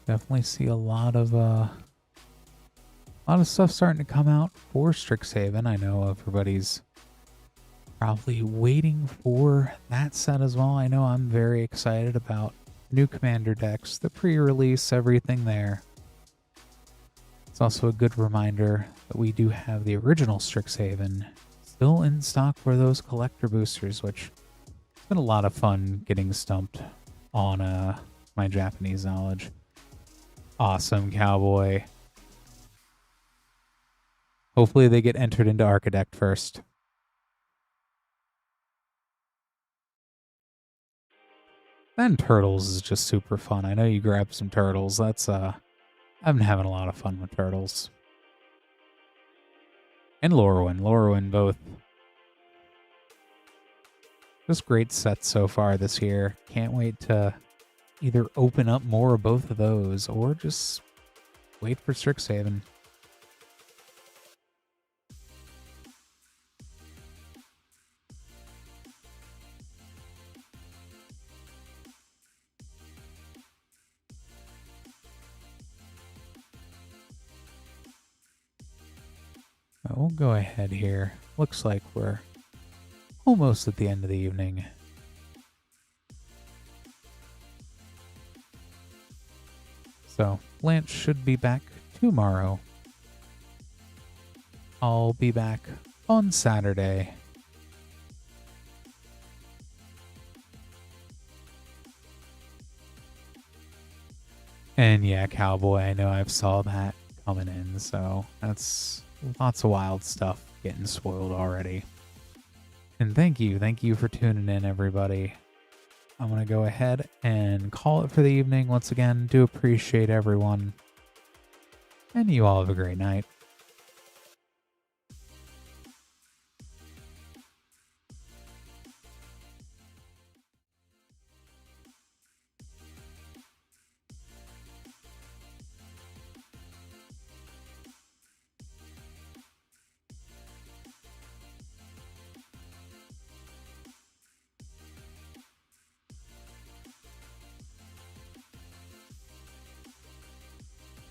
Definitely see a lot of stuff starting to come out for Strixhaven. I know everybody's probably waiting for that set as well. I know I'm very excited about new commander decks, the pre-release, everything there. It's also a good reminder that we do have the original Strixhaven still in stock for those collector boosters, which it's been a lot of fun getting stumped on my Japanese knowledge. Awesome, Cowboy. Hopefully they get entered into Architect first. Then Turtles is just super fun. I know you grabbed some Turtles. That's I've been having a lot of fun with Turtles. And Lorwyn both. Just great sets so far this year. Can't wait to either open up more of both of those or just wait for Strixhaven. We'll go ahead here. Looks like we're almost at the end of the evening. So, Lance should be back tomorrow. I'll be back on Saturday. And yeah, Cowboy, I know I've saw that coming in, so that's lots of wild stuff getting spoiled already. And thank you for tuning in, everybody. I'm going to go ahead and call it for the evening. Once again, do appreciate everyone. And you all have a great night.